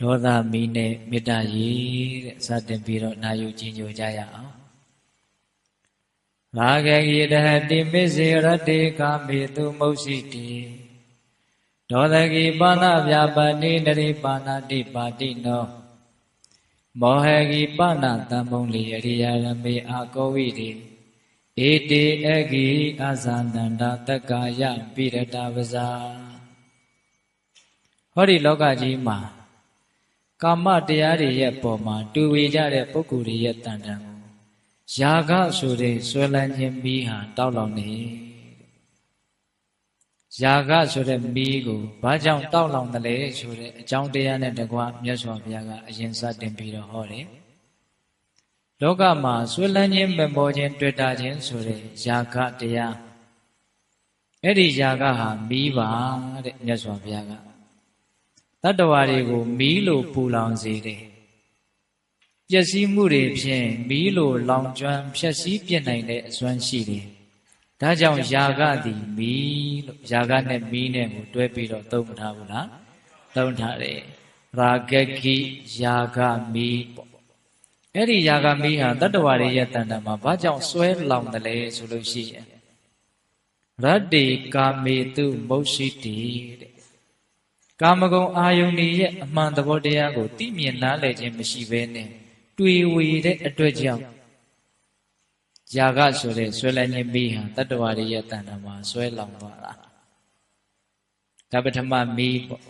ဒေါသမီးနဲ့မေတ္တာရည်တဲ့စတင်ပြီးတော့နာယူကြည်ညိုကြရအောင်ရာဂဂိတဟတိမေဇေရတေကာမေတုမုတ်စီတိဒေါသဂိပါဏဗျာပါဏိနရိပါဏတိပါတိနောမောဟဂိပါဏတံမုံလီအရိယာရမေအာကောဝိတိဧတေအဂိအာဇာနန္ဒတက္ကာယပိရတဝဇာဟောဒီလောကကြီးမှာကာမတရားတွေရဲ့ပေါ်မှာတူဝေကြတဲ့ပုဂ္ဂိုလ်တွေရဲ့တန်တန်ကိုယာဂဆိုတဲ့ဆွဲလန်းခြင်းမီးဟာတောက်လောင်နေယာဂဆိုတဲ့မီးကိုဘာကြောင့်တောက်လောင်တယ်လဲဆိုတဲ့အကြောင်းတရားနဲ့တကွမြတ်စွာဘုရားကအရင်စတင်ပြီးတော့ဟောတယ်လောကမှာဆွဲလန်းခြင်းမပေါ်ခြင်းတွေ့တာခြင်းဆိုတဲ့ယာဂတရားအဲ့ဒီယာဂဟာမီးပါတဲ့မြတ်စွာဘုရားကတတ္တဝါတွေကိုမီးလိုပူလောင်စေတယ်ပျက်စီးမှုတွေဖြင့်မီးလိုလောင်ကျွမ်းဖျက်ဆီးပြစ်နိုင်တဲ့အစွမ်းရှိတယ်ဒါကြောင့်ယာဂသည်မီးလို့ယာဂနဲ့မီးနဲ့ကိုတွဲပြီးတော့သုံးမထားဘူးလားသုံးထားတယ်ရာဂကိယာဂမီးပေါ့အဲ့ဒီယာဂမီးဟာတတ္တဝါတွေရဲ့တဏ္ဍာမှာဘာကြောင့်ဆွဲလောင်တယ်လဲဆိုလို့ရှိရင်ရတ္တိကာမေတုမုတ်ရှိတိတဲ့ကာမဂုဏ်အာယုန်ရဲ့အမှန်သဘောတရားကိုသိမြင်နားလည်ခြင်းမရှိဘဲနဲ့တွေ့ဝေတဲ့အတွက်ကြောင့်ယာဂဆိုတဲ့ဆွဲလန်းခြင်းမီးဟာတတ္တဝါတွေရဲ့တဏ္ဍာမှာဆွဲလောင်သွားတာဒါပထမမီးပေါ့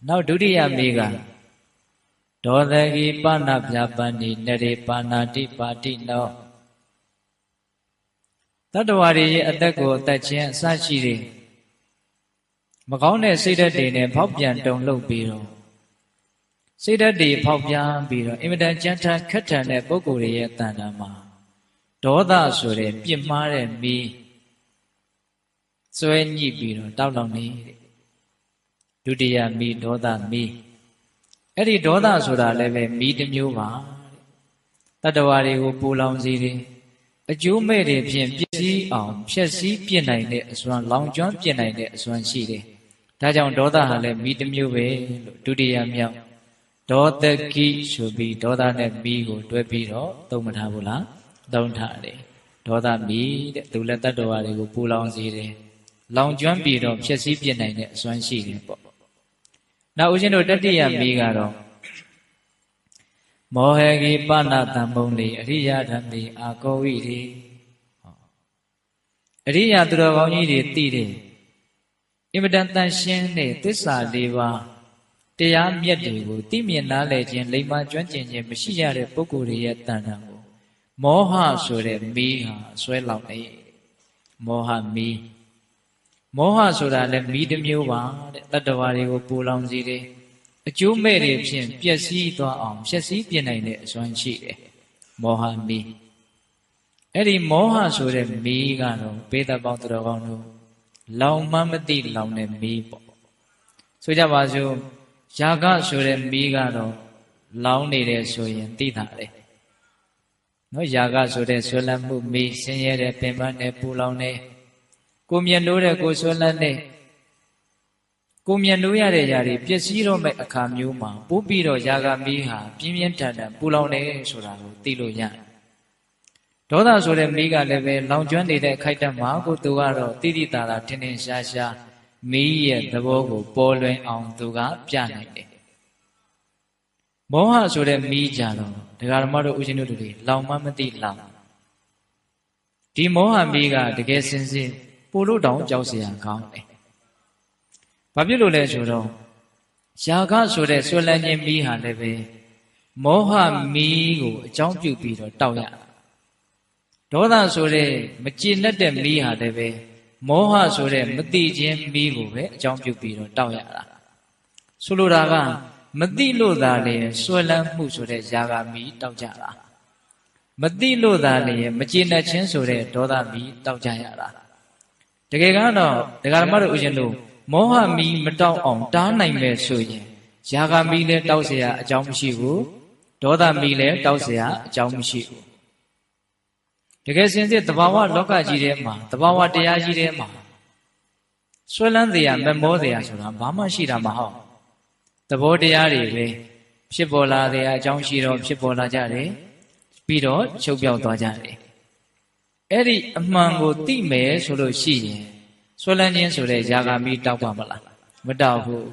နောက်ဒုတိယမီးကဒေါသဂိပဏဗျာပန္နိနရေပါဏာတိပါတိနောတတ္တဝါတွေရဲ့အသက်ကိုအသက်ချင်းအစရှိတဲ့မကောင်းတဲ့စိတ်ဓာတ်တွေနဲ့ဖောက်ပြန်တုန်လှုပ်ပြီးတော့စိတ်ဓာတ်တွေဖောက်ပြန်ပြီးတော့အင်မတန်ကြမ်းတမ်းခက်ထန်တဲ့ပုဂ္ဂိုလ်တွေရဲ့တဏ္ဍာမှာဒေါသဆိုတဲ့ပြစ်မှားတဲ့မီးစွဲညှိပြီးတော့တောက်လောင်နေတဲ့ဒုတိယမီးဒေါသမီးအဲ့ဒီဒေါသဆိုတာလည်းပဲမီးတစ်မျိုးပါတတ္တဝါတွေကိုပူလောင်စေတယ်အကျိုးမဲ့တွေဖြင့်ပျက်စီးအောင်ဖျက်ဆီးပြစ်နိုင်တဲ့အစွမ်းလောင်ကျွမ်းပြစ်နိုင်တဲ့အစွမ်းရှိတယ်ဒါကြောင့်ဒေါသဟာလည်းမီးတစ်မျိုးပဲလို့ဒုတိယမြောက်ဒေါသကိဆိုပြီးဒေါသနဲ့မီးကိုတွဲပြီးတော့သုံးမထားဘူးလားသုံးထားတယ်ဒေါသမီးတဲ့သူလည်းတတ္တဝါတွေကိုပူလောင်စေတယ်လောင်ကျွမ်းပြီးတော့ဖျက်ဆီးပြစ်နိုင်တဲ့အစွမ်းရှိတယ်ပေါ့နောက်ဦးဇင်းတို့တတိယမီးကတော့မောဟဂိပဏတံမုံလေအရိယဓမ္မေအာကောဝိတိအရိယသူတော်ကောင်းကြီးတွေသိတယ်အင်မတန်တန်ရှင်းတဲ့သစ္စာ၄ပါးတရားမြတ်တွေကိုသိမြင်နားလည်ခြင်းလိမ္မာကျွမ်းကျင်ခြင်းမရှိရတဲ့ပုဂ္ဂိုလ်တွေရဲ့တဏ္ဍာကိုမောဟဆိုတဲ့မီးဟာဆွဲလောင်နေမောဟမီးမောဟဆိုတာလည်းမီးတစ်မျိုးပါတဲ့တတ္တဝါတွေကိုပူလောင်စေတယ်အကျိုးမဲ့တွေဖြင့်ပျက်စီးသွားအောင်ဖျက်ဆီးပြစ်နိုင်တဲ့အစွမ်းရှိတယ်မောဟမီးအဲ့ဒီမောဟဆိုတဲ့မီးကတော့ပေတပေါင်းသူတော်ကောင်းတို့လောင်မှမသိလောင်တဲ့မီးပေါ့ဆိုကြပါစို့ယာဂဆိုတဲ့မီးကတော့လောင်နေတယ်ဆိုရင်သိတာလေနော်ယာဂဆိုတဲ့ဆွဲလန်းမှုမီးဆင်းရဲတဲ့ပင်ပန်းနဲ့ပူလောင်နေကိုမြတ်နိုးတဲ့ကိုဆွဲလန်းနေကိုမြတ်နိုးရတဲ့ຢာတွေပျက်စီးတော့မဲ့အခါမျိုးမှာပို့ပြီးတော့ယာဂမီးဟာပြင်းပြင်းထန်ထန်ပူလောင်နေဆိုတာကိုသိလို့ရတယ်ဒေါသဆိုတဲ့မီးကလည်းပဲလောင်ကျွမ်းနေတဲ့အခိုက်အတန့်မှာကိုသူကတော့တိတိတာတာထင်ထင်ရှားရှားမီးရဲ့သဘောကိုပေါ်လွင်အောင်သူကပြနိုင်တယ်မောဟဆိုတဲ့မီးကြတော့ဒကာဓမ္မတို့ဦးဇင်းတို့တွေလောင်မှမသိလောင်ဒီမောဟမီးကတကယ်စင်စစ်ပို့လို့တောင်ကြောက်เสียကောင်းတယ်ဘာဖြစ်လို့လဲဆိုတော့ယာဂဆိုတဲ့ဆွဲလန်းခြင်းမီးဟာလည်းပဲမောဟမီးကိုအကြောင်းပြုပြီးတော့တောက်ရဒေါသဆိုတဲ့မကျေနပ်တဲ့မီးဟာလည်းပဲမောဟဆိုတဲ့မသိခြင်းမီးကိုပဲအကြောင်းပြုပြီးတော့တောက်ရတာဆိုလိုတာကမသိလို့သာလေဆွဲလန်းမှုဆိုတဲ့ယာဂမီးတောက်ကြတာမသိလို့သာလေမကျေနပ်ခြင်းဆိုတဲ့ဒေါသမီးတောက်ကြရတာတကယ်ကတော့ဒကာဓမ္မတို့ဦးဇင်းတို့မောဟမီးမတောက်အောင်တားနိုင်မယ်ဆိုရင်ယာဂမီးလည်းတောက်เสียအကြောင်းမရှိဘူးဒေါသမီးလည်းတောက်เสียအကြောင်းမရှိဘူးတကယ်စင်စစ်သဘာဝလောကကြီးထဲမှာသဘာဝတရားကြီးထဲမှာဆွဲလန်းเสียမမောเสียဆိုတာဘာမှရှိတာမဟုတ် သဘောတရားတွေပဲဖြစ်ပေါ်လာတဲ့အကြောင်းရှိတော့ဖြစ်ပေါ်လာကြတယ်ပြီးတော့ချုပ်ပြောက်သွားကြတယ်အဲ့ဒီအမှန်ကိုသိမယ်ဆိုလို့ရှိရင်ဆွဲလန်းခြင်းဆိုတဲ့ຢာဂမီတောက်ပါမလားမတောက်ဘူး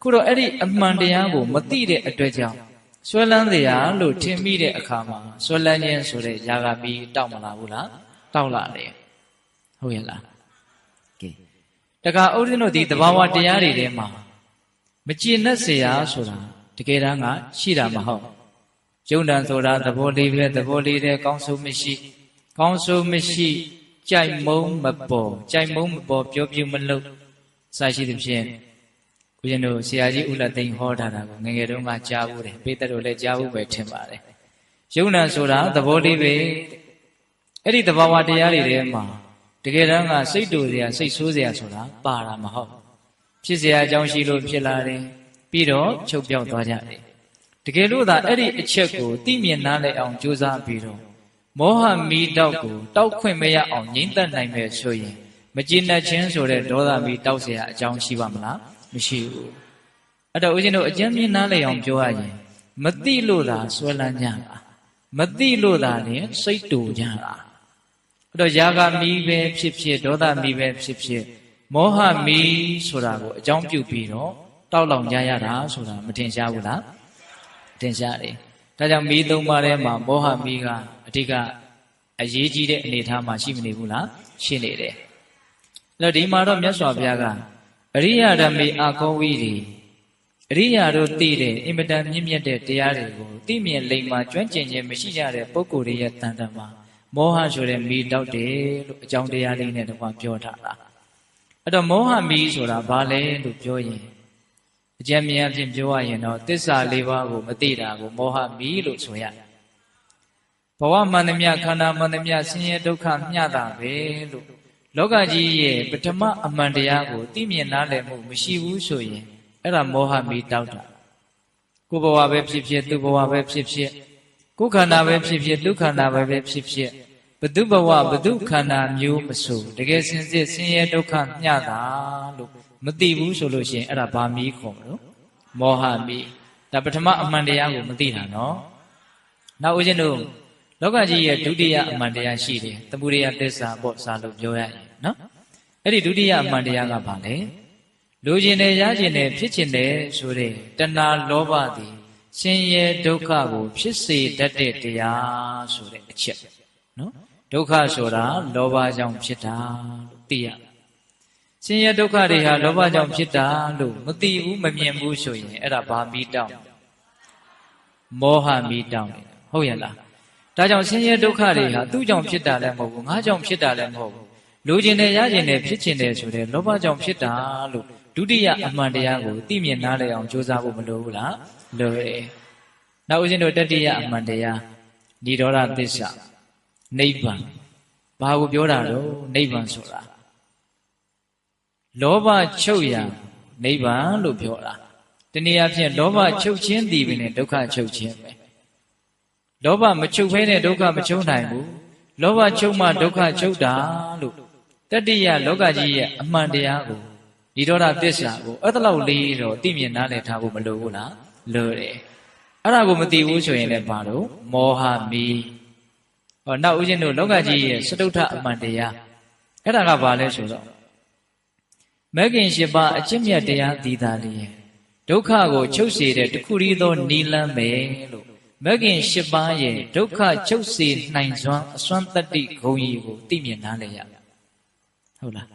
ခုတော့အဲ့ဒီအမှန်တရားကိုမသိတဲ့အတွက်ကြောင့်ဆွဲလန်းတရားလို့ထင်မိတဲ့အခါမှာဆွဲလန်းခြင်းဆိုတဲ့ຢာဂမီတောက်မလာဘူးလားတောက်လာတယ်ဟုတ်ရဲ့လားကဲတခါဥဒ္ဒင်းတို့ဒီသဘာဝတရားတွေထဲမှာမကျေနပ်เสียဆိုတာတကယ်တမ်းကရှိတာမဟုတ်ယုံတန်ဆိုတာသဘောလေးပဲသဘောလေးတဲ့ကောင်းဆိုးမရှိကောင်းဆိုးမရှိကြိုက်မုန်းမပေါ်ကြိုက်မုန်းမပေါ်ပြောပြမလို့စရှိသဖြင့်ဦးဇင်းတို့ဆရာကြီးဦးလက်သိန်းဟောထားတာကိုငယ်ငယ်တုန်းကကြားဘူးတယ်ပိဿတို့လည်းကြားဘူးပဲထင်ပါတယ်ယုံတန်ဆိုတာသဘောလေးပဲအဲ့ဒီသဘာဝတရားတွေထဲမှာတကယ်တမ်းကစိတ်တူစရာစိတ်ဆိုးစရာဆိုတာပါတာမဟုတ်ဖြစ်စရာအကြောင်းရှိလို့ဖြစ်လာတယ်ပြီးတော့ချုပ်ပြောက်သွားကြတယ်တကယ်လို့သာအဲ့ဒီအချက်ကိုသိမြင်နားလည်အောင်ကြိုးစားပြီးတော့မောဟမီးတောက်ကိုတောက်ခွင့်မရအောင်ငြိမ့်သက်နိုင်မယ်ဆိုရင်မကျေနပ်ခြင်းဆိုတဲ့ဒေါသမီးတောက်เสียအကြောင်းရှိပါမလားမရှိဘူးအဲ့တော့ဦးဇင်းတို့အကျဉ်းမြင်နားလည်အောင်ပြောရရင်မသိလို့သာဆွဲလန်းကြတာမသိလို့သာလည်းစိတ်တူကြတာအဲ့တော့ຢာဂမီးပဲဖြစ်ဖြစ်ဒေါသမီးပဲဖြစ်ဖြစ်မောဟမီးဆိုတာကိုအကြောင်းပြုပြီးတော့တောက်လောင်ကြရတာဆိုတာမထင်ရှားဘူးလားထင်ရှားတယ်ဒါကြောင့်မီးသုံးပါးထဲမှာမောဟမီးကအဓိကအရေးကြီးတဲ့အနေအထားမှာရှိမနေဘူးလားရှိနေတယ်အဲ့တော့ဒီမှာတော့မြတ်စွာဘုရားကအရိယဓမ္မေအာကောဝိတွေအရိယာတို့သိတဲ့အင်မတန်မြင့်မြတ်တဲ့တရားတွေကိုသိမြင်လိမ္မာကျွမ်းကျင်ခြင်းမရှိကြတဲ့ပုဂ္ဂိုလ်တွေရဲ့တန်တမှာမောဟဆိုတဲ့မီးတောက်တယ်လို့အကြောင်းတရားလေးနဲ့တကွာပြောထားတာအဲ့တော့မောဟမီးဆိုတာဘာလဲလို့ပြောရင်အကျဉ်းမြင်အဖြစ်ပြောရရင်တော့သစ္စာလေးပါးကိုမသိတာကိုမောဟမီးလို့ဆိုရတယ်ဘဝမှန်သမျှခန္ဓာမှန်သမျှဆင်းရဲဒုက္ခမျှတာပဲလို့လောကကြီးရဲ့ပထမအမှန်တရားကိုသိမြင်နားလည်မှုမရှိဘူးဆိုရင်အဲ့ဒါမောဟမီးတောက်တာကိုယ်ဘဝပဲဖြစ်ဖြစ်သူ့ဘဝပဲဖြစ်ဖြစ်ကိုယ်ခန္ဓာပဲဖြစ်ဖြစ်သူ့ခန္ဓာပဲဖြစ်ဖြစ်ဘု து ဘဝဘု து ခန္ဓာမျိုးမဆိုတကယ်စင်စစ်ဆင်းရဲဒုက္ခမျှတာလို့မသိဘူးဆိုလို့ရှိရင်အဲ့ဒါဘာမီးခေါ်မလို့မောဟမီးဒါပထမအမှန်တရားကိုမသိတာနော်နောက်ဦးဇင်းတို့လောကကြီးရဲ့ဒုတိယအမှန်တရားရှိတယ်သမုဒယသစ္စာပေါ့စာလို့ပြောရရင်နော်အဲ့ဒီဒုတိယအမှန်တရားကဘာလဲလိုချင်တယ်ရချင်တယ်ဖြစ်ချင်တယ်ဆိုတဲ့တဏှာလောဘသည်ဆင်းရဲဒုက္ခကိုဖြစ်စေတတ်တဲ့တရားဆိုတဲ့အချက်နော်ဒုက္ခဆိုတာလောဘကြောင့်ဖြစ်တာလို့သိရဆင်းရဲဒုက္ခတွေဟာလောဘကြောင့်ဖြစ်တာလို့မသိဘူးမမြင်ဘူးဆိုရင်အဲ့ဒါဘာမီးတောင်းမောဟမီးတောင်းတယ်ဟုတ်ရဲ့လားဒါကြောင့်ဆင်းရဲဒုက္ခတွေဟာသူ့ကြောင့်ဖြစ်တာလည်းမဟုတ်ဘူးငါကြောင့်ဖြစ်တာလည်းမဟုတ်ဘူးလိုချင်တယ်ရချင်တယ်ဖြစ်ချင်တယ်ဆိုတဲ့လောဘကြောင့်ဖြစ်တာလို့ဒုတိယအမှန်တရားကိုသိမြင်နားလည်အောင်ကြိုးစားဖို့မလိုဘူးလားလိုတယ်နောက်ဦးဇင်းတို့တတိယအမှန်တရားនិရောဓသစ္စာနိဗ္ဗာန်ဘာကိုပြောတာတော့နိဗ္ဗာန်ဆိုတာလောဘချုပ်ရာနိဗ္ဗာန်လို့ပြောတာတနည်းအားဖြင့်လောဘချုပ်ခြင်းတည်ပြီးနဲ့ဒုက္ခချုပ်ခြင်းပဲလောဘမချုပ်ဖဲနဲ့ဒုက္ခမချုပ်နိုင်ဘူးလောဘချုပ်မှဒုက္ခချုပ်တာလို့တတိယလောကကြီးရဲ့အမှန်တရားကိုនិရောဓသစ္စာကိုအဲ့လောက်လေးတော့သိမြင်နားလည်ထားဖို့မလိုဘူးလားလိုတယ်အဲ့ဒါကိုမသိဘူးဆိုရင်လည်းဘာလို့မောဟမီးဟောနောက်ဦးဇင်းတို့လောကကြီးရဲ့စတုထအမှန်တရားအဲ့ဒါကဘာလဲဆိုတော့မဂ္ဂင်၈ပါးအကျင့်မြတ်တရားတည်တာလေးဒုက္ခကိုချုပ်စေတဲ့တခုတည်းသောနိလန်းပဲလို့မဂ္ဂင်၈ပါးရဲ့ဒုက္ခချုပ်စေနိုင်စွမ်းအစွမ်းတတ္တိဂုဏ်ကြီးကိုသိမြင်နားလည်ရဟုတ်လား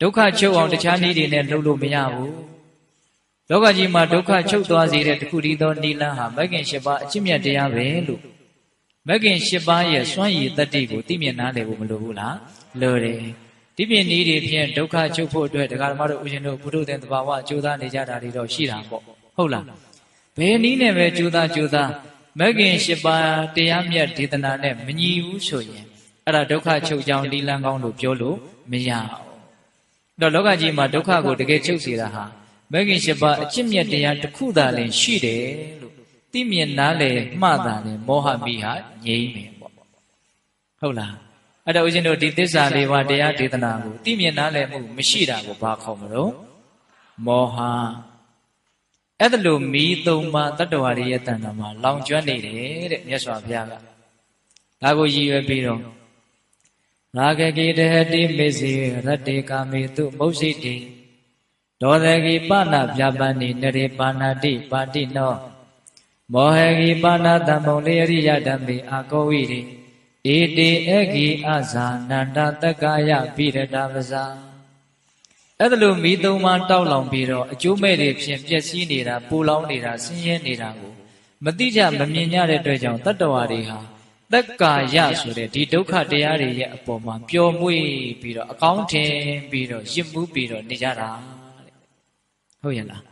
ဒုက္ခချုပ်အောင်တခြားနည်းတွေနဲ့လုပ်လို့မရဘူးလောကကြီးမှာဒုက္ခချုပ်သွားစေတဲ့တခုတည်းသောနိလန်းဟာမဂ္ဂင်၈ပါးအကျင့်မြတ်တရားပဲလို့မဂ္ဂင်၈ပါးရဲ့စွမ်းရည်တတ္တိကိုသိမြင်နားလည်ဖို့မလိုဘူးလားလိုတယ်ဒီပြင်နည်းတွေဖြင့်ဒုက္ခချုပ်ဖို့အတွက်ဒကာဓမ္မတို့ဦးဇင်းတို့ဘုဒ္ဓသင်္သဘာဝကြိုးစားနေကြတာတွေတော့ရှိတာပေါ့ဟုတ်လားဘယ်နည်းနဲ့ပဲကြိုးစားမဂ္ဂင်၈ပါးတရားမြတ်ဒေသနာနဲ့မညီဘူးဆိုရင်အဲ့ဒါဒုက္ခချုပ်ကြောင်းနိလန်းကောင်းလို့ပြောလို့မရဘူးတော့လောကကြီးမှာဒုက္ခကိုတကယ်ချုပ်စေတာဟာမဂ္ဂင်၈ပါးအကျင့်မြတ်တရားတစ်ခုသာလည်းရှိတယ်လို့သိမြင်နားလည်မှသာလေမောဟမီးဟာငြိမ်းမယ်ပေါ့ဟုတ်လားအဲ့တော့ဦးဇင်းတို့ဒီသစ္စာလေးပါးတရားဒေသနာကိုသိမြင်နားလည်မှုမရှိတာကိုဘာခေါ်မလို့မောဟ အဲ့ဒါလို့မီးသုံးပါတတ္တဝါတွေရဲ့တဏ္ဍာမှာလောင်ကျွမ်းနေတယ်တဲ့မြတ်စွာဘုရားကဒါကိုရည်ရွယ်ပြီးတော့ရာဂကိတဟတိမေစီရတ္တေကာမေတုမုတ်စိတိဒေါသကိပနာဗျာပန္နိနရေပါဏတိပါတိနောမောဟကိပါဏတံပုံလေရိယဓမ္မေအာကောဝိရိဧတေအဂိအဇာနန္တတက္ကာယပိရတပဇာအဲ့ဒါလို့မိသုံးပါးတောက်လောင်ပြီးတော့အကျိုးမဲ့တွေဖြင့်ပျက်စီးနေတာပူလောင်နေတာဆင်းရဲနေတာကိုမတိကျမမြင်ကြတဲ့အတွက်ကြောင့်တတ္တဝါတွေဟာတက္ကာယဆိုတဲ့ဒီဒုက္ခတရားတွေရဲ့အပေါ်မှာပျော်မွေ့ပြီးတော့အကောင်းထင်ပြီးတော့ရစ်မှုပြီးတော့နေကြတာတဲ့ဟုတ်ရဲ့လား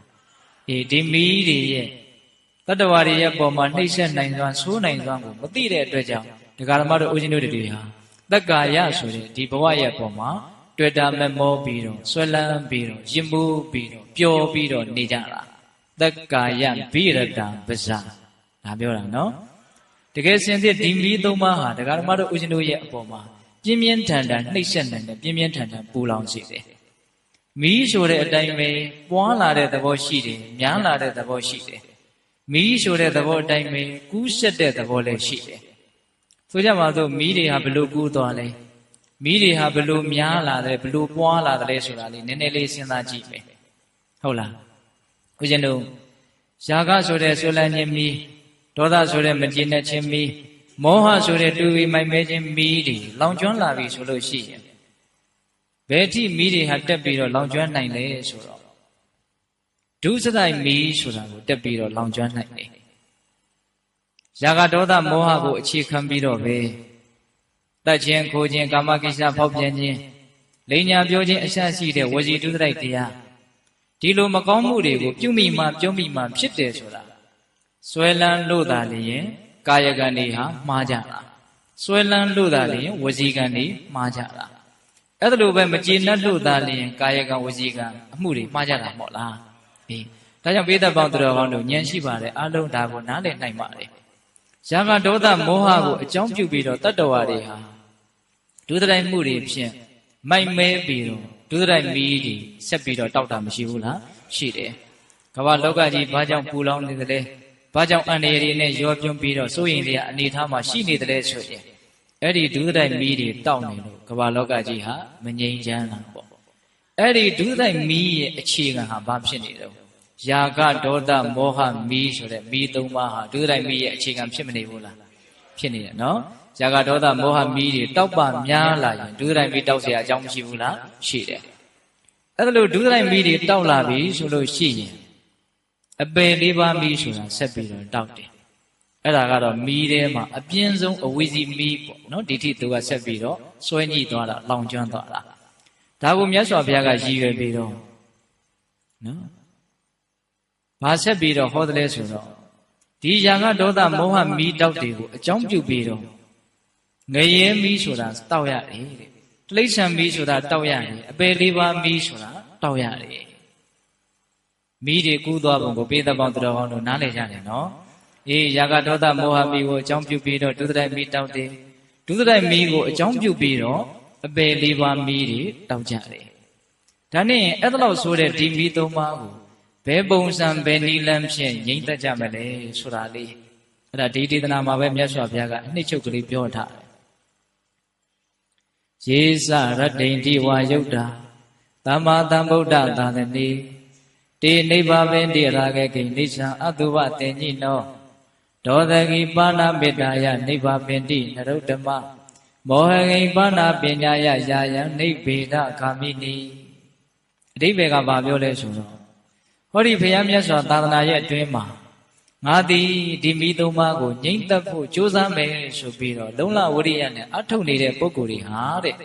ဒီမိတွေရဲ့တတ္တဝါတွေရဲ့ပေါ်မှာနှိမ့်ဆက်နိုင်စွာဆိုးနိုင်စွာကိုမသိတဲ့အတွက်ကြောင့်ဒကာဓမ္မတို့ဦးဇင်းတို့တွေဟာတက္ကာယဆိုတဲ့ဒီဘဝရဲ့ပေါ်မှာတွေ့တာမမောပြီးတော့ဆွဲလန်းပြီးတော့ရစ်မှုပြီးတော့ပျော်ပြီးတော့နေကြတာတက္ကာယဘိရတံပဇာဒါပြောတာနော်တကယ်စင်စစ်ဒီမီးသုံးပါးဟာဒကာဓမ္မတို့ဦးဇင်းတို့ရဲ့အပေါ်မှာပြင်းပြင်းထန်ထန်နှိပ်စက်နိုင်တယ်ပြင်းပြင်းထန်ထန်ပူလောင်စေတယ်မီးဆိုတဲ့အတိုင်းပဲပွားလာတဲ့သဘောရှိတယ်များလာတဲ့သဘောရှိတယ်မီးဆိုတဲ့သဘောအတိုင်းပဲကူးဆက်တဲ့သဘောလည်းရှိတယ်ဆိုကြပါစို့မီးတွေဟာဘလို့ကူးသွားလဲမီးတွေဟာဘလို့များလာတယ်ဘလို့ပွားလာတယ်ဆိုတာလေးနည်းနည်းလေးစဉ်းစားကြည့်မယ်ဟုတ်လားဦးဇင်းတို့ຢာကဆိုတဲ့ဆွလန်းခြင်းမီးဒေါသဆိုတဲ့မကျေနပ်ခြင်းမီးမောဟဆိုတဲ့တူဝီမိုက်မဲခြင်းမီးတွေလောင်ကျွမ်းလာပြီဆိုလို့ရှိရင်ဘယ်အထိမီးတွေဟာတက်ပြီးတော့လောင်ကျွမ်းနိုင်လဲဆိုတော့ဒုစရိုက်မီးဆိုတာကိုတက်ပြီးတော့လောင်ကျွမ်းနိုင်တယ်ຢာကဒေါသမောဟကိုအခြေခံပြီးတော့ပဲတတ်ခြင်းခိုးခြင်းကာမကိစ္စဖောက်ပြန်ခြင်းလိန်ညာပြောခြင်းအရှက်ရှိတဲ့ဝစီဒုစရိုက်တရားဒီလိုမကောင်းမှုတွေကိုပြုမိမှပြုံးမိမှဖြစ်တယ်ဆိုတာဆွဲလန်းလို့သာလျင်ကာယကံတွေဟာမှားကြတာဆွဲလန်းလို့သာလျင်ဝစီကံတွေမှားကြတာအဲ့ဒါလိုပဲမကျေနပ်လို့သာလျင်ကာယကံဝစီကံအမှုတွေမှားကြတာမဟုတ်လားဒါကြောင့်ပိဋကပေါင်းတော်ကောင်းတို့ဉာဏ်ရှိပါတယ်အလုံးဒါကိုနားလည်နိုင်ပါတယ်ຢာကဒေါသမောဟကိုအကြောင်းပြုပြီးတော့တတ္တဝါတွေဟာဒုစရိုက်မှုတွေဖြင့်မိုက်မဲပြီးတော့ဒုစရိုက်မီးတွေဆက်ပြီးတော့တောက်တာမရှိဘူးလားရှိတယ်ကမ္ဘာလောကကြီးဘာကြောင့်ပူလောင်နေသလဲဘာကြောင့်အန္တရာယ်တွေနဲ့ရောပြွန်းပြီးတော့စိုးရိမ်စရာအနေအထားမှာရှိနေတယ်ဆိုရင်အဲ့ဒီဒုစရိုက်မီးတွေတောက်နေလို့ကမ္ဘာလောကကြီးဟာမငြိမ်းချမ်းတာပေါ့အဲ့ဒီဒုစရိုက်မီးရဲ့အခြေခံဟာဘာဖြစ်နေတော့ຢာကဒေါသမောဟမီးဆိုတဲ့မီးသုံးပါးဟာဒုစရိုက်မီးရဲ့အခြေခံဖြစ်မနေဘူးလားဖြစ်နေတယ်နော်ຢာကဒေါသမောဟမီးတွေတောက်ပများလာရင်ဒုစရိုက်မီးတောက်เสียအကြောင်းမရှိဘူးလားရှိတယ်အဲ့ဒါလို့ဒုစရိုက်မီးတွေတောက်လာပြီဆိုလို့ရှိရင်အပယ်လေးပါးမီးဆိုတာဆက်ပြီးတော့တောက်တယ်အဲ့ဒါကတော့မီးထဲမှာအပြင်းဆုံးအဝီစီမီးပေါ့နော်ဒီထိသူကဆက်ပြီးတော့စွဲညှိသွားတာလောင်ကျွမ်းသွားတာဒါကိုမြတ်စွာဘုရားကရည်ရွယ်ပြီးတော့နော်ဘာဆက်ပြီးတော့ဟောတယ်လဲဆိုတော့ဒီຢာကဒေါသမောဟမီးတောက်တွေကိုအကြောင်းပြုပြီးတော့ငရဲမီးဆိုတာတောက်ရတယ်တဲ့တိဋ္ဌံမီးဆိုတာတောက်ရတယ်အပယ်လေးပါးမီးဆိုတာတောက်ရတယ်မီးတွေကူးသွားပုံကိုပိဋကပေါင်းတော်ကောင်းတို့နားလည်ကြတယ်နော်ຢာကဒေါသမောဟမီးကိုအကြောင်းပြုပြီးတော့ဒုစရိုက်မီးတောက်တယ်ဒုစရိုက်မီးကိုအကြောင်းပြုပြီးတော့အပယ်လေးပါးမီးတွေတောက်ကြတယ်ဒါနဲ့အဲ့ဒါလို့ဆိုတဲ့ဒီမီးသုံးပါးကိုဘယ်ပုံစံဘယ်နည်းလမ်းဖြင့်ငြိမ့်သက်ကြမလဲဆိုတာလေးအဲ့ဒါဒီဒေသနာမှာပဲမြတ်စွာဘုရားကအနှစ်ချုပ်ကလေးပြောထားတယ်ယေစရတ္တိတိဝါယုတ်တာသမ္မာသမ္ဗုဒ္ဓသာသနေတေနိဗ္ဗာပင်တိရာဂကိနိစ္စံအတုဝတေညိနောဒေါသကိပါဏမေတ္တာယနိဗ္ဗာပင်တိနရုတ္တမမောဟကိပါဏပညာယယာယံနိဗ္ဗေဒဂာမိနိအဓိပ္ပာယ်ကဘာပြောလဲဆိုတော့ဟောဒီဘုရားမြတ်စွာသာသနာရဲ့အတွင်းမှာငါသည်ဒီမိသုံးပါးကိုငြိမ့်သက်ဖို့ကြိုးစားမယ်ဆိုပြီးတော့လုံလဝရိယနဲ့အထုတ်နေတဲ့ပုဂ္ဂိုလ်တွေဟာတဲ့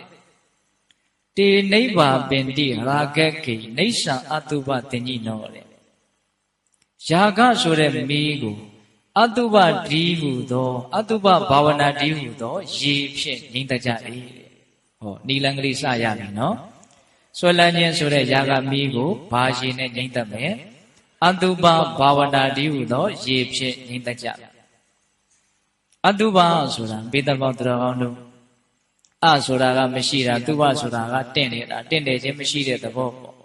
တေနိဗ္ဗာပင်တိရာဂကိနိစ္စံအတုပတင်ကြီးနောတဲ့ယာဂဆိုတဲ့မီးကိုအတုပဒီဟုသောအတုပဘာဝနာဒီဟုသောရေဖြင့်ငြိမ့်သက်ကြ၏တဲ့ဟောနီလန်ကလေးစရပြီနော်ဆွဲလန်းခြင်းဆိုတဲ့ယာဂမီးကိုဘာရေနဲ့ငြိမ့်သက်မယ်အတုပဘာဝနာဒီဟုသောရေဖြင့်ငြိမ့်သက်ကြအတုပဆိုတာပိဋကပေါင်းတော်ကောင်းတို့အဆိုတာကမရှိတာတုပဆိုတာကတင့်နေတာတင့်တယ်ခြင်းမရှိတဲ့သဘောပေါ့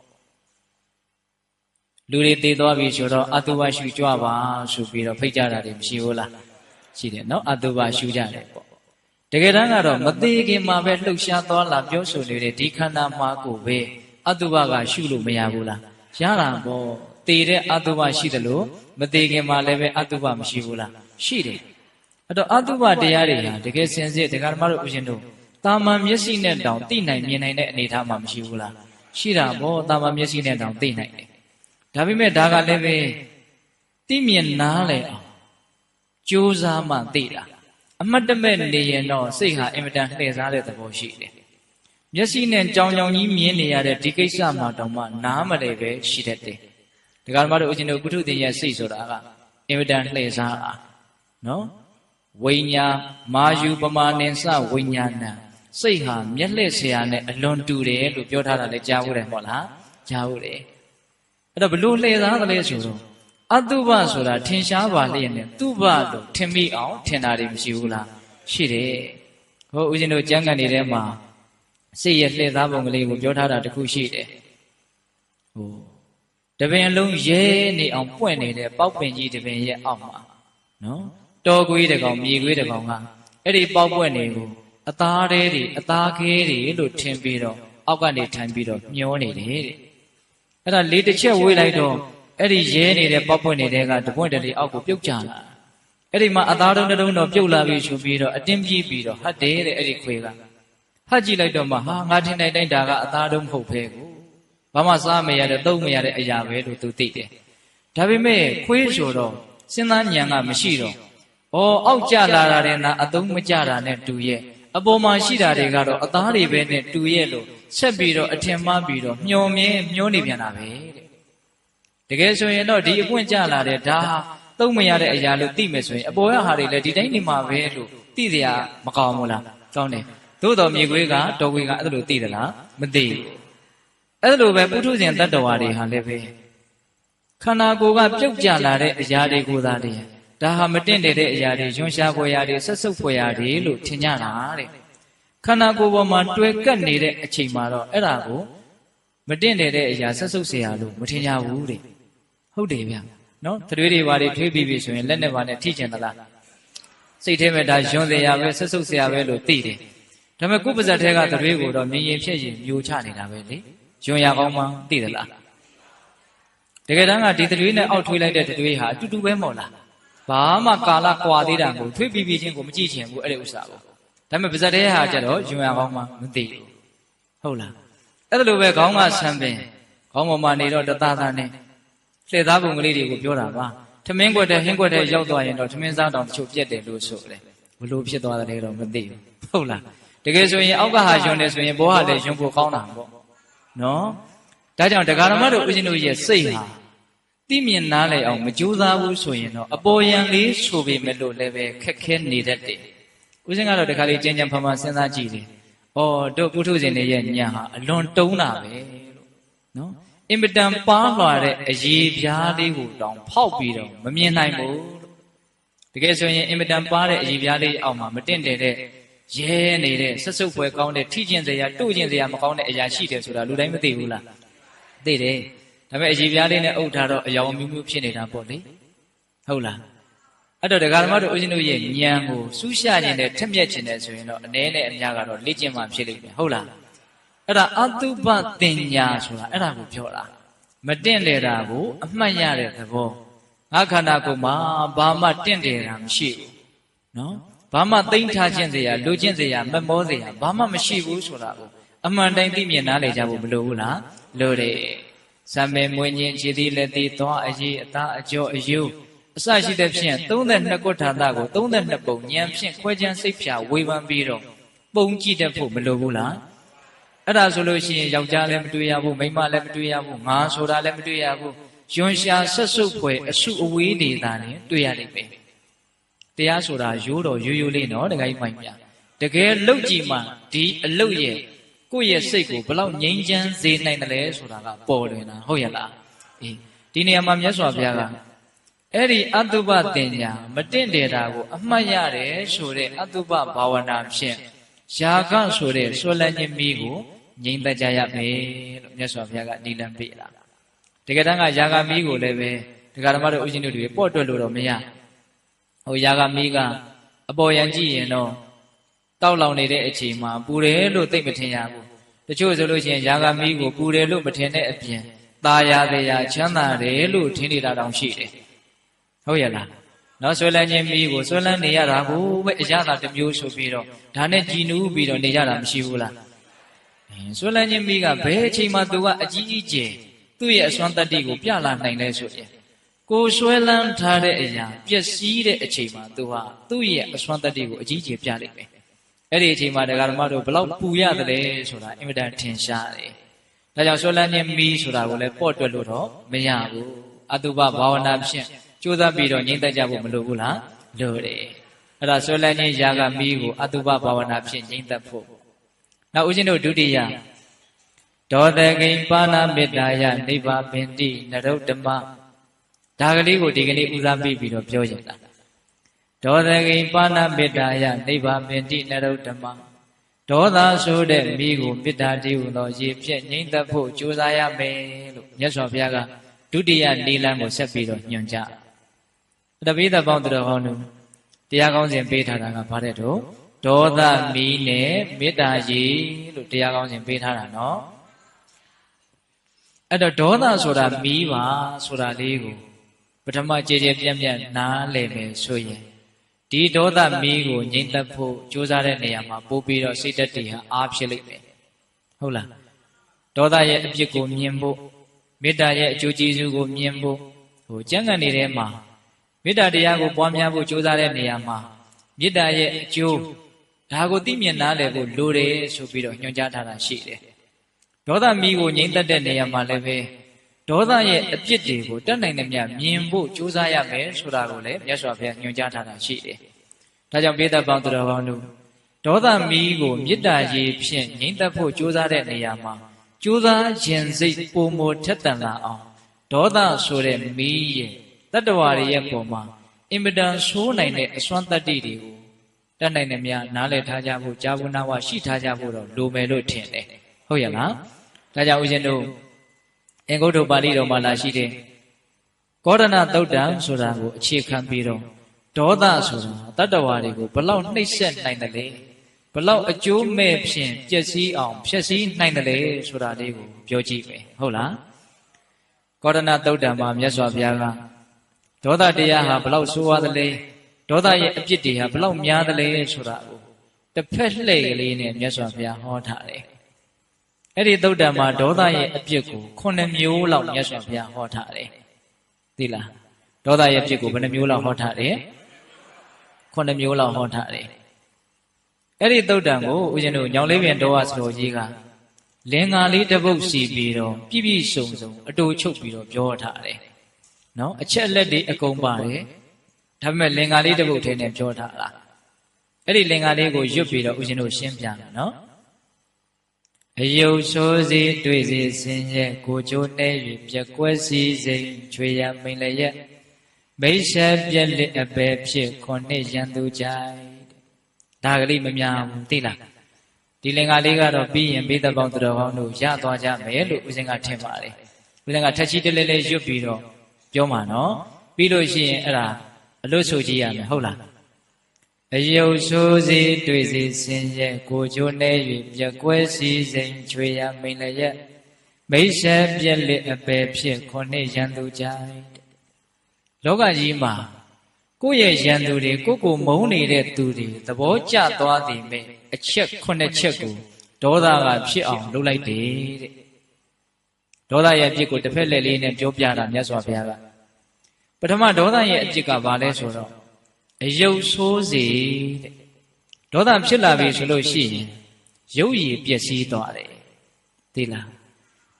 လူတွေတည်သွားပြီဆိုတော့အတုပရှုကြွပါဆိုပြီးတော့ဖိတ်ကြတာတွေမရှိဘူးလားရှိတယ်နော်အတုပရှုကြတယ်ပေါ့တကယ်တမ်းကတော့မသေးခင်မှာပဲလှုပ်ရှားသွားလာပြောဆိုနေတဲ့ဒီခန္ဓာမှာကိုပဲအတုပကရှုလို့မရဘူးလားရတာပေါ့တည်တဲ့အတုပရှိတယ်လို့မသေးခင်မှာလည်းပဲအတုပမရှိဘူးလားရှိတယ်အဲ့တော့အတုပတရားတွေဟာတကယ်စင်စစ်ဒကာဓမ္မတို့ဦးဇင်းတို့တာမန်မျက်စိနဲ့တောင်သိနိုင်မြင်နိုင်တဲ့အနေအထားမှာမရှိဘူးလားရှိတာပေါ့တာမန်မျက်စိနဲ့တောင်သိနိုင်တယ်ဒါပေမဲ့ဒါကလည်းပဲသိမြင်နားလေအောင်ကြိုးစားမှသိတာအမှတ်တမဲ့နေရင်တော့စိတ်ဟာအင်မတန်လှည့်စားတဲ့သဘောရှိတယ်မျက်စိနဲ့ကြောင်ကြောင်ကြီးမြင်နေရတဲ့ဒီကိစ္စမှာတောင်မှနားမလဲပဲရှိတတ်တယ်ဒကာဓမ္မတို့ဦးဇင်းတို့ပုထုသင်ရဲ့စိတ်ဆိုတာကအင်မတန်လှည့်စားတာနော်ဝိညာမာယူပမာနင်စဝိညာဏစိတ်ဟာမျက်လှည့်ဆရာနဲ့အလွန်တူတယ်လို့ပြောထားတာလည်းကြားဖို့တယ်မဟုတ်လားကြားဖို့တယ်အဲ့တော့ဘလို့လှည့်စားသလဲဆိုတော့အတုပဆိုတာထင်ရှားပါလျက်နဲ့တုပလို့ထင်မိအောင်ထင်တာတွေမရှိဘူးလားရှိတယ်ဟိုဦးဇင်းတို့ကျမ်းဂန်တွေထဲမှာစိတ်ရဲ့လှည့်စားပုံကလေးကိုပြောထားတာတခုရှိတယ်ဟိုတပင်လုံးရဲနေအောင်ပွင့်နေတဲ့ပေါက်ပင်ကြီးတပင်ရဲ့အောက်မှာနော်တော်ကွေးတကောင်မြေကွေးတကောင်ကအဲ့ဒီပေါက်ပွင့်နေကိုအသားသေးတွေအသားခဲတွေလို့ထင်ပြီးတော့အောက်ကနေထိုင်ပြီးတော့မျောနေတယ်တဲ့အဲ့ဒါလေးတစ်ချက်ဝေးလိုက်တော့အဲ့ဒီရဲနေတဲ့ပေါက်ပွင့်နေတဲ့ကတပွင့်တလေအောက်ကိုပြုတ်ကျလာအဲ့ဒီမှာအသားတုံးတုံးတော့ပြုတ်လာပြီးဆိုပြီးတော့အတင်းပြေးပြီးတော့ဟတ်တယ်တဲ့အဲ့ဒီခွေးကဟတ်ကြည့်လိုက်တော့မှဟာငါထင်နိုင်တိုင်းဒါကအသားတုံးမဟုတ်ပဲကိုဘာမှစားမရတဲ့သုံးမရတဲ့အရာပဲလို့သူသိတယ်ဒါပေမဲ့ခွေးဆိုတော့စဉ်းစားဉာဏ်ကမရှိတော့အောက်ကျလာတာတဲ့နာအသုံးမကျတာနဲ့တူရဲ့အပေါ်မှာရှိတာတွေကတော့အသားတွေပဲနဲ့တူရဲ့လို့ဆက်ပြီးတော့အထင်မှားပြီးတော့မျောနေပြန်တာပဲတဲ့တကယ်ဆိုရင်တော့ဒီအပွင့်ကျလာတဲ့ဒါဟာသုံးမရတဲ့အရာလို့သိမယ်ဆိုရင်အပေါ်ရဟာတွေလည်းဒီတိုင်းနေမှာပဲလို့သိစရာမကောင်းဘူးလားကောင်းတယ်သို့တော်မြေခွေးကတော်ခွေးကအဲ့လိုသိသလားမသိဘူးအဲ့လိုပဲပုထုဇဉ်တတ္တဝါတွေဟာလည်းပဲခန္ဓာကိုယ်ကပြုတ်ကျလာတဲ့အရာတွေကိုသာတည်းဒါဟာမတင့်တယ်တဲ့အရာတွေရွှန်ရှားဖွယ်ရာတွေဆက်စုပ်ဖွယ်ရာတွေလို့ထင်ကြတာတဲ့ခန္ဓာကိုယ်ပေါ်မှာတွဲကပ်နေတဲ့အချိန်မှာတော့အဲ့ဒါကိုမတင့်တယ်တဲ့အရာဆက်စုပ်เสียရလို့မထင်ကြဘူးတဲ့ဟုတ်တယ်ဗျနော်သွေးတွေဘာတွေထွေးပြီးပြီဆိုရင်လက်နဲ့ဘာနဲ့ထိကျင်သလားစိတ်ထဲမှာဒါရွှန်เสียရပဲဆက်စုပ်เสียရပဲလို့သိတယ်ဒါပေမဲ့ကိုယ်ပါဇက်ထဲကသွေးကိုတော့မြင်ရင်ဖြစ်ရင်မျိုးချနေတာပဲလေရွှန်ရကောင်းမှသိသလားတကယ်တမ်းကဒီသွေးနဲ့အောက်ထွေးလိုက်တဲ့သွေးဟာအတူတူပဲမဟုတ်လားဘာမှကာလကွာသေးတာကိုထွေးပြီးချင်းကိုမကြည့်ချင်ဘူးအဲ့ဒီဥစ္စာကိုဒါပေမဲ့ပါဇက်ထဲဟာကျတော့ရွှန်ရကောင်းမှမသိဘူးဟုတ်လားအဲ့ဒါလိုပဲခေါင်းကဆံပင်ခေါင်းပေါ်မှာနေတော့တသားသားနဲ့လှည့်သားပုံကလေးတွေကိုပြောတာပါထမင်းကွက်တဲ့ဟင်းကွက်တဲ့ရောက်သွားရင်တော့ထမင်းစားတောင်တချို့ပြက်တယ်လို့ဆိုတယ်ဘလို့ဖြစ်သွားတယ်တော့မသိဘူးဟုတ်လားတကယ်ဆိုရင်အောက်ကဟာယွန်းတယ်ဆိုရင်ဘောဟာလည်းယွန်းဖို့ကောင်းတာပေါ့နော်ဒါကြောင့်တရားဓမ္မတို့ဦးဇင်းတို့ရဲ့စိတ်ဟာသိမြင်နားလည်အောင်မကြိုးစားဘူးဆိုရင်တော့အပေါ်ယံလေးဆိုပေမဲ့လို့လည်းပဲခက်ခဲနေတတ်တယ်ဦးဇင်းကတော့တခါလေးကြင်ကြံဖန်ဖန်စဉ်းစားကြည့်တယ်တို့ပုထုဇဉ်တွေရဲ့ညာဟာအလွန်တုံးတာပဲလို့နော်အင်မတန်ပါးလွှာတဲ့အရေးပြားလေးကိုတောင်ဖောက်ပြီးတော့မမြင်နိုင်ဘူးလို့တကယ်ဆိုရင်အင်မတန်ပါးတဲ့အရေးပြားလေးအောက်မှာမတင့်တယ်တဲ့ရဲနေတဲ့ဆက်စုပ်ပွဲကောင်းတဲ့ထိကျင်စရာတို့ကျင်စရာမကောင်းတဲ့အရာရှိတယ်ဆိုတာလူတိုင်းမသိဘူးလားသိတယ်ဒါပေမဲ့အရေးပြားလေးနဲ့အုပ်ထားတော့အယောင်မျိုးမျိုးဖြစ်နေတာပေါ့လေဟုတ်လားအဲ့တော့ဒကာဓမ္မတို့ဦးဇင်းတို့ရဲ့ဉာဏ်ကိုစူးရှခြင်းနဲ့ထက်မြက်ခြင်းနဲ့ဆိုရင်တော့အ ਨੇ နဲ့အများကတော့လေ့ကျင့်မှဖြစ်လိမ့်မယ်ဟုတ်လားအဲ့ဒါအတုပတင်ညာဆိုတာအဲ့ဒါကိုပြောတာမတင့်တယ်တာကိုအမှတ်ရတဲ့သဘောငါခန္ဓာကိုယ်မှာဘာမှတင့်တယ်တာမရှိဘူးနော်ဘာမှသိမ့်ထားခြင်းစရာလိုခြင်းစရာမမောစရာဘာမှမရှိဘူးဆိုတာကိုအမှန်တိုင်းသိမြင်နားလည်ကြဖို့မလိုဘူးလားလိုတယ်ဇံမေမွေးခြင်းခြေသီးလက်သီးသွားအရေးအသားအကျော်အယုအစရှိတဲ့ဖြင့်32ကုဋ္ဌာတကို32ပုံဉာဏ်ဖြင့်ခွဲခြမ်းစိတ်ဖြာဝေဖန်ပြီးတော့ပုံကြည့်တတ်ဖို့မလိုဘူးလားအဲ့ဒါဆိုလို့ရှိရင်ယောက်ျားလည်းမတွေ့ရဘူးမိန်းမလည်းမတွေ့ရဘူးငါဆိုတာလည်းမတွေ့ရဘူးယွန်ရှာဆက်စုပ်ဖွယ်အစုအဝေးနေတာနဲ့တွေ့ရလိမ့်မယ်တရားဆိုတာရိုးတော်ရိုးရိုးလေးနော်တခါကြီးမိုက်ပြတကယ်လုတ်ကြည့်မှဒီအလုတ်ရဲ့ကိုယ့်ရဲ့စိတ်ကိုဘလောက်ငြိမ်းချမ်းစေနိုင်တယ်လဲဆိုတာကပေါ်လွင်တာဟုတ်ရဲ့လားအေးဒီနေရာမှာမြတ်စွာဘုရားကအဲ့ဒီအတုပတင်ညာမတင့်တယ်တာကိုအမှတ်ရတယ်ဆိုတဲ့အတုပဘာဝနာဖြင့်ယာကဆိုတဲ့ဆွလန်းခြင်းမီးကိုငြိမ်သက်ကြရမယ်လို့မြတ်စွာဘုရားကနိလန်ပေးတာတ ကယ်တမ်းကယာဂမီးကိုလည်းပဲဒကာဓမ္မတို့ဥရှင်တို့တွေပေါ့တွက်လို့တော့မရဟိုယာဂမီးကအပေါ်ယံကြည့်ရင်တော့တောက်လောင်နေတဲ့အချိန်မှာပူတယ်လို့သိမထင်ရဘူးတချို့ဆိုလို့ရှိရင်ယာဂမီးကိုပူတယ်လို့မထင်တဲ့အပြင်ตาရသေးရချမ်းသာတယ်လို့ထင်နေတာတောင်ရှိတယ်ဟုတ်ရဲ့လားနော်ဆွဲလန်းခြင်းမီးကိုဆွဲလန်းနေရတာကိုပဲအရသာတစ်မျိုးဆိုပြီးတော့ဒါနဲ့ကြည်နူးပြီးတော့နေရတာမရှိဘူးလားဆွဲလန်းခြင်းမီးကဘယ်အချိန်မှသူကအကြီးကြီးကျယ်သူ့ရဲ့အစွမ်းတတ္တိကိုပြလာနိုင်လဲဆိုရင်ကိုဆွဲလန်းထားတဲ့အရာပျက်စီးတဲ့အချိန်မှာသူဟာသူ့ရဲ့အစွမ်းတတ္တိကိုအကြီးကျယ်ပြလိုက်မယ်အဲ့ဒီအချိန်မှာဒကာဓမ္မတို့ဘယ်လောက်ပူရတယ်လဲဆိုတာအင်မတန်ထင်ရှားတယ်ဒါကြောင့်ဆွဲလန်းခြင်းမီးဆိုတာကိုလည်းပေါ့တွက်လို့တော့မရဘူးအတုပဘာဝနာဖြင့်ကြိုးစားပြီးတော့ငြိမ့်သက်ကြဖို့မလိုဘူးလားလိုတယ်အဲ့ဒါဆွဲလန်းခြင်းယာဂမီးကိုအတုပဘာဝနာဖြင့်ငြိမ့်သက်ဖို့နောက်ဦးဇင်းတို့ဒုတိယဒေါသကိဉ္ပါဏမေတ္တာယနိဗ္ဗာပင်တိနရုတ္တမဒါကလေးကိုဒီကနေ့ဦးစားပေးပြီးတော့ပြောရတာဒေါသကိဉ္ပါဏမေတ္တာယနိဗ္ဗာပင်တိနရုတ္တမဒေါသဆိုတဲ့မိကိုမေတ္တာတည်းဟူသောရေဖြင့်ငြိမ့်သက်ဖို့ကြိုးစားရမယ်လို့မြတ်စွာဘုရားကဒုတိယနိလန်းကိုဆက်ပြီးတော့ညွှန်ကြားတပိဿပေါင်းတော်ဟောင်းတို့တရားကောင်းစဉ်ပေးထားတာကဘာတဲ့တော့ဒေါသမီးနဲ့မေတ္တာရေလို့တရားကောင်းစဉ်ပေးထားတာနော်အဲ့တော့ဒေါသဆိုတာမီးပါဆိုတာလေးကိုပထမကြည်ကြည်ပြန့်ပြန့်နားလည်မယ်ဆိုရင်ဒီဒေါသမီးကိုငြိမ့်သက်ဖို့ကြိုးစားတဲ့နေရာမှာပို့ပြီးတော့စိတ်တတိဟာအားဖြစ်လိမ့်မယ်ဟုတ်လားဒေါသရဲ့အပြစ်ကိုမြင်ဖို့မေတ္တာရဲ့အကျိုးကျေးဇူးကိုမြင်ဖို့ကျမ်းဂန်နေတဲ့မှာမေတ္တာတရားကိုပွားများဖို့ကြိုးစားတဲ့နေရာမှာမေတ္တာရဲ့အကျိုးဒါကိုသိမြင်နားလည်ဖို့လိုတယ်ဆိုပြီးတော့ညွှန်ကြားထားတာရှိတယ်ဒေါသမီးကိုငြိမ့်သက်တဲ့နေရာမှာလည်းပဲဒေါသရဲ့အပြစ်တွေကိုတတ်နိုင်သမျှမြင်ဖို့ကြိုးစားရမယ်ဆိုတာကိုလည်းမြတ်စွာဘုရားညွှန်ကြားထားတာရှိတယ်ဒါကြောင့်ပိဋကပေါင်းတော်ကောင်းတို့ဒေါသမီးကိုမေတ္တာရေဖြင့်ငြိမ့်သက်ဖို့ကြိုးစားတဲ့နေရာမှာကြိုးစားခြင်းစိတ်ပုံမထက်တန်လာအောင်ဒေါသဆိုတဲ့မီးရဲ့တတ္တဝါတွေရဲ့ပုံမှာအင်မတန်ဆိုးနိုင်တဲ့အစွမ်းတတ္တိတွေကိုတတ်နိုင်သမျှနားလည်ထားကြဖို့ကြာဘူးနာဝရှိထားကြဖို့တော့လိုမယ်လို့ထင်တယ်ဟုတ်ရဲ့လားဒါကြောင့်ဦးဇင်းတို့အင်္ဂုတ္တပါဠိတော်မှာလာရှိတဲ့ကောဒနာသုတ်တံဆိုတာကိုအခြေခံပြီးတော့ဒေါသဆိုတာတတ္တဝါတွေကိုဘလောက်နှိပ်စက်နိုင်တယ်လဲဘလောက်အကျိုးမဲ့ဖြင့်ပျက်စီးအောင်ဖျက်ဆီးနိုင်တယ်လဲဆိုတာလေးကိုပြောကြည့်မယ်ဟုတ်လားကောဒနာသုတ်တံမှာမြတ်စွာဘုရားကဒေါသတရားဟာဘလောက်ဆိုးဝါးသလဲဒေါသရဲ့အပြစ်တွေဟာဘလောက်များသလဲဆိုတာကိုတစ်ဖက်လှည့်ကလေးနဲ့မြတ်စွာဘုရားဟောထားတယ်အဲ့ဒီသုတ်တံမှာဒေါသရဲ့အပြစ်ကို9မျိုးလောက်မြတ်စွာဘုရားဟောထားတယ်သိလားဒေါသရဲ့အပြစ်ကိုဘယ်နှမျိုးလောက်ဟောထားတယ်9မျိုးလောက်ဟောထားတယ်အဲ့ဒီသုတ်တံကိုဦးဇင်းတို့ညောင်လေးပင်တော်ဝါစတော်ကြီးကလင်္ကာလေးတစ်ပုတ်စီပြီးတော့ပြည့်ပြည့်စုံစုံအတူချုပ်ပြီးတော့ပြောထားတယ်နော်အချက်လက်တွေအကုန်ပါတယ်ဒါပေမဲ့လင်္ကာလေးတစ်ပုတ်ထဲနဲ့ပြောထားတာအဲ့ဒီလင်္ကာလေးကိုရွတ်ပြီးတော့ဦးဇင်းတို့ရှင်းပြမယ်နော်အယုတ်ဆိုးစီတွေ့စီဆင်းရဲကိုကြိုးနေ၍ပြက်ကွက်စီစိမ်ချွေရမိန်လည်းရဲ့မိတ်ဆက်ပြက်လက်အပဲဖြစ်9ရန်သူကြိုက်ဒါကလေးမများဘူးသိလားဒီလင်္ကာလေးကတော့ပြီးရင်ပိဿပေါင်းတော်ကောင်းတို့ရသွားကြမယ်လို့ဦးဇင်းကထင်ပါတယ်ဦးဇင်းကထက်ချီတလဲလဲရွတ်ပြီးတော့ပြောမှာနော်ပြီးလို့ရှိရင်အဲ့ဒါအလွတ်ဆိုကြည့်ရမယ်ဟုတ်လားအယုတ်ဆိုးစီတွေ့စီဆင်းရဲကိုကြိုးနေ၍ပြက်ကွဲစီစိမ်ချွေရမိန်လည်းရဲ့မိတ်ဆက်ပြက်လက်အပဲဖြစ်9ရန်သူကြိုက်လောကကြီးမှာကိုယ့်ရဲ့ရန်သူတွေကိုမုန်းနေတဲ့သူတွေသဘောကျသွားသည်မဲ့အချက်9ချက်ကိုဒေါသကဖြစ်အောင်လုပ်လိုက်တယ်တဲ့ဒေါသရဲ့အပြစ်ကိုတစ်ဖက်လက်လေးနဲ့ပြောပြတာမြတ်စွာဘုရားကပထမဒေါသရဲ့အပြစ်ကဘာလဲဆိုတော့အယုတ်ဆိုးစေတဲ့ဒေါသဖြစ်လာပြီဆိုလို့ရှိရင်ရုပ်ရည်ပျက်စီးသွားတယ်သိလား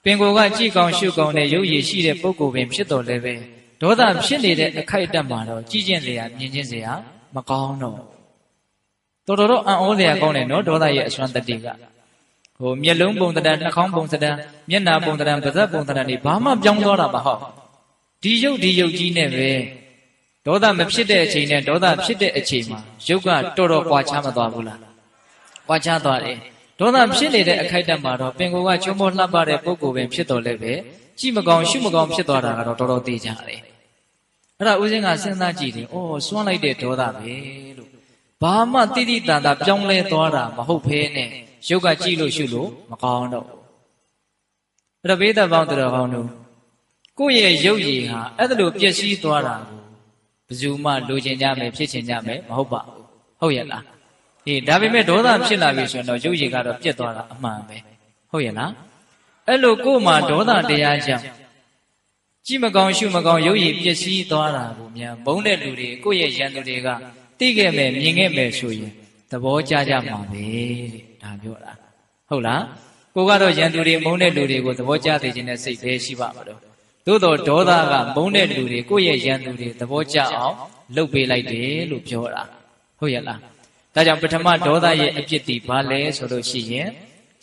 ပင်ကိုယ်ကကြည့်ကောင်းရှုကောင်းတဲ့ရုပ်ရည်ရှိတဲ့ပုဂ္ဂိုလ်ပင်ဖြစ်တော်လည်းပဲဒေါသဖြစ်နေတဲ့အခိုက်အတန့်မှာတော့ကြည်ကျင့်စရာမြင်ချင်းစရာမကောင်းတော့တော်အံ့ဩစရာကောင်းတယ်နော်ဒေါသရဲ့အစွမ်းတတိကမျက်လုံးပုံတံနှာခေါင်းပုံတံမျက်နှာပုံတံပါးစပ်ပုံတံတွေဘာမှပြောင်းသွားတာမဟုတ်ဒီရုပ်ကြီးနဲ့ပဲဒေါသမဖြစ်တဲ့အချိန်နဲ့ဒေါသဖြစ်တဲ့အချိန်မှာရုပ်ကတော်ကွာခြားမသွားဘူးလားကွာခြားသွားတယ်ဒေါသဖြစ်နေတဲ့အခိုက်အတန့်မှာတော့ပင်ကိုယ်ကချုံမောလှပတဲ့ပုဂ္ဂိုလ်ပင်ဖြစ်တော်လည်းပဲ ကြည့်မကောင်းရှုမကောင်းဖြစ်သွားတာကတော့တော်တော်သိကြတယ်အဲ့ဒါဦးဇင်းကစဉ်းစားကြည့်တယ်အော်စွန့်လိုက်တဲ့ဒေါသပဲလို့ဘာမှတိတိတန်တာပြောင်းလဲသွားတာမဟုတ်ဘဲနဲ့ရုပ်ကကြည့်လို့ရှုလို့မကောင်းတော့အဲ့တော့ဘေးသက်ပေါင်းတော်ကောင်းတို့ကိုယ့်ရဲ့ရုပ်ရည်ဟာအဲ့ဒါလိုပျက်စီးသွားတာကိုဘယ်သူမှလိုချင်ကြမယ်ဖြစ်ချင်ကြမယ်မဟုတ်ပါဘူးဟုတ်ရဲ့လားအေးဒါပေမဲ့ဒေါသဖြစ်လာပြီဆိုရင်တော့ရုပ်ရည်ကတော့ပြတ်သွားတာအမှန်ပဲဟုတ်ရဲ့လားအဲ့လိုကိုယ်မှာဒေါသတရားကြောင့်ကြည့်မကောင်းရှုမကောင်းရုပ်ရည်ပျက်စီးသွားတာကိုမြန်ဘုံတဲ့လူတွေကိုယ့်ရဲ့ရန်သူတွေကသိခဲ့မယ်မြင်ခဲ့မယ်ဆိုရင်သဘောကျကြမှာပဲတဲ့ဒါပြောတာဟုတ်လားကိုကတော့ရန်သူတွေမုန်းတဲ့လူတွေကိုသဘောကျသိခြင်းနဲ့စိတ်ပဲရှိပါမလို့သို့တော့ဒေါသကမုန်းတဲ့လူတွေကိုယ့်ရဲ့ရန်သူတွေသဘောကျအောင်လုပ်ပေးလိုက်တယ်လို့ပြောတာဟုတ်ရဲ့လားဒါကြောင့်ပထမဒေါသရဲ့အပြစ်တီဘာလဲဆိုလို့ရှိရင်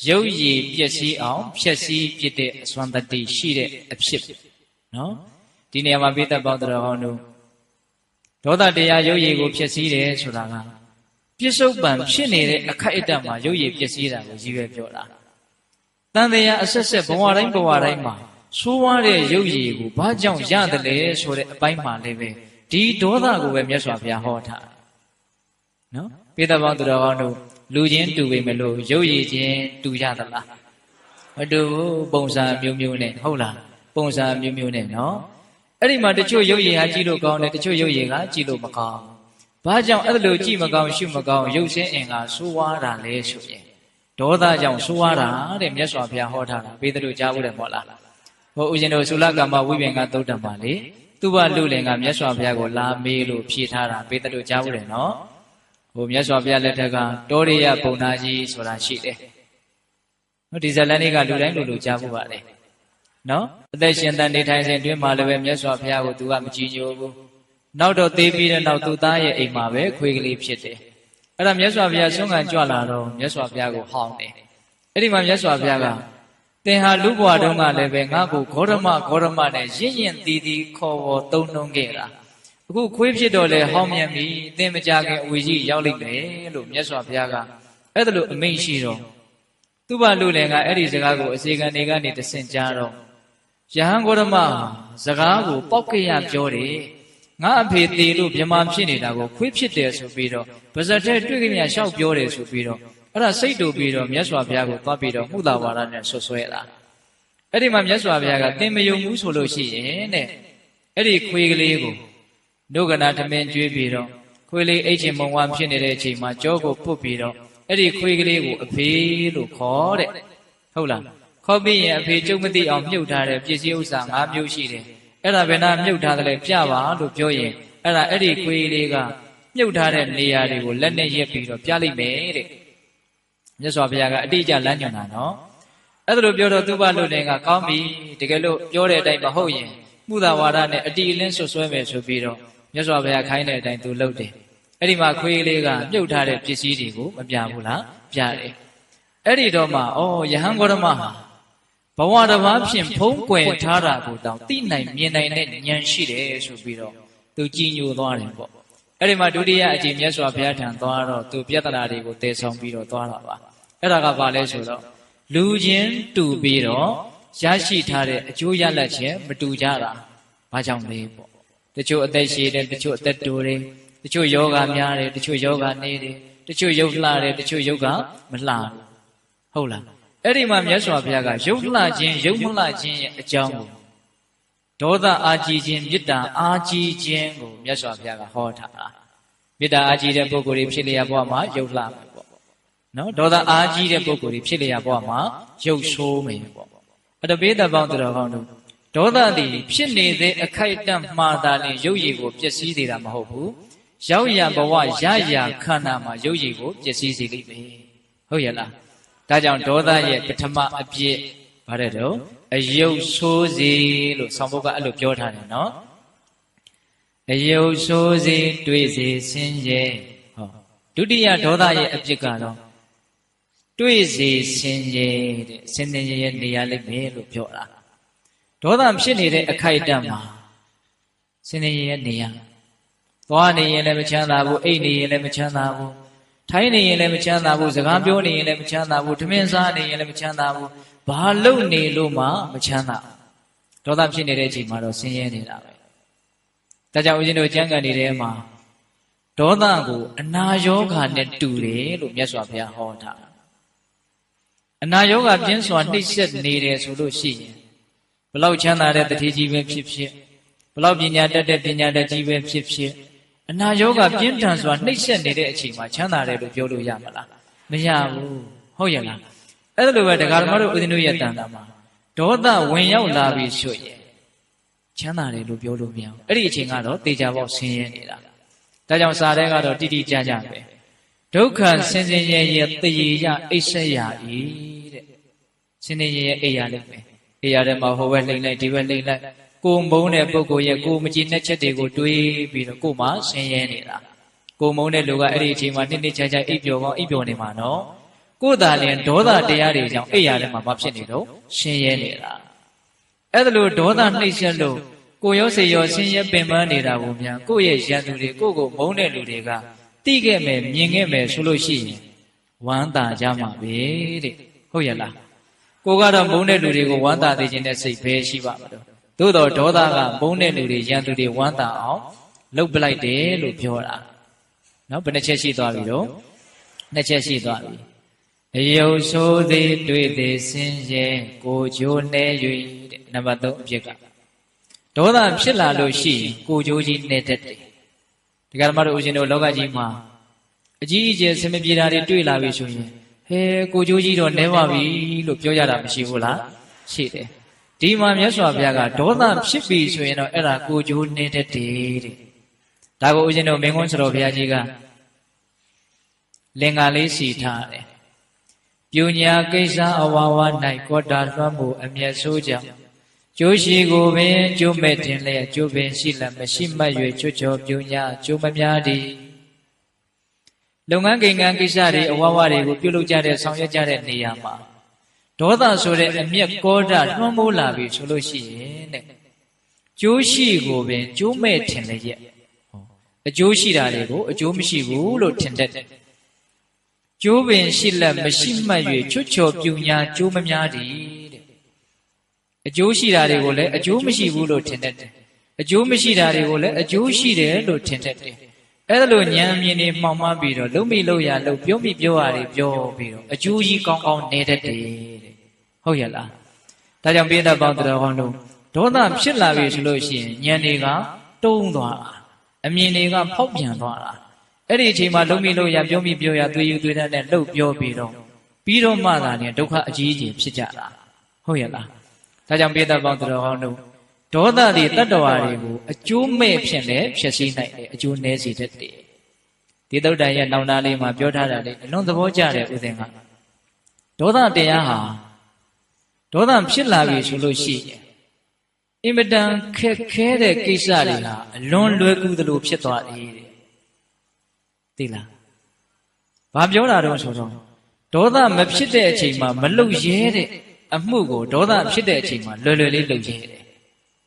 ရုပ်ရည်ပျက်စီးအောင်ဖြက်စီးပြစ်တဲ့အစွမ်းတတိရှိတဲ့အဖြစ်နော်ဒီနေရာမှာပိဋကပေါင်းတော်ကောင်းတို့ဒေါသတရားရုပ်ရည်ကိုဖြက်စီးတယ်ဆိုတာကပြစ္ဆုတ်ပံဖြစ်နေတဲ့အခိုက်အတန့်မှာရုပ်ရည်ပျက်စီးတာကိုရည်ရွယ်ပြောတာတန်တရားအဆက်ဆက်ဘဝတိုင်းမှာဆိုးဝါးတဲ့ရုပ်ရည်ကိုဘာကြောင့်ရတယ်လဲဆိုတဲ့အပိုင်းမှာလည်းပဲဒီဒေါသကိုပဲမြတ်စွာဘုရားဟောထားနော်ပိဋကပေါင်းတော်ကောင်းတို့လူချင်းတူပေမဲ့လို့ရုပ်ရည်ချင်းတူရသလားမတူဘူးပုံစံမျိုးမျိုးနဲ့ဟုတ်လားပုံစံမျိုးမျိုးနဲ့နော်အဲ့ဒီမှာတချို့ရုပ်ရည်ဟာကြည့်လို့ကောင်းတယ်တချို့ရုပ်ရည်ကကြည့်လို့မကောင်းဘာကြောင့်အဲ့လိုကြည့်မကောင်းရှုမကောင်းရုပ်ဆင်းအင်္ဂါဆိုးဝါးတာလဲဆိုရင်ဒေါသကြောင့်ဆိုးဝါးတာတဲ့မြတ်စွာဘုရားဟောထားတာဘေးတို့ကြားဘူးတယ်မဟုတ်လားဟိုဦးဇင်းတို့သုလကမ္မဝိပင်္ဂသုတ်တံပါလေသူဘလူလင်ကမြတ်စွာဘုရားကိုလာမေးလို့ဖြေထားတာဘေးတို့ကြားဘူးတယ်နော်ဟိုမြတ်စွာဘုရားလက်ထက်ကတောရိယပုံနာကြီးဆိုတာရှိတယ်နော်ဒီဇလန်လေးကလူတိုင်းလူကြားဘူးပါလေနော်အသက်ရှင်တန်နေထိုင်စဉ်တွင်မှာလည်းပဲမြတ်စွာဘုရားကိုသူကမကြည်ညိုဘူးနောက်တော့သေပြီးတဲ့နောက်သူသားရဲ့အိမ်မှာပဲခွေးကလေးဖြစ်တယ်အဲ့ဒါမြတ်စွာဘုရားဆွမ်းခံကြွလာတော့မြတ်စွာဘုရားကိုဟောင်းတယ်အဲ့ဒီမှာမြတ်စွာဘုရားကသင်ဟာလူဘဝတုန်းကလည်းပဲငါ့ကိုဂေါရမနဲ့ရင့်ရင်တီးတီးခေါ်ဝေါ်သုံးနှုံးခဲ့တာအခုခွေးဖြစ်တော့လေဟောင်းမြန်ပြီသင်မကြခင်အဝေကြီးရောက်လိမ့်မယ်လို့မြတ်စွာဘုရားကအဲ့ဒါလိုအမိန့်ရှိတော့သူ့ဘလူလင်ကအဲ့ဒီစကားကိုအစီကံတွေကနေတဆင့်ကြားတော့ယဟန်ဂေါရမစကားကိုပောက်ကြရပြောတယ်ငါအဖေသေးလို့မြမဖြစ်နေတာကိုခွေးဖြစ်တယ်ဆိုပြီးတော့ပါဇက်ထဲတွေ့ကြမြလျှောက်ပြောတယ်ဆိုပြီးတော့အဲ့ဒါစိတ်တူပြီးတော့မြတ်စွာဘုရားကိုသွားပြီးတော့မှုသာဝါဒနဲ့ဆွဆွဲတာအဲ့ဒီမှာမြတ်စွာဘုရားကသင်မယုံဘူးဆိုလို့ရှိရင်တဲ့အဲ့ဒီခွေးကလေးကိုဒုက္ခနာထမင်းကျွေးပြီးတော့ခွေးလေးအိတ်ချင်မုံဝါဖြစ်နေတဲ့အချိန်မှာကြောကိုပုတ်ပြီးတော့အဲ့ဒီခွေးကလေးကိုအဖေလို့ခေါ်တဲ့ဟုတ်လားခေါ်ပြီးရင်အဖေကျုပ်မသိအောင်မြုပ်ထားတဲ့ပစ္စည်းဥစ္စာ၅မျိုးရှိတယ်အဲ့ဒါဘယ်နှမြုပ်ထားတယ်လဲပြပါလို့ပြောရင်အဲ့ဒီခွေးလေးကမြုပ်ထားတဲ့နေရာတွေကိုလက်နဲ့ရက်ပြီးတော့ပြလိုက်မယ်တဲ့မြတ်စွာဘုရားကအတိအကျလမ်းညွှန်တာနော်အဲ့ဒါလိုပြောတော့သူ့ဘလူလင်ကကောင်းပြီတကယ်လို့ပြောတဲ့အတိုင်းမဟုတ်ရင်မှုသာဝါဒနဲ့အတိအလင်းဆွဆွဲမယ်ဆိုပြီးတော့မြတ်စွာဘုရားခိုင်းတဲ့အတိုင်းသူလုပ်တယ်အဲ့ဒီမှာခွေးလေးကမြုပ်ထားတဲ့ပစ္စည်းတွေကိုမပြဘူးလားပြတယ်အဲ့ဒီတော့မှယဟန်ဂေါရမဟာဘဝတစ်ပါးဖြင့်ဖုံးကွယ်ထားတာကိုတောင်သိနိုင်မြင်နိုင်တဲ့ဉာဏ်ရှိတယ်ဆိုပြီးတော့သူကြည်ညိုသွားတယ်ပေါ့အဲ့ဒီမှာဒုတိယအကြိမ်မြတ်စွာဘုရားထံသွားတော့သူပြဿနာတွေကိုတည်ဆောင်ပြီးတော့သွားတာပါအဲ့ဒါကဘာလဲဆိုတော့လူချင်းတူပြီးတော့ရရှိထားတဲ့အကျိုးရလဒ်ချင်းမတူကြတာဘာကြောင့်လဲပေါ့တချို့အသက်ရှည်တယ်တချို့အသက်တိုတယ်တချို့ယောဂများတယ်တချို့ယောဂနေတယ်တချို့ရုပ်လှတယ်တချို့ရုပ်ကမလှဘူးဟုတ်လားအဲ့ဒီမှာမြတ်စွာဘုရားကရုပ်လှခြင်းရုပ်မလှခြင်းရဲ့အကြောင်းကိုဒေါသအာကြီးခြင်းမေတ္တာအာကြီးခြင်းကိုမြတ်စွာဘုရားကဟောထားတာမေတ္တာအာကြီးတဲ့ပုဂ္ဂိုလ်တွေဖြစ်လျက်ဘဝမှာရုပ်လှမယ်ပေါ့နော်ဒေါသအာကြီးတဲ့ပုဂ္ဂိုလ်တွေဖြစ်လျက်ဘဝမှာရုပ်ဆိုးမယ်ပေါ့အဲ့ဒါဘေးသက်ပေါင်းတော်ကောင်းတို့ဒေါသသည်ဖြစ်နေတဲ့အခိုက်အတန့်မှားတာနဲ့ရုပ်ရည်ကိုပျက်စီးနေတာမဟုတ်ဘူးရောက်ရဘဝရရခန္ဓာမှာရုပ်ရည်ကိုပျက်စီးစေလိမ့်မယ်ဟုတ်ရဲ့လားဒါကြောင့်ဒေါသရဲ့ပထမအပြစ်ဗါတဲ့တော့အယုတ်ဆိုးစေလို့ဆောင်းဘုတ်ကအဲ့လိုပြောထားတယ်နော်အယုတ်ဆိုးစေတွေ့စေဆင်းရဲဟောဒုတိယဒေါသရဲ့အပြစ်ကတော့တွေ့စေဆင်းရဲတဲ့ဆင်းရဲနေရလိမ့်မယ်လို့ပြောတာဒေါသဖြစ်နေတဲ့အခိုက်အတန့်မှာဆင်းရဲနေရသွားနေရင်လည်းမချမ်းသာဘူးအိတ်နေရင်လည်းမချမ်းသာဘူးထိုင်းနေရင်လည်းမချမ်းသာဘူးစကားပြောနေရင်လည်းမချမ်းသာဘူးထမင်းစားနေရင်လည်းမချမ်းသာဘူးဘာလုပ်နေလို့မှမချမ်းသာ ဒေါသဖြစ်နေတဲ့အချိန်မှာတော့ဆင်းရဲနေတာပဲဒါကြောင့်ဦးဇင်းတို့ကျမ်းဂန်တွေထဲမှာဒေါသကိုအနာယောဂါနဲ့တူတယ်လို့မြတ်စွာဘုရားဟောထားအနာယောဂါပြင်းစွာနှိပ်စက်နေတယ်ဆိုလို့ရှိရင်ဘလောက်ချမ်းသာတဲ့တတိကြီးပဲဖြစ်ဖြစ်ဘလောက်ပညာတတ်တဲ့ပညာတတ်ကြီးပဲဖြစ်ဖြစ်အနာယောဂါပြင်းထန်စွာနှိပ်စက်နေတဲ့အချိန်မှာချမ်းသာတယ်လို့ပြောလို့ရမလားမရဘူးဟုတ်ရဲ့လားအဲ့ဒါလိုပဲတရားဓမ္မတို့ဦးဇင်းတို့ရဲ့တန်တာမှာဒေါသဝင်ရောက်လာပြီဆိုရင်ချမ်းသာတယ်လို့ပြောလို့မရဘူးအဲ့ဒီအချိန်ကတော့တေချာပေါက်ဆင်းရဲနေတာဒါကြောင့်စာထဲကတော့တိတိကျကျပဲဒုက္ခဆင်းရဲရဲ့တရေရအိဆရာဤတဲ့ဆင်းရဲရဲ့အိယာလိမ့်မယ်အိယာထဲမှာဟိုဘက်လိမ့်လိုက်ဒီဘက်လိမ့်လိုက်ကိုမုန်းတဲ့ပုဂ္ဂိုလ်ရဲ့ကိုမကြည်တဲ့ချက်တွေကိုတွေးပြီးတော့ကိုမှဆင်းရဲနေတာကိုမုန်းတဲ့လူကအဲ့ဒီအချိန်မှာနှစ်နှစ်ခြားခြားအိပ်ပျော်ကောင်းအိပ်ပျော်နေမှာနော်ကိုယ်သာလျှင်ဒေါသတရားတွေကြောင့်အိယာထဲမှာမဖြစ်နေတော့ဆင်းရဲနေတာအဲ့ဒါလို့ဒေါသနှိမ့်ဆက်လို့ကိုရောစေရောဆင်းရဲပင်ပန်းနေတာကိုများကိုယ့်ရဲ့ရန်သူတွေကိုကိုမုန်းတဲ့လူတွေကတိခဲ့မယ်မြင်ခဲ့မယ်ဆိုလို့ရှိရင်ဝမ်းသာကြမှာပဲတဲ့ဟုတ်ရဲ့လားကိုကတော့မုန်းတဲ့လူတွေကိုဝမ်းသာသေးခြင်းနဲ့စိတ်ပဲရှိပါမလို့သို့တော့ဒေါသကမုန်းတဲ့လူတွေရန်သူတွေဝမ်းသာအောင်လှုပ်ပလိုက်တယ်လို့ပြောတာနော်ဘယ်နှချက်ရှိသွားပြီတော့နှစ်ချက်ရှိသွားပြီအယုတ်ဆိုးသည်တွေ့သည်ဆင်းရဲကိုကြိုးနေ၍တဲ့နံပါတ်3အဖြစ်ကဒေါသဖြစ်လာလို့ရှိရင်ကိုကြိုးကြီးနေတတ်တယ်ဒီကရမတို့ဦးဇင်းတို့လောကကြီးမှာအကြီးအကျယ်ဆင်မပြေတာတွေတွေ့လာပြီဆိုရင်ဟဲကိုကြိုးကြီးတော့နဲပါပြီလို့ပြောကြတာမရှိဘူးလားရှိတယ်ဒီမှာမြတ်စွာဘုရားကဒေါသဖြစ်ပြီဆိုရင်တော့အဲ့ဒါကိုကြိုးနေတတ်တယ်တဲ့ဒါကိုဦးဇင်းတို့မင်းကွန်းဆရာတော်ဘုရားကြီးကလင်္ကာလေးစီထားတယ်ပညာကိစ္စအဝါဝ၌ကောတာလွှမ်းမှုအမျက်ဆိုးကြောင့်ကျိုးရှိကိုပင်ကျိုးမဲ့တင်လျက်ကျိုးပင်ရှိလက်မရှိမှတ်၍ချွတ်ချော်ပညာကျိုးမများသည်လုပ်ငန်းကိန်းကံကိစ္စတွေအဝါဝတွေကိုပြုလုပ်ကြတဲ့ဆောင်ရွက်ကြတဲ့နေရာမှာဒေါသဆိုတဲ့အမျက်ကောတာလွှမ်းမိုးလာပြီဆိုလို့ရှိရင်တဲ့ကျိုးရှိကိုပင်ကျိုးမဲ့တင်လျက်အကျိုးရှိတာတွေကိုအကျိုးမရှိဘူးလို့ထင်တတ်တယ်ကျိုးပင်ရှိလက်မရှိမှတ်၍ချွတ်ချော်ပညာကျိုးမများသည်တဲ့အကျိုးရှိတာတွေကိုလည်းအကျိုးမရှိဘူးလို့ထင်တတ်တယ်အကျိုးမရှိတာတွေကိုလည်းအကျိုးရှိတယ်လို့ထင်တတ်တယ်အဲ့ဒါလိုဉာဏ်မြင်နေမှောင်မှပြီးတော့လုံးမိလို့ရလို့ပြောမိပြောရတယ်ပြောပြီးတော့အကျိုးကြီးကောင်းကောင်းနေတတ်တယ်တဲ့ဟုတ်ရဲ့လားဒါကြောင့်ပိဋကပေါင်းတော်ကောင်းတို့ဒေါသဖြစ်လာပြီဆိုလို့ရှိရင်ဉာဏ်တွေကတုံးသွားတာအမြင်တွေကဖောက်ပြန်သွားတာအဲ့ဒီအချိန်မှာလုံးမိလို့ရပြောမိပြောရသွေးယူသွေးတတ်တဲ့လှုပ်ပြောပြီးတော့မှသာเนี่ยဒုက္ခအကြီးကြီးဖြစ်ကြတာဟုတ်ရဲ့လားဒါကြောင့်ပိဋကပေါင်းတော်ကောင်းတို့ဒေါသတွေတတ္တဝါတွေကိုအကျိုးမဲ့ဖြစ်နေဖြစ်စီနိုင်တယ်အကျိုးနည်းစေတတ်တယ်ဒီသုတ်တန်ရဲ့နောင်နာလေးမှာပြောထားတာလေအလွန်သဘောကျတယ်ဦးဇင်ကဒေါသတရားဟာဒေါသဖြစ်လာပြီဆိုလို့ရှိရင်အင်မတန်ခက်ခဲတဲ့ကိစ္စတွေဟာအလွန်လွယ်ကူသလိုဖြစ်သွားတယ်တဲ့သိလားဘာပြောတာတော့ဆိုတော့ဒေါသမဖြစ်တဲ့အချိန်မှာမလုံရဲတဲ့အမှုကိုဒေါသဖြစ်တဲ့အချိန်မှာလွယ်လွယ်လေးလုပ်ရဲတယ်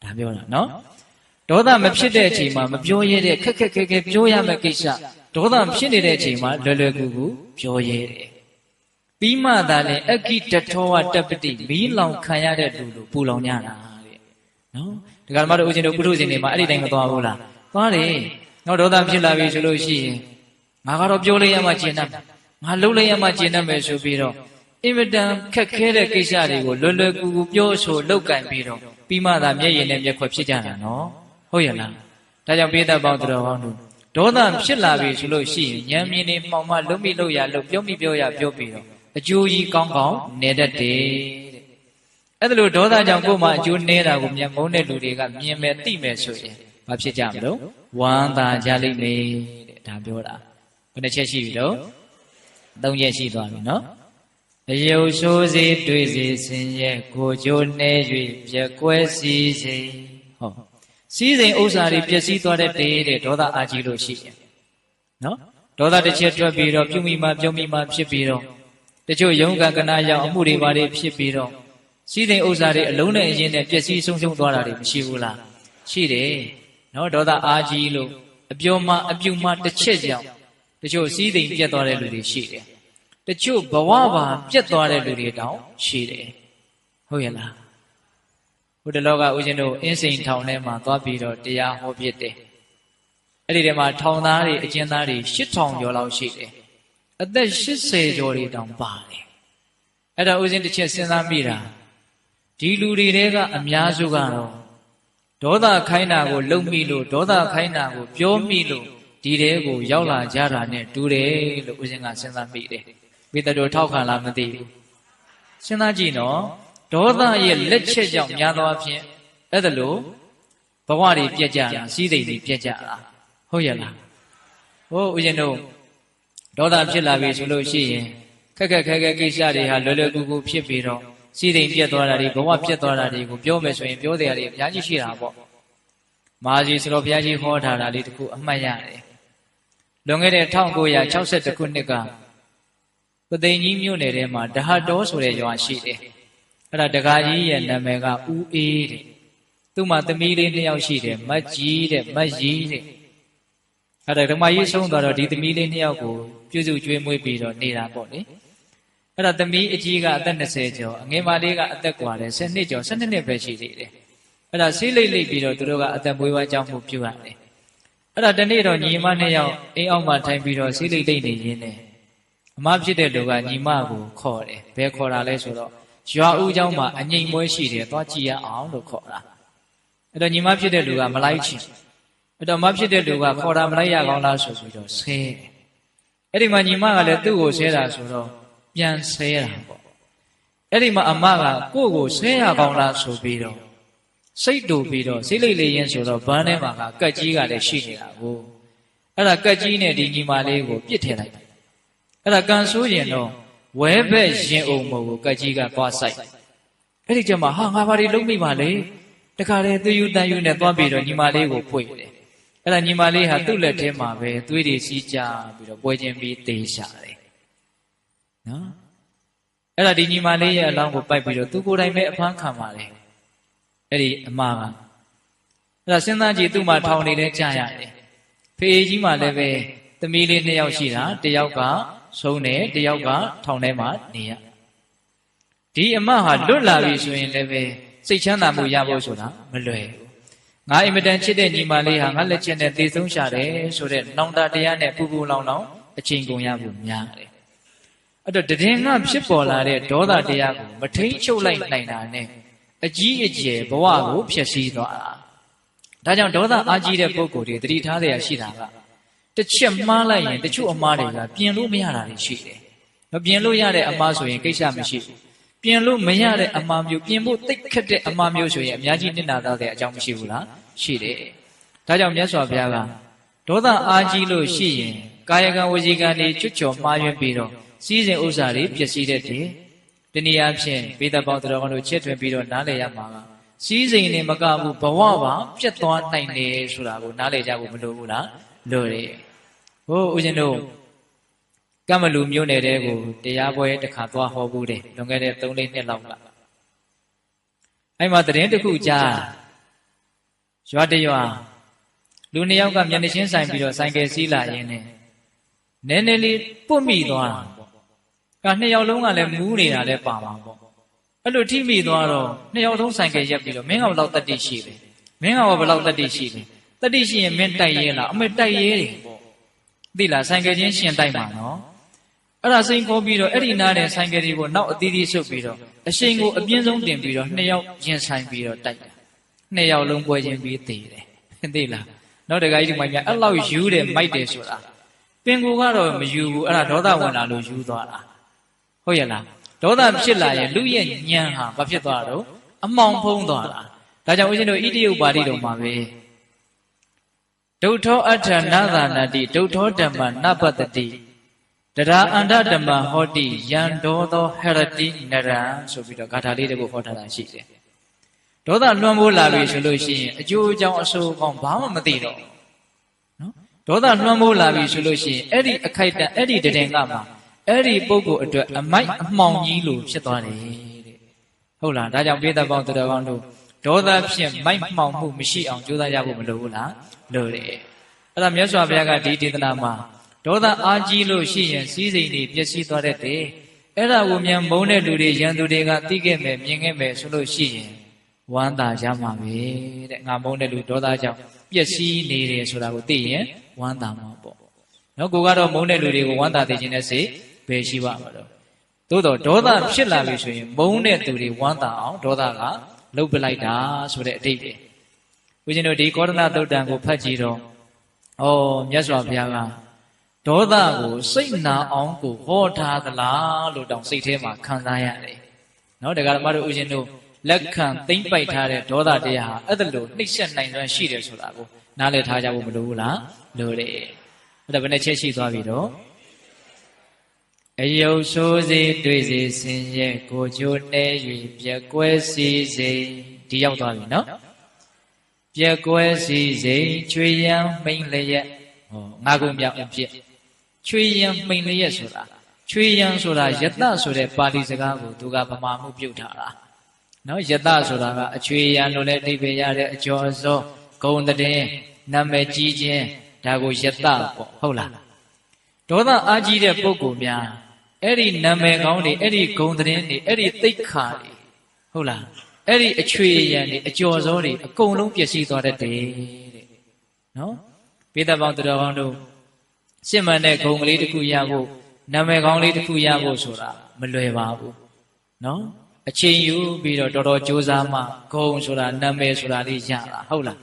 ဒါပြောတာနော်ဒေါသမဖြစ်တဲ့အချိန်မှာမပြောရဲတဲ့ခက်ခက်ခဲခဲပြောရမယ့်ကိစ္စဒေါသဖြစ်နေတဲ့အချိန်မှာလွယ်လွယ်ကူကူပြောရဲတယ်ပြီးမှသာလေအကိတထောဝတပ္ပတိမီးလောင်ခံရတဲ့လူလိုပူလောင်ကြတာတဲ့နော်ဒီကမ္ဘာတို့ဦးဇင်းတို့ပုထုဇဉ်တွေမှာအဲ့ဒီတိုင်းမသွားဘူးလားသွားတယ်နောက်ဒေါသဖြစ်လာပြီဆိုလို့ရှိရင်ငါကတော့ပြောလိုက်ရမှကျင်တတ်ငါလုပ်လိုက်ရမှကျင်တတ်မယ်ဆိုပြီးတော့အင်မတန်ခက်ခဲတဲ့ကိစ္စတွေကိုလွယ်လွယ်ကူကူပြောဆိုလောက်ကင်ပြီးတော့ပြီးမှသာမျက်ရည်နဲ့မျက်ခွက်ဖြစ်ကြတာနော်ဟုတ်ရဲ့လားဒါကြောင့်ပိဋကပေါင်းတော်ကောင်းတို့ဒေါသဖြစ်လာပြီဆိုလို့ရှိရင်ဉာဏ်မြင်နေမှောင်မှလုံးမိလို့ရလို့ပြောမိပြောရပြောပြီးတော့အကျိုးကြီးကောင်းကောင်းနေတတ်တယ်တဲ့အဲ့ဒါလို့ဒေါသကြောင့်ကိုယ်မှအကျိုးနေတာကိုမျက်မုန်းတဲ့လူတွေကမြင်မယ်သိမယ်ဆိုရင်ဘာဖြစ်ကြမလို့ဝမ်းသာကြလိမ့်မယ်တဲ့ဒါပြောတာဘယ်နှချက်ရှိပြီတော့၃ချက်ရှိသွားပြီနော်အယုတ်ဆိုးစေတွေ့စေဆင်းရဲကိုကြိုးနေ၍ပြက်ကွဲစီစေဟောစီးစိမ်ဥစ္စာတွေပျက်စီးသွားတဲ့ဒေါသအာကြီးလို့ရှိရင်နော်ဒေါသတစ်ချက်ထွက်ပြီးတော့ပြုမိမှပြုံးမိမှဖြစ်ပြီးတော့တချို့ယုံကကနာရောက်အမှုတွေပါတွေဖြစ်ပြီးတော့စီးစိမ်ဥစ္စာတွေအလုံးနဲ့အရင်နဲ့ပျက်စီးဆုံးရှုံးသွားတာတွေမရှိဘူးလားရှိတယ်နော်ဒေါသအာကြီးလို့အပြောမှအပြုမှတစ်ချက်ကြောင့်တချို့စီးစိမ်ပြတ်သွားတဲ့လူတွေရှိတယ်တချို့ဘဝပါပြတ်သွားတဲ့လူတွေတောင်ရှိတယ်ဟုတ်ရဲ့လား ဘုဒ္ဓလောကဦးဇင်းတို့အင်းစိန်ထောင်ထဲမှာသွားပြီးတော့တရားဟောဖြစ်တယ်အဲ့ဒီထဲမှာထောင်သားတွေအကျဉ်းသားတွေ8000ကျော်လောက်ရှိတယ်အသက်80ကျော်တွေတောင်ပါတယ်အဲ့ဒါဦးဇင်းတစ်ချက်စဉ်းစားမိတာဒီလူတွေတဲကအများစုကတော့ဒေါသခိုင်းတာကိုလုံမိလို့ဒေါသခိုင်းတာကိုပြောမိလို့ဒီတဲကိုရောက်လာကြတာနဲ့တူတယ်လို့ဦးဇင်းကစဉ်းစားမိတယ်မိတ္တတို့ထောက်ခံလားမသိဘူးစဉ်းစားကြည့်နော်ဒေါသရဲ့လက်ချက်ကြောင့်များသောအားဖြင့်အဲ့ဒါလို့ဘဝတွေပြက်ကြတာစီးစိမ်တွေပြက်ကြတာဟုတ်ရဲ့လားဟိုဦးဇင်းတို့ဒေါသဖြစ်လာပြီဆိုလို့ရှိရင်ခက်ခက်ခဲခဲကိစ္စတွေဟာလွယ်လွယ်ကူကူဖြစ်ပြီးတော့စီးစိမ်ပြက်သွားတာတွေဘဝပြက်သွားတာတွေကိုပြောမယ်ဆိုရင်ပြောတဲ့အရာတွေအများကြီးရှိတာပေါ့မဟာကြီးဆိုတော့ဘုရားကြီးဟောထားတာလေးတခုအမှတ်ရတယ်လွန်ခဲ့တဲ့1962ခုနှစ်ကပသိမ်ကြီးမြို့နယ်ထဲမှာဒဟတောဆိုတဲ့ရွာရှိတယ်အဲ့ဒါတကာကြီးရဲ့နာမည်ကဦးအေးတဲ့သူ့မှာသမီးလေး2ယောက်ရှိတယ်မတ်ကြီးတဲ့မတ်ကြီးတဲ့အဲ့ဒါဓမ္မကြီးဆုံးသွားတော့ဒီသမီးလေး2ယောက်ကိုပြုစုကျွေးမွေးပြီးတော့နေတာပေါ့လေအဲ့ဒါသမီးအကြီးကအသက်20ကျော်အငယ်မလေးကအသက်กว่าတယ်12ကျော်12နှစ်ပဲရှိသေးတယ်အဲ့ဒါဆေးလိတ်လိတ်ပြီးတော့သူတို့ကအသက်မွေးဝမ်းကြောင်းမှုပြုရတယ်အဲ့ဒါတနေ့တော့ညီမ2ယောက်အိမ်အောက်မှာထိုင်ပြီးတော့ဆေးလိတ်လိတ်နေရင်းနဲ့အမဖြစ်တဲ့လူကညီမကိုခေါ်တယ်ဘယ်ခေါ်တာလဲဆိုတော့ရွာဦးเจ้าမှာအငိမ်မွဲရှိတယ်သွားကြည့်ရအောင်လို့ခေါ်တာအဲ့တော့ညီမဖြစ်တဲ့လူကမလိုက်ချင်အဲ့တော့မဖြစ်တဲ့လူကခေါ်တာမလိုက်ရကောင်းလားဆိုပြီးတော့ဆဲတယ်အဲ့ဒီမှာညီမကလည်းသူ့ကိုဆဲတာဆိုတော့ပြန်ဆဲတာပေါ့အဲ့ဒီမှာအမကကိုယ့်ကိုဆဲရကောင်းလားဆိုပြီးတော့စိတ်တူပြီးတော့စိတ်လိတ်လေးရင်းဆိုတော့ဘန်းထဲမှာကတ်ကြီးကလည်းရှိနေတာကိုအဲ့ဒါကတ်ကြီးနဲ့ဒီညီမလေးကိုပြစ်ထည့်လိုက်အဲ့ဒါကန်ဆိုးရင်တော့ဝဲဘက်ရင်အောင်မို့ကိုကတ်ကြီးကသွားဆိုင်အဲ့ဒီကျမှဟာငါဘာတွေလုံးမိပါလဲတခါလေသူယူတန်ယူနဲ့သွားပြီးတော့ညီမလေးကိုဖွေတယ်အဲ့ဒါညီမလေးဟာသူ့လက်ထဲမှာပဲသွေးတွေစီးကြပြီးတော့ပွဲချင်းပြီးတေးရှာတယ်နော်အဲ့ဒါဒီညီမလေးရဲ့အလောင်းကိုပိုက်ပြီးတော့သူကိုယ်တိုင်ပဲအဖမ်းခံပါတယ်အဲ့ဒီအမကအဲ့ဒါစဉ်းစားကြည့်သူ့မှာထောင်နေတဲ့ကြာရတယ်ဖေးကြီးမှလည်းပဲသမီးလေး2ယောက်ရှိတာ1ယောက်ကဆုံးတယ်1ယောက်ကထောင်ထဲမှာနေရဒီအမဟာလွတ်လာပြီဆိုရင်လည်းပဲစိတ်ချမ်းသာမှုရဖို့ဆိုတာမလွယ်ဘူးငါအင်မတန်ချစ်တဲ့ညီမလေးဟာငါလက်ချက်နဲ့သေဆုံးရှာတယ်ဆိုတဲ့နောင်တတရားနဲ့ပူပူလောင်လောင်အချိန်ကုန်ရဖို့များတယ်အဲ့တော့တည်ငါဖြစ်ပေါ်လာတဲ့ဒေါသတရားကိုမထိန်ချုပ်လိုက်နိုင်တာနဲ့အကြီးအကျယ်ဘဝကိုဖျက်ဆီးသွားတာဒါကြောင့်ဒေါသအားကြီးတဲ့ပုဂ္ဂိုလ်တွေတတိထားတဲ့အရှိတာကတစ်ချက်မှားလိုက်ရင်တချို့အမှားတွေကပြင်လို့မရတာတွေရှိတယ်မပြင်လို့ရတဲ့အမှားဆိုရင်ကိစ္စမရှိဘူးပြင်လို့မရတဲ့အမှားမျိုးပြင်ဖို့တိတ်ခက်တဲ့အမှားမျိုးဆိုရင်အများကြီးနစ်နာသားတဲ့အကြောင်းမရှိဘူးလားရှိတယ်ဒါကြောင့်မြတ်စွာဘုရားကဒေါသအားကြီးလို့ရှိရင်ကာယကံဝစီကံတွေကျွတ်ချော်မှားယွင်းပြီးတော့စီးစိမ်ဥစ္စာတွေပျက်စီးတတ်တယ်တနည်းအားဖြင့်ဘေးသက်ပေါင်းတော်တို့ချစ်ထွင်ပြီးတော့နားလည်ရမှာကစီးစိမ်နဲ့မကဘူးဘဝပါပြတ်သွားနိုင်တယ်ဆိုတာကိုနားလည်ကြဖို့မလိုဘူးလားလိုတယ်ဟိုဦးဇင်းတို့ကမ္မလူမျိုးနယ်တဲကိုတရားပွဲတစ်ခါသွားဟောဘူးတယ်လွန်ခဲ့တဲ့3-4နှစ်လောက်ကအဲ့မှာသတင်းတစ်ခုကြားရွာတရွာလူ2ယောက်ကမျက်နှာချင်းဆိုင်ပြီးတော့ဆိုင်ကယ်စီးလာရင်းနဲ့နည်းနည်းလေးပွတ်မိသွားတာပေါ့က2ယောက်လုံးကလည်းမူးနေတာလည်းပါမှာပေါ့အဲ့လိုထိမိသွားတော့2ယောက်လုံးဆိုင်ကယ်ရက်ပြီးတော့မင်းကဘယ်လောက်တတိရှိလဲမင်းကဘယ်လောက်တတိရှိလဲတတိရှိရင်မင်းတိုက်ရဲလားအမေတိုက်ရဲတယ်ပေါ့သိလားဆိုင်ကယ်ချင်းရှင်တိုက်မှာနော်အဲ့ဒါစိန်ခေါ်ပြီးတော့အဲ့ဒီနားတဲ့ဆိုင်ကယ်တွေကိုနောက်အသီးသီးဆုပ်ပြီးတော့အရှိန်ကိုအပြင်းဆုံးတင်ပြီးတော့2ယောက်ရင်ဆိုင်ပြီးတော့တိုက်တာ2ယောက်လုံးပွဲချင်းပြီးသေးတယ်သိလားနောက်တခါကြီးဒီမှာများအဲ့လောက်ယူတယ်မိုက်တယ်ဆိုတာပင်ကိုကတော့မယူဘူးအဲ့ဒါဒေါသဝင်လာလို့ယူသွားတာဟုတ်ရဲ့လားဒေါသဖြစ်လာရင်လူရဲ့ညံဟာဘာဖြစ်သွားတော့အမောင်ဖုံးသွားတာဒါကြောင့်ဦးဇင်းတို့ဣတိယုပါဠိတော်မှာပဲဒုထောအဋ္ဌနာသာနာတိဒုထောဓမ္မနပတ္တိတရာအန္တဓမ္မဟောတိယံဒေါသောဟရတိနရံဆိုပြီးတော့ဂါထာလေးတခုဟောထားတာရှိတယ်ဒေါသလွှမ်းမိုးလာပြီဆိုလို့ရှိရင်အကျိုးအကြောင်းအဆိုးကောင်းဘာမှမသိတော့နော်ဒေါသလွှမ်းမိုးလာပြီဆိုလို့ရှိရင်အဲ့ဒီအခိုက်တန့်အဲ့ဒီတည်ငါမှာအဲ့ဒီပုဂ္ဂိုလ်အတွက်အမိုက်အမှောင်ကြီးလို့ဖြစ်သွားတယ်တဲ့ဟုတ်လားဒါကြောင့်ပိဋကပေါင်းတော်ကောင်းတို့ဒေါသဖြင့်မိုက်မှောင်မှုမရှိအောင်ကြိုးစားရဖို့မလိုဘူးလားလိုတယ်အဲ့ဒါမြတ်စွာဘုရားကဒီဒေသနာမှာဒေါသအားကြီးလို့ရှိရင်စီးစိမ်တွေပျက်စီးသွားတတ်တယ်အဲ့ဒါကိုမြန်မုန်းတဲ့လူတွေရန်သူတွေကသိခဲ့မယ်မြင်ခဲ့မယ်ဆိုလို့ရှိရင် ဝမ်းသာကြမှာပဲတဲ့ငါမုန်းတဲ့လူဒေါသကြောင့်ပျက်စီးနေတယ်ဆိုတာကိုသိရင်ဝမ်းသာမှာပေါ့နော်ကိုကတော့မုန်းတဲ့လူတွေကိုဝမ်းသာသိခြင်းနဲ့စိတ်ပဲရှိပါမှာတော့သို့တော့ဒေါသဖြစ်လာပြီဆိုရင်မုန်းတဲ့သူတွေဝမ်းသာအောင်ဒေါသကလှုပ်ပလိုက်တာဆိုတဲ့အတိတ်ပဲဦးဇင်းတို့ဒီကောဒနာသုတ်တံကိုဖတ်ကြည့်တော့ဩမြတ်စွာဘုရားကဒေါသကိုစိတ်နာအောင်ကိုဟောထားသလားလို့တောင်စိတ်ထဲမှာခံစားရတယ်နော်တရားဓမ္မတို့ဦးဇင်းတို့လက်ခံသိမ့်ပိုက်ထားတဲ့ဒေါသတရားဟာအဲ့ဒါလိုနှိမ့်ဆက်နိုင်စွမ်းရှိတယ်ဆိုတာကိုနားလည်ထားကြဖို့မလိုဘူးလားလိုတယ်အဲ့ဒါဘယ်နဲ့ချက်ရှိသွားပြီတော့အယုတ်ဆိုးစေတွေ့စေဆင်းရဲကိုကြိုးနေ၍ပြက်ကွဲစီစေဒီရောက်သွားပြီနော်ပြက်ကွဲစီစေချွေရန်မိန်လျက်ဟောငါကုမြောက်အဖြစ်ချွေရန်မိန်လျက်ဆိုတာချွေရန်ဆိုတာယတဆိုတဲ့ပါဠိစကားကိုသူကဗမာမှုပြုတ်ထားတာနော်ယတဆိုတာကအချွေရန်လို့လည်းအဓိပ္ပာယ်ရတဲ့အကျော်အစောဂုံတဲ့နာမည်ကြီးခြင်းဒါကိုယတပေါ့ဟုတ်လားဒေါသအားကြီးတဲ့ပုဂ္ဂိုလ်များအဲ့ဒီနာမည်ကောင်းတွေအဲ့ဒီဂုံသတင်းတွေအဲ့ဒီသိက္ခာတွေဟုတ်လားအဲ့ဒီအချွေရန်တွေအကျော်စောတွေအကုန်လုံးပျက်စီးသွားတတ်တယ်တဲ့နော်ပိဿပေါင်းသူတော်ကောင်းတို့ရှင်းမှန်တဲ့ဂုံကလေးတစ်ခုရဖို့နာမည်ကောင်းလေးတစ်ခုရဖို့ဆိုတာမလွယ်ပါဘူးနော်အချိန်ယူပြီးတော့တော်တော်ကြိုးစားမှဂုံဆိုတာနာမည်ဆိုတာလေးရတာဟုတ်လား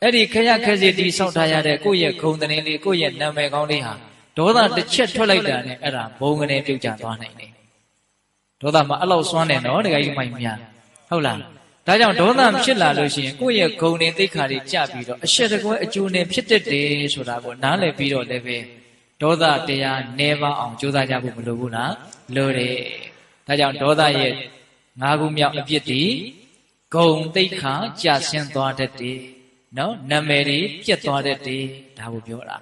အဲ့ဒီခရခက်စီတီဆောက်ထားရတဲ့ကိုယ့်ရဲ့ဂုံသတင်းလေးကိုယ့်ရဲ့နာမည်ကောင်းလေးဟာဒေါသတစ်ချက်ထွက်လိုက်တာနဲ့အဲ့ဒါဘုံကနေပြုတ်ကျသွားနိုင်တယ်ဒေါသမှာအဲ့လောက်စွမ်းတယ်နော်တကယ်ကြီးမိုင်များဟုတ်လားဒါကြောင့်ဒေါသဖြစ်လာလို့ရှိရင်ကိုယ့်ရဲ့ဂုဏ်တွေသိက္ခာတွေကျပြီးတော့အရှက်တကွဲအကျိုးနဲ့ဖြစ်တတ်တယ်ဆိုတာကိုနားလည်ပြီးတော့လည်းပဲဒေါသတရားနေပါအောင်ကြိုးစားကြဖို့မလိုဘူးလားလိုတယ်ဒါကြောင့်ဒေါသရဲ့၅ခုမြောက်အပြစ်တွေဂုဏ်သိက္ခာကျဆင်းသွားတတ်တယ်နော်နာမည်တွေပြတ်သွားတတ်တယ်ဒါကိုပြောတာ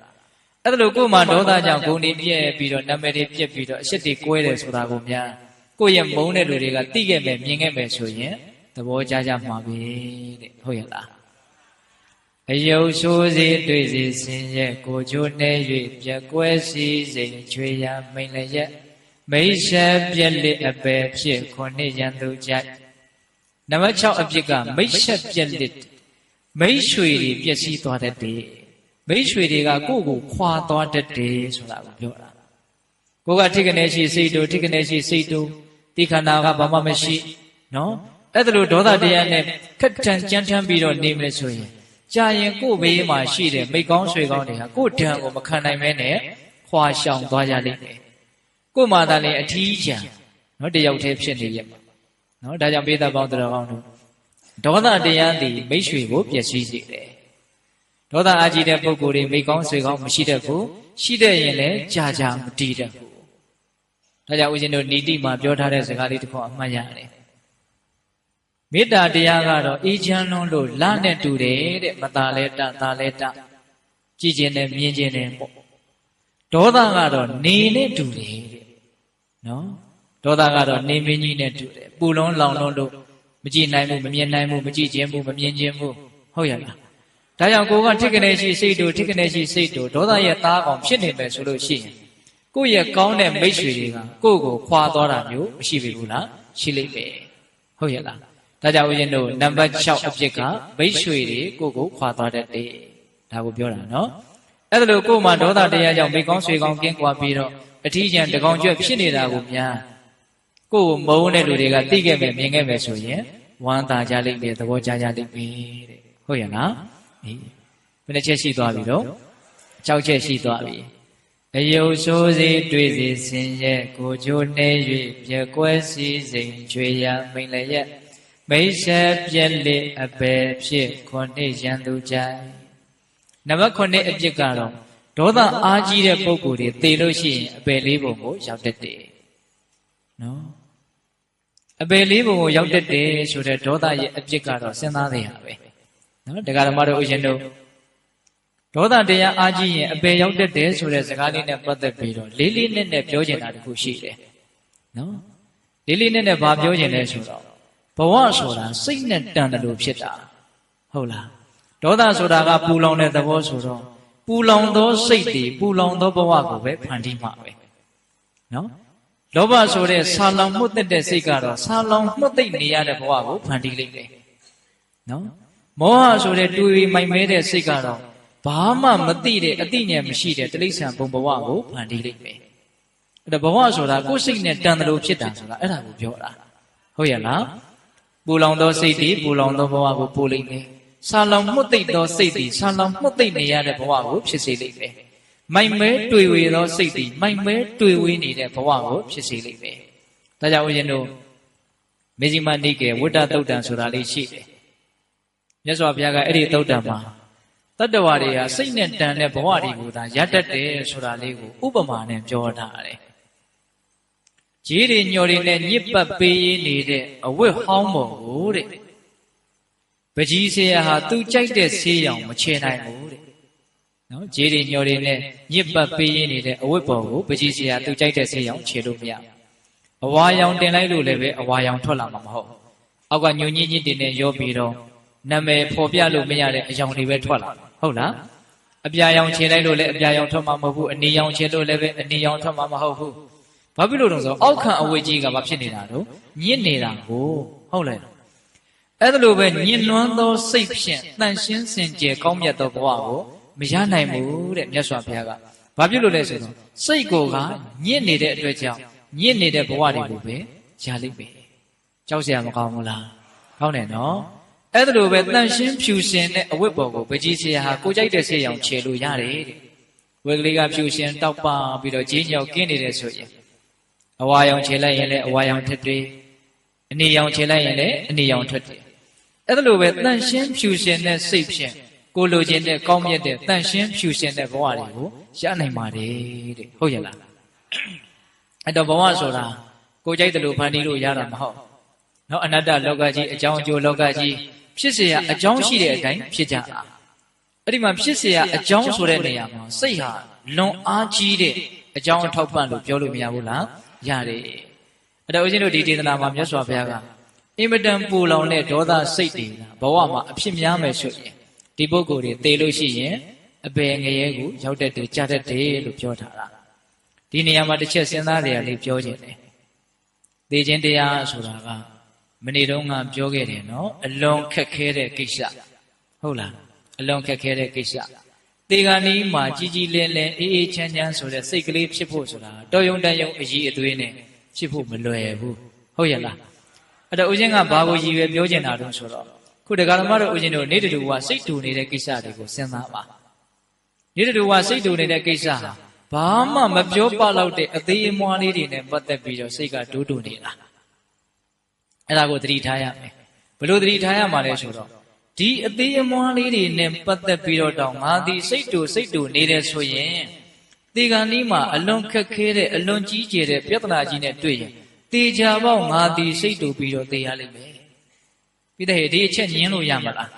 အဲ့ဒါလို့ကိုယ်မှာဒေါသကြောင့်ဂုဏ်တွေပြည့်ပြီးတော့နာမည်တွေပြတ်ပြီးတော့အရှက်တွေကွဲတယ်ဆိုတာကိုများကိုယ့်ရဲ့မုန်းတဲ့လူတွေကသိခဲ့မယ်မြင်ခဲ့မယ်ဆိုရင်သဘောကျကြမှာပဲတဲ့ဟုတ်ရဲ့လားအယုတ်ဆိုးစေတွေ့စေဆင်းရဲကိုချိုးနေ၍ပြက်ကွဲစီစိန်ချွေရမိန်လျက်မိတ်ဆက်ပြက်လက်အပယ်ဖြစ်ခုနှစ်ရန်သူကြိုက်နံပါတ်6အဖြစ်ကမိတ်ဆက်ပြက်လက်မိတ်ရွှေတွေပျက်စီးသွားတတ်တယ်မိတ်ရွှေတွေကကိုယ့်ကိုခွာသွားတတ်တယ်ဆိုတာကိုပြောတာကိုကထိကနေရှိစိတ်တို့ထိကနေရှိစိတ်တို့ဒီခန္ဓာကဘာမှမရှိနော်အဲ့ဒါလိုဒေါသတရားနဲ့ခက်ထန်ကြမ်းထမ်းပြီးတော့နေမယ်ဆိုရင်ကြာရင်ကိုယ်ဘေးမှာရှိတဲ့မိကောင်းဆွေကောင်းတွေဟာကိုယ်တန်ကိုမခံနိုင်မဲနဲ့ခွာရှောင်သွားကြလိမ့်မယ်ကိုယ်မှာသာလည်းအထီးကျန်နော်တယောက်တည်းဖြစ်နေရဲ့နော်ဒါကြောင့်ပိဿပေါင်းတော်ကောင်းတို့ဒေါသတရားသည်မိတ်ဆွေကိုပျက်စီးစေတယ်ဒေါသအာကြီးတဲ့ပုဂ္ဂိုလ်တွေမိကောင်းဆွေကောင်းမရှိတတ်ဘူးရှိတဲ့ရင်လည်းကြာကြာမတည်တတ်ဘူးဒါကြောင့်ဦးဇင်းတို့ဏီတိမှာပြောထားတဲ့စကားလေးတစ်ခုအမှတ်ရတယ်မေတ္တာတရားကတော့အေးချမ်းလွန်းလို့လနဲ့တူတယ်တဲ့မသာလဲတသာလဲတကြည်ကျင်တယ်မြင်ကျင်တယ်ပေါ့ဒေါသကတော့နေနဲ့တူတယ်တဲ့နော်ဒေါသကတော့နေမင်းကြီးနဲ့တူတယ်ပူလုံးလောင်လုံးလို့မကြည်နိုင်ဘူးမမြင်နိုင်ဘူးမကြည်ခြင်းဘူးမမြင်ခြင်းဘူးဟုတ်ရလားဒါကြောင့်ကိုကထိကနေရှိစိတ်တို့ထိကနေရှိစိတ်တို့ဒေါသရဲ့သားကောင်ဖြစ်နေမယ်ဆိုလို့ရှိရင်ကိုယ့်ရဲ့ကောင်းတဲ့မိတ်ဆွေတွေကကိုယ့်ကိုခွာသွားတာမျိုးမရှိပြီဘူးလားရှိလိမ့်မယ်ဟုတ်ရဲ့လားဒါကြောင့်ဦးဇင်းတို့နံပါတ်6အဖြစ်ကမိတ်ဆွေတွေကိုယ့်ကိုခွာသွားတတ်တယ်ဒါကိုပြောတာနော်အဲ့ဒါလို့ကိုယ်မှာဒေါသတရားကြောင့်မိကောင်းဆွေကောင်းကင်းကွာပြီးတော့အထီးကျန်တကောင်ကျွတ်ဖြစ်နေတာကိုများကိုယ့်ကိုမုန်းတဲ့လူတွေကသိခဲ့မယ်မြင်ခဲ့မယ်ဆိုရင်ဝမ်းသာကြလိမ့်မယ်သဘောကျကြလိမ့်မယ်တဲ့ဟုတ်ရဲ့လားအေးဘယ်နှချက်ရှိသွားပြီတော့6ချက်ရှိသွားပြီအယုတ်ဆိုးစေတွေ့စေဆင်းရဲကိုချိုးနေ၍ပြက်ကွဲစီစိန်ချွေရမိန်လျက်မိတ်ဆက်ပြက်လက်အပယ်ဖြစ်ခုနှစ်ရန်သူကြိုက်နံပါတ်9အပြစ်ကတော့ဒေါသအားကြီးတဲ့ပုဂ္ဂိုလ်တွေသေလို့ရှိရင်အပယ်လေးပုံကိုရောက်တတ်တယ်နော်အပယ်လေးပုံကိုရောက်တတ်တယ်ဆိုတဲ့ဒေါသရဲ့အပြစ်ကတော့စဉ်းစားသေးရပဲနော်တရားဓမ္မတို့ဦးရှင်တို့ဒေါသတရားအားကြီးရင်အပယ်ရောက်တတ်တယ်ဆိုတဲ့စကားလေးနဲ့ပတ်သက်ပြီးတော့လေးလေးနက်နက်ပြောချင်တာတခုရှိတယ်နော်လေးလေးနက်နက်ဘာပြောချင်လဲဆိုတော့ဘဝဆိုတာစိတ်နဲ့တန်တယ်လို့ဖြစ်တာဟုတ်လားဒေါသဆိုတာကပူလောင်တဲ့သဘောဆိုတော့ပူလောင်သောစိတ်တွေပူလောင်သောဘဝကိုပဲဖန်တီးမှာပဲနော်လောဘဆိုတဲ့ဆာလောင်မှုတ်တဲ့စိတ်ကတော့ဆာလောင်မှုတ်သိနေရတဲ့ဘဝကိုဖန်တီးလိမ့်မယ် နော်မောဟဆိုတဲ့တူရီမိုင်မဲတဲ့စိတ်ကတော့ဘာမှမသိတဲ့အသိဉာဏ်မရှိတဲ့တိရစ္ဆာန်ဘုံဘဝကိုဖန်တီးလိုက်မယ်အဲ့ဒါဘဝဆိုတာကိုယ်စိတ်နဲ့တန်တယ်လို့ဖြစ်တာဆိုတာအဲ့ဒါကိုပြောတာဟုတ်ရဲ့လားပူလောင်သောစိတ်တွေပူလောင်သောဘဝကိုပို့လိုက်မယ်ဆာလောင်မှုတ်သိပ်သောစိတ်တွေဆာလောင်မှုတ်သိပ်နေရတဲ့ဘဝကိုဖြစ်စေလိုက်မယ်မိုင်မဲတွေ့ဝေသောစိတ်တွေမိုင်မဲတွေ့ဝေနေတဲ့ဘဝကိုဖြစ်စေလိုက်မယ်ဒါကြောင့်ဦးဇင်းတို့မေဇိမနိကေဝိတ္တသုတ်တံဆိုတာလေးရှိတယ်မြတ်စွာဘုရားကအဲ့ဒီသုတ်တံမှာတတ္တဝါတွေဟာစိတ်နဲ့တန်တဲ့ဘဝတွေကိုသာရတတ်တယ်ဆိုတာလေးကိုဥပမာနဲ့ပြောထားတယ်ကြီးတွေညော်တွေနဲ့ညစ်ပတ်ပေးရင်းနေတဲ့အဝတ်ဟောင်းပေါ်ကိုတဲ့ပကြီးဆရာဟာသူကြိုက်တဲ့ဆေးရောင်မချေနိုင်ဘူးတဲ့နော်ကြီးတွေညော်တွေနဲ့ညစ်ပတ်ပေးရင်းနေတဲ့အဝတ်ပေါ်ကိုပကြီးဆရာသူကြိုက်တဲ့ဆေးရောင်ချေလို့မရအဝါရောင်တင်လိုက်လို့လည်းပဲအဝါရောင်ထွက်လာမှာမဟုတ်အောက်ကညွန်ညင်းကြီးတင်နဲ့ရောပြီးတော့နာမည်ဖော်ပြလို့မရတဲ့အယောင်တွေပဲထွက်လာဟုတ်လားအပြာရောင်ချေလိုက်လို့လည်းအပြာရောင်ထွက်မှာမဟုတ်ဘူးအနီရောင်ချေလို့လည်းပဲအနီရောင်ထွက်မှာမဟုတ်ဘူးဘာဖြစ်လို့လဲဆိုတော့အောက်ခံအဝတ်ကြီးကဘာဖြစ်နေတာတော့ညစ်နေတာကိုဟုတ်လဲအဲ့ဒါလိုပဲညင်နွမ်းသောစိတ်ဖြင့်တန်ရှင်းစင်ကြယ်ကောင်းမြတ်သောဘဝကိုမရနိုင်ဘူးတဲ့မြတ်စွာဘုရားကဘာဖြစ်လို့လဲဆိုတော့စိတ်ကိုကညစ်နေတဲ့အတွက်ကြောင့်ညစ်နေတဲ့ဘဝတွေကိုပဲရလိမ့်မယ်ကြောက်စရာမကောင်းဘူးလားကောင်းတယ်နော်အဲ့ဒါလိုပဲတန်ရှင်းဖြူစင်တဲ့အဝတ်ပေါ်ကိုပကြီးဆရာဟာကိုကြိုက်တဲ့ဆေးရောင်ခြေလို့ရတယ်တဲ့ဝေကလေးကဖြူစင်တောက်ပပြီးတော့ကြီးညောက်ကင်းနေတယ်ဆိုရင်အဝါရောင်ခြေလိုက်ရင်လည်းအဝါရောင်ထွက်တယ်အနီရောင်ခြေလိုက်ရင်လည်းအနီရောင်ထွက်တယ်အဲ့ဒါလိုပဲတန်ရှင်းဖြူစင်တဲ့စိတ်ဖြင့်ကိုလိုချင်တဲ့ကောင်းမြတ်တဲ့တန်ရှင်းဖြူစင်တဲ့ဘဝတွေကိုရနိုင်ပါတယ်တဲ့ဟုတ်ရဲ့လားအဲ့တော့ဘဝဆိုတာကိုကြိုက်တယ်လို့ဖန်တီးလို့ရတာမဟုတ်နော်အနတ္တလောကကြီးအကြောင်းအကျိုးလောကကြီးဖြစ်เสียအကြောင်းရှိတဲ့အတိုင်းဖြစ်ကြတာအဲ့ဒီမှာဖြစ်เสียအကြောင်းဆိုတဲ့နေရာမှာစိတ်ဟာလွန်အားကြီးတဲ့အကြောင်းအထောက်ပံ့လို့ပြောလို့မရဘူးလားရတယ်အဲ့တော့ဦးဇင်းတို့ဒီဒေသနာမှာမြတ်စွာဘုရားကအင်မတန်ပူလောင်တဲ့ဒေါသစိတ်တွေဘဝမှာအဖြစ်များမယ်ဆိုရင်ဒီပုဂ္ဂိုလ်တွေသေလို့ရှိရင်အပယ်ငရဲကိုရောက်တတ်တယ်ကြားတတ်တယ်လို့ပြောထားတာဒီနေရာမှာတစ်ချက်စဉ်းစားရလေးပြောခြင်းတယ်သေခြင်းတရားဆိုတာကမနေ့တုန်းကပြောခဲ့တယ်နော်အလွန်ခက်ခဲတဲ့ကိစ္စဟုတ်လားအလွန်ခက်ခဲတဲ့ကိစ္စသေဂာနီးမှာကြီးကြီးလင်းလင်းအေးအေးချမ်းချမ်းဆိုတဲ့စိတ်ကလေးဖြစ်ဖို့ဆိုတာတော်ယုံတန်ယုံအည်အသွေးနဲ့ဖြစ်ဖို့မလွယ်ဘူးဟုတ်ရဲ့လားအဲ့တော့ဦးဇင်းကဘာကိုရည်ရွယ်ပြောချင်တာတုန်းဆိုတော့ခုတရားဓမ္မတို့ဦးဇင်းတို့နေတူဝစိတ်တူနေတဲ့ကိစ္စတွေကိုစဉ်းစားပါနေတူဝစိတ်တူနေတဲ့ကိစ္စဟာဘာမှမပြောပလောက်တဲ့အသေးအမွှားလေးတွေနဲ့ပတ်သက်ပြီးတော့စိတ်ကဒိုးတူနေတာအဲ့ဒါကိုသတိထားရမယ်ဘယ်လိုသတိထားရမှာလဲဆိုတော့ဒီအသေးအမွှားလေးတွေနဲ့ပတ်သက်ပြီးတော့တောင်ငါဒီစိတ်တူနေတယ်ဆိုရင်ဒီကံဒီမှာအလွန်ခက်ခဲတဲ့အလွန်ကြီးကျယ်တဲ့ပြဿနာကြီးနဲ့တွေ့ရင်တေချာပေါက်ငါဒီစိတ်တူပြီးတော့သိရလိမ့်မယ်ပြီးတဲ့ဒီအချက်ညင်းလို့ရမလား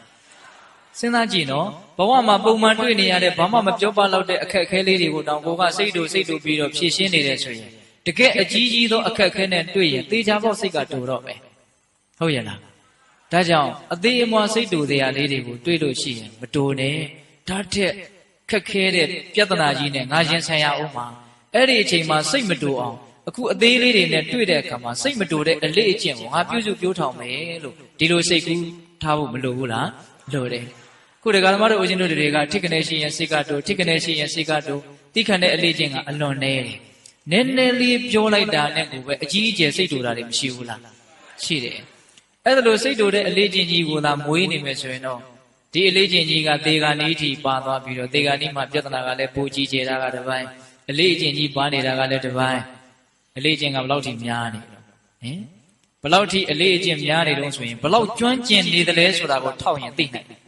စဉ်းစားကြည့်နော်ဘဝမှာပုံမှန်တွေ့နေရတဲ့ဘာမှမပြောပလောက်တဲ့အခက်အခဲလေးတွေကိုတောင်ကိုကစိတ်တူပြီးတော့ဖြည့်ရှင်းနေတယ်ဆိုရင်တကယ်အကြီးကြီးသောအခက်အခဲနဲ့တွေ့ရင်တေချာပေါက်စိတ်ကတူတော့မယ်ဟုတ်ရဲ့လားဒါကြောင့်အသေးအမွှားစိတ်တူတရားလေးတွေကိုတွေးလို့ရှိရင်မတူနဲ့ဓာတ်ထက်ခက်ခဲတဲ့ပြဿနာကြီးနဲ့ငါရင်ဆိုင်ရအောင်မှာအဲ့ဒီအချိန်မှာစိတ်မတူအောင်အခုအသေးလေးတွေနဲ့တွေ့တဲ့အခါမှာစိတ်မတူတဲ့အလေးအကျင့်ကိုငါပြုစုပြောထောင်မယ်လို့ဒီလိုစိတ်ကူးထားဖို့မလိုဘူးလားလိုတယ်ခုတက္ကသမားတို့ဦးဇင်းတို့တွေကထိကနေရှိရင်စိတ်ကတူထိကနေရှိရင်စိတ်ကတူတိခတ်တဲ့အလေးအကျင့်ကအလွန်နေတယ်နည်းနည်းလေးပြောလိုက်တာနဲ့ကိုပဲအကြီးအကျယ်စိတ်တူတာတွေမရှိဘူးလားရှိတယ်အဲ့ဒါလို့စိတ်တူတဲ့အလေးချင်းကြီးကိုသာမွေးနေမယ်ဆိုရင်တော့ဒီအလေးချင်းကြီးကသေဂာနီးထိပါသွားပြီးတော့သေဂာနီးမှာပြဿနာကလည်းပိုကြီးကျယ်တာကတစ်ပိုင်းအလေးချင်းကြီးပါနေတာကလည်းတစ်ပိုင်းအလေးချင်းကဘယ်လောက်ထိများနေတော့ဟင်ဘယ်လောက်ထိအလေးချင်းများနေတော့ဆိုရင်ဘယ်လောက်ကျွမ်းကျင်နေသလဲဆိုတာကိုထောက်ရင်သိနိုင်တယ်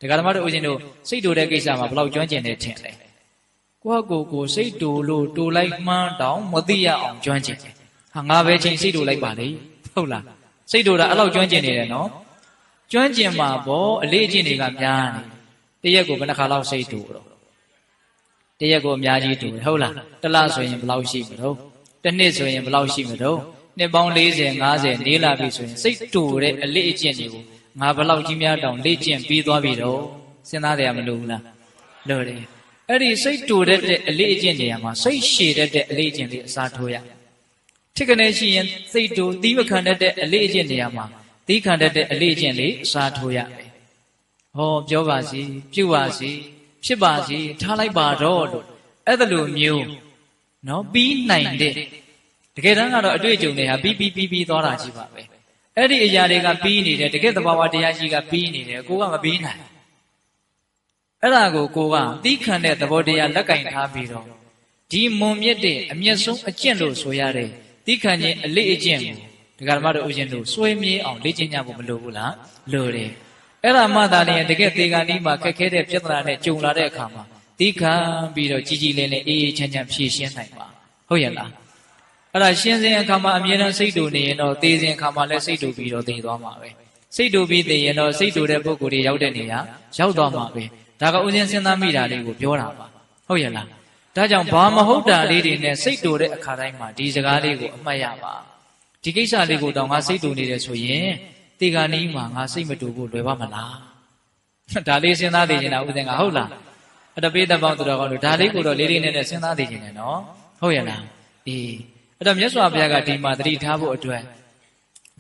တရားဓမ္မတို့ဦးဇင်းတို့စိတ်တူတဲ့ကိစ္စမှာဘယ်လောက်ကျွမ်းကျင်နေထင်လဲကိုစိတ်တူလို့တူလိုက်မှန်းတောင်မသိရအောင်ကျွမ်းကျင်တယ်ဟာငါပဲချင်းစိတ်တူလိုက်ပါလေဟုတ်လားစိတ်တူတာအဲ့လောက်ကျွမ်းကျင်နေတယ်နော်ကျွမ်းကျင်မှာပေါ့အလေးအကျင့်တွေကများနေတရက်ကိုဘယ်နှခါလောက်စိတ်တူတော့တရက်ကိုအများကြီးတူတယ်ဟုတ်လားတစ်လဆိုရင်ဘယ်လောက်ရှိမလို့တစ်နှစ်ဆိုရင်ဘယ်လောက်ရှိမလို့နှစ်ပေါင်း40 50နေလာပြီဆိုရင်စိတ်တူတဲ့အလေးအကျင့်တွေကိုငါဘယ်လောက်ကြီးများတောင်လေ့ကျင့်ပြီးသွားပြီတော့စဉ်းစားရမလို့ဘူးလားလို့တယ်အဲ့ဒီစိတ်တူတဲ့အလေးအကျင့်တွေမှာစိတ်ရှည်တဲ့အလေးအကျင့်တွေအစားထိုးရထိကနေရှိရင်စိတ်တူသီးမခံတဲ့အလေးအကျင့်တွေမှာ သီးခံတဲ့အလေးအကျင့်လေးအစားထိုးရမယ်ဟောပြောပါစီပြုပါစီဖြစ်ပါစီထားလိုက်ပါတော့လို့အဲ့ဒါလိုမျိုးနော်ပြီးနိုင်တဲ့တကယ်တမ်းကတော့အတွေ့အကြုံတွေဟာပြီးသွားတာကြီးပါပဲအဲ့ဒီအရာတွေကပြီးနေတယ်တကယ်သဘာဝတရားကြီးကပြီးနေတယ်ကိုကမပြီးနိုင်အဲ့ဒါကိုကိုကသီးခံတဲ့သဘောတရားလက်ကင်ထားပြီးတော့ဒီမွန်မြတ်တဲ့အမျက်ဆုံးအကျင့်လို့ဆိုရတဲ့သီးခံခြင်းအလေးအကျင့်ကိုဒကာဓမ္မတို့ဥရှင်တို့စွဲမြဲအောင်လေ့ကျင့်ကြဖို့မလိုဘူးလားလိုတယ်အဲ့ဒါမှသာလျှင်တကယ်သေကနီးမှာခက်ခဲတဲ့ပြဿနာနဲ့ကြုံလာတဲ့အခါမှာသီးခံပြီးတော့ကြီးလင်းအေးချမ်းဖြေရှင်းနိုင်ပါဟုတ်ရဲ့လားအဲ့ဒါရှင်းစဉ်အခါမှာအမြဲတမ်းစိတ်တူနေရင်တော့သေစဉ်အခါမှာလည်းစိတ်တူပြီးတော့သေသွားမှာပဲစိတ်တူပြီးသေရင်တော့စိတ်တူတဲ့ပုဂ္ဂိုလ်တွေရောက်တဲ့နေရာရောက်သွားမှာပဲဒါကဥစဉ်စဉ်းစားမိတာလေးကိုပြောတာပါဟုတ်ရဲ့လားဒါကြောင့်ဘာမဟုတ်တာလေးတွေနဲ့စိတ်တူတဲ့အခါတိုင်းမှာဒီစကားလေးကိုအမှတ်ရပါဒီကိစ္စလေးကိုတော့ငါစိတ်တူနေတယ်ဆိုရင်တေဂာနီးမှာငါစိတ်မတူဖို့လွယ်ပါမလားဒါလေးစဉ်းစားသိနေတာဥစဉ်ကဟုတ်လားအတပိတပေါင်းသူတော်ကောင်းတို့ဒါလေးကိုတော့လေးလေးနဲ့စဉ်းစားသိနေတယ်နော်ဟုတ်ရဲ့လားအေးအဲ့တော့မြတ်စွာဘုရားကဒီမှာသတိထားဖို့အတွက်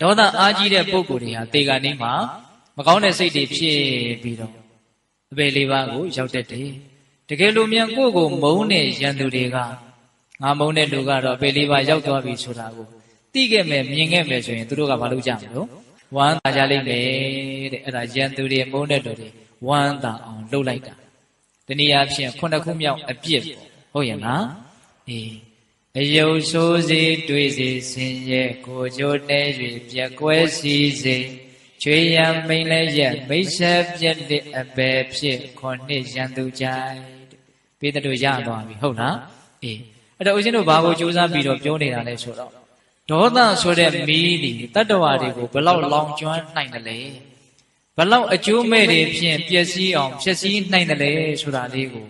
ဒေါသအားကြီးတဲ့ပုဂ္ဂိုလ်တွေဟာတေဂာနီးမှာမကောင်းတဲ့စိတ်တွေဖြစ်ပြီးတော့အပေလေးပါးကိုရောက်တတ်တယ်တကယ်လို့မြန်ကိုယ့်ကိုမုန်းတဲ့ရန်သူတွေကငါမုန်းတဲ့လူကတော့အပေလေးပါးရောက်သွားပြီဆိုတာကိုသိခဲ့မယ်မြင်ခဲ့မယ်ဆိုရင်သူတို့ကဘာလုပ်ကြမလို့ဝမ်းသာကြလိမ့်မယ်တဲ့အဲ့ဒါရန်သူတွေမုန်းတဲ့လူတွေဝမ်းသာအောင်လှုပ်လိုက်တာတနည်းအားဖြင့်ခုနှစ်ခုမြောက်အပြစ်ဟုတ်ရဲ့လားအေးအယုတ်ဆိုးစေတွေးစေဆင်းရဲကိုကြိုးတဲ၍ပြက်ကွဲစီစေချွေရမိန်လည်းရက်မိတ်ဆက်ပြက်တဲ့အပေဖြစ်ခေါ်နှစ်ရန်သူကြိုက်ပေးတဲ့တို့ရသွားပြီဟုတ်လားအေးအဲ့တော့ဦးဇင်းတို့ဘာကိုကြိုးစားပြီးတော့ပြောနေတာလဲဆိုတော့ဒေါသဆိုတဲ့မီးဒီတတ္တဝါတွေကိုဘလောက်လောင်ကျွမ်းနိုင်တယ်လဲဘလောက်အကျိုးမဲ့တွေဖြင့်ပျက်စီးအောင်ဖြည့်ဆည်းနိုင်တယ်လဲဆိုတာလေးကို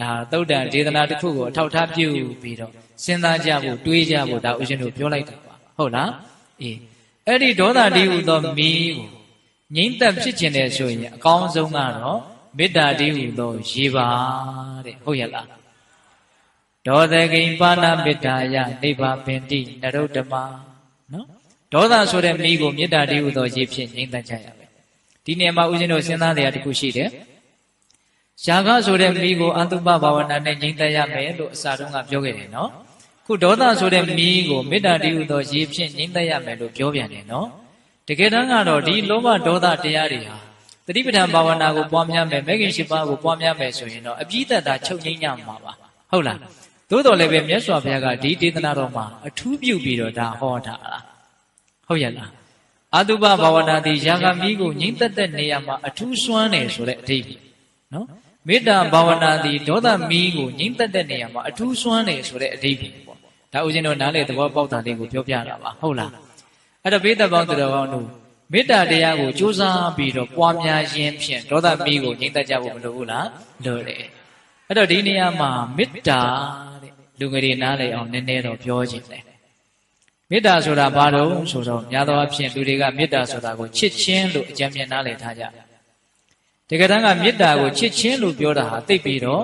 ဒါသုတ်တန်ဒေသနာတစ်ခုကိုအထောက်ထားပြုပြီးတော့စဉ်းစားကြဖို့တွေးကြဖို့ဒါဦးဇင်းတို့ပြောလိုက်တာပါဟုတ်လားအေးအဲ့ဒီဒေါသတည်းဟူသောမီးကိုငြိမ့်သက်ဖြစ်ခြင်းတဲ့ဆိုရင်အကောင်းဆုံးကတော့မေတ္တာတည်းဟူသောရေပါတဲ့ဟုတ်ရဲ့လားဒေါသကိဉ္ပါဏမေတ္တာယနိဗ္ဗာပင်တိနရုတ္တမနော်ဒေါသဆိုတဲ့မီးကိုမေတ္တာတည်းဟူသောရေဖြင့်ငြိမ့်သက်ကြရမယ်ဒီနေရာမှာဦးဇင်းတို့စဉ်းစားတရားတစ်ခုရှိတယ်ရှားဆိုတဲ့မီးကိုအတုပဘာဝနာနဲ့ငြိမ့်သက်ရမယ်လို့အစတုန်းကပြောခဲ့တယ်နော်ခုဒေါသဆိုတဲ့မီးကိုမေတ္တာတည်းဟူသောရေဖြင့်ငြိမ့်သက်ရမယ်လို့ပြောပြန်တယ်နော်တကယ်တမ်းကတော့ဒီလောဘဒေါသတရားတွေဟာတတိပဋ္ဌာန်ဘာဝနာကိုပွားများမယ်မဂ္ဂင်၈ပါးကိုပွားများမယ်ဆိုရင်တော့အပြည့်သက်သာချုပ်ငြိမ်းကြမှာပါဟုတ်လားသို့တော်လည်းပဲမြတ်စွာဘုရားကဒီဒေသနာတော်မှာအထူးပြုပြီးတော့ဒါဟောတာလားဟုတ်ရဲ့လားအတုပဘာဝနာသည်ယာဂမီးကိုငြိမ့်သက်တဲ့နေရာမှာအထူးစွမ်းတယ်ဆိုတဲ့အဓိပ္ပာယ်နော်မေတ္တာဘာဝနာသည်ဒေါသမီးကိုငြိမ့်သက်တဲ့နေရာမှာအထူးစွမ်းတယ်ဆိုတဲ့အဓိပ္ပာယ်ပေါ့ဒါဦးဇင်းတို့နားလေသဘောပေါက်တာလေးကိုပြောပြတာပါဟုတ်လားအဲ့တော့ဘေးသက်ပေါင်းသူတော်ကောင်းတို့မေတ္တာတရားကိုကြိုးစားပြီးတော့ပွားများခြင်းဖြင့်ဒေါသမီးကိုငြိမ့်သက်ကြဖို့မလိုဘူးလားလိုတယ်အဲ့တော့ဒီနေရာမှာမေတ္တာတဲ့လူငယ်တွေနားလည်အောင်နည်းနည်းတော့ပြောခြင်းတယ်မေတ္တာဆိုတာဘာလို့ဆိုတော့များသောအားဖြင့်လူတွေကမေတ္တာဆိုတာကိုချစ်ခြင်းလို့အကြံဉာဏ်နားလည်ထားကြတကယ်တမ်းကမေတ္တာကိုချစ်ခြင်းလို့ပြောတာဟာသိပြီးတော့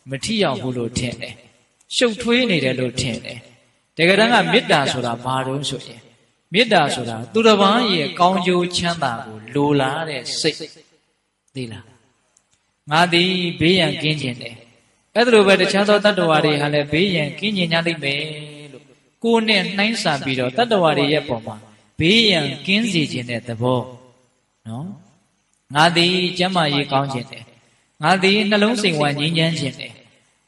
မထိရောက်ဘူးလို့ထင်တယ်ရှုပ်ထွေးနေတယ်လို့ထင်တယ်တကယ်တမ်းကမေတ္တာဆိုတာဘာလို့ဆိုရင်မေတ္တာဆိုတာသူတစ်ပါးရဲ့ကောင်းကျိုးချမ်းသာကိုလိုလားတဲ့စိတ်သိလားငါသည်ဘေးရန်ကင်းခြင်းတယ်အဲ့ဒါလိုပဲတခြားသောတတ္တဝါတွေဟာလည်းဘေးရန်ကင်းခြင်းကြလိမ့်မယ်လို့ကိုယ်နဲ့နှိုင်းဆပြီးတော့တတ္တဝါတွေရဲ့ပုံမှာဘေးရန်ကင်းစေခြင်းတဲ့သဘောနော်ငါသည်ကျမ်းမာရေးကောင်းခြင်းတယ်ငါသည်နှလုံးစိမ်ဝမ်းငြိမ်းချမ်းခြင်းတယ်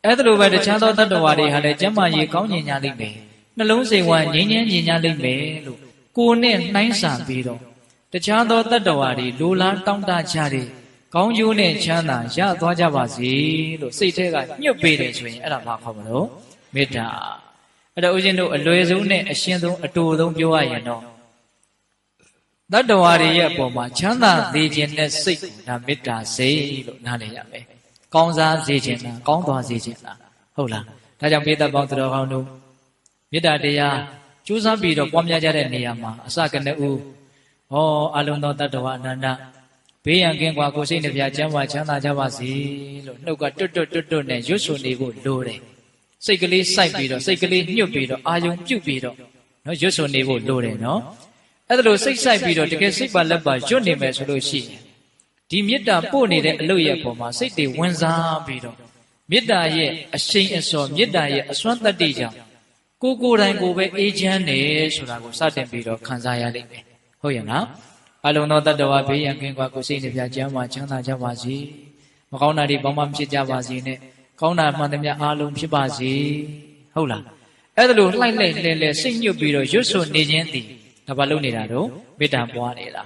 အဲ့ဒါလိုပဲတခြားသောတတ္တဝါတွေဟာလည်းကျမ်းမာရေးကောင်းခြင်းကြလိမ့်မယ်နှလုံးစိမ်ဝမ်းငြိမ်းချမ်းခြင်းကြလိမ့်မယ်လို့ကိုယ်နဲ့နှိုင်းဆပြီးတော့တခြားသောတတ္တဝါတွေလိုလားတောင်းတကြတဲ့ကောင်းကျိုးနဲ့ချမ်းသာရသွားကြပါစေလို့စိတ်ထဲကညှပ်ပေးတယ်ဆိုရင်အဲ့ဒါဘာခေါ်မလို့မေတ္တာအဲ့တော့ဦးဇင်းတို့အလွယ်ဆုံးနဲ့အရှင်းဆုံးအတူဆုံးပြောရရင်တော့တတ္တဝါတွေရဲ့အပေါ်မှာချမ်းသာစေခြင်းနဲ့စိတ်ကိုဒါမေတ္တာစိတ်လို့နားလည်ရမယ်ကောင်းစားစေခြင်းလားကောင်းသွားစေခြင်းလားဟုတ်လားဒါကြောင့်ပိဿပေါင်းသူတော်ကောင်းတို့မေတ္တာတရားကျိုးစားပြီးတော့ပွားများကြတဲ့နေရာမှာအစကနဦးဟောအလုံးသောတတ္တဝါအနန္တဘေးရန်ကင်းကွာကိုယ်စိတ်နှပြချမ်းသာချမ်းသာကြပါစေလို့နှုတ်ကတွတ်တွတ်နဲ့ရွတ်ဆိုနေဖို့လိုတယ်စိတ်ကလေးစိုက်ပြီးတော့စိတ်ကလေးညှွတ်ပြီးတော့အာယုံပြုတ်ပြီးတော့နော်ရွတ်ဆိုနေဖို့လိုတယ်နော် အဲ့ဒါလို့စိတ်ဆိုင်ပြီးတော့တကယ်စိတ်ပါလက်ပါရွတ်နေမယ်ဆိုလို့ရှိရင်ဒီမေတ္တာပို့နေတဲ့အလုပ်ရဲ့ပုံမှာစိတ်တွေဝင်စားပြီးတော့မေတ္တာရဲ့အရှိန်အစောမေတ္တာရဲ့အစွမ်းတတ္တိကြောင့်ကိုယ်တိုင်ကိုပဲအေးချမ်းတယ်ဆိုတာကိုစတင်ပြီးတော့ခံစားရလိမ့်မယ်ဟုတ်ရဲ့နော်အလုံးသောတတ္တဝါဘေးရန်ကင်းကွာကိုစိတ်နှပြချမ်းသာချမ်းသာကြပါစေမကောင်းတာတွေဘာမှမဖြစ်ကြပါစေနဲ့ကောင်းတာမှန်သမျှအားလုံးဖြစ်ပါစေဟုတ်လားအဲ့ဒါလို့လှိုက်လိုက်လဲစိတ်ညွတ်ပြီးတော့ရွတ်ဆိုနေခြင်းသည်ဒါဘာလို့နေတာတော့မေတ္တာပွားနေတာ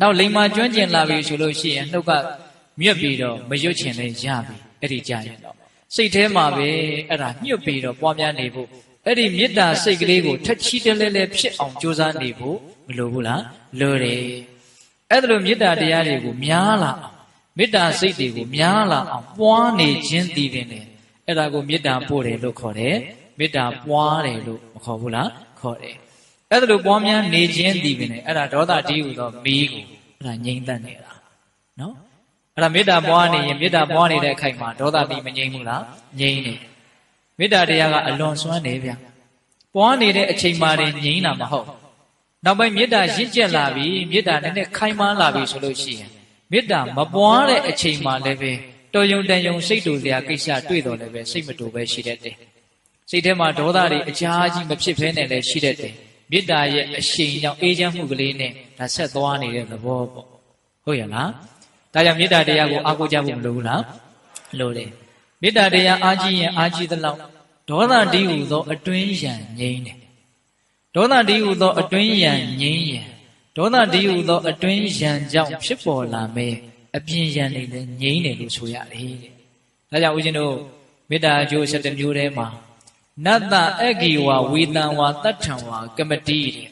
နောက်လိမ္မာကျွမ်းကျင်လာပြီဆိုလို့ရှိရင်နှုတ်ကမြွတ်ပြီးတော့မရွတ်ချင်လဲရပြီအဲ့ဒီကြရင်တော့စိတ်ထဲမှာပဲအဲ့ဒါညွတ်ပြီးတော့ပွားများနေဖို့အဲ့ဒီမေတ္တာစိတ်ကလေးကိုထက်ချီတလဲလဲဖြစ်အောင်ကြိုးစားနေဖို့မလိုဘူးလားလိုတယ်အဲ့ဒါလိုမေတ္တာတရားတွေကိုများလာအောင်မေတ္တာစိတ်တွေကိုများလာအောင်ပွားနေခြင်းတည်တယ်လေအဲ့ဒါကိုမေတ္တာပို့တယ်လို့ခေါ်တယ်မေတ္တာပွားတယ်လို့မခေါ်ဘူးလားခေါ်တယ်အဲ့ဒါလိုပွားများနေခြင်းတည်တယ်လေအဲ့ဒါဒေါသတည်းဟူသောမီးကိုအဲ့ဒါငြိမ့်တတ်နေတာနော်အဲ့ဒါမေတ္တာပွားနေရင်မေတ္တာပွားနေတဲ့အခိုက်မှာဒေါသတည်းမငြိမ့်ဘူးလားငြိမ့်နေမေတ္တာတရားကအလွန်စွမ်းနေဗျပွားနေတဲ့အချိန်မှာငြိမ့်တာမဟုတ်နောက်ပိုင်းမေတ္တာရင့်ကျက်လာပြီမေတ္တာနဲ့ခိုင်မာလာပြီဆိုလို့ရှိရင်မေတ္တာမပွားတဲ့အချိန်မှာလည်းပဲတော်ယုံတန်ယုံစိတ်တူစရာကိစ္စတွေ့တော်လည်းပဲစိတ်မတူပဲရှိတတ်တယ်စိတ်ထဲမှာဒေါသတွေအများကြီးမဖြစ်ဖဲနဲ့လည်းရှိတတ်တယ်မေတ္တာရဲ့အရှိန်ကြောင့်အေးချမ်းမှုကလေးနဲ့ဒါဆက်သွားနေတဲ့သဘောပေါ့ဟုတ်ရဲ့လားဒါကြောင့်မေတ္တာတရားကိုအားကိုးကြဖို့မလိုဘူးလားလိုတယ်မေတ္တာတရားအားကြီးရင်အားကြီးသလောက်ဒေါသတည်းဟူသောအတွင်းရန်ငြိမ်းတယ်ဒေါသတည်းဟူသောအတွင်းရန်ငြိမ်းရင်ဒေါသတည်းဟူသောအတွင်းရန်ကြောင့်ဖြစ်ပေါ်လာမဲ့အပြင်ရန်တွေလည်းငြိမ်းတယ်လို့ဆိုရတယ်တဲ့ဒါကြောင့်ဦးဇင်းတို့မေတ္တာအကျိုး7မျိုးထဲမှာနတ္တအဂိဝဝေတံဝတတ္ထံဝကမတိတဲ့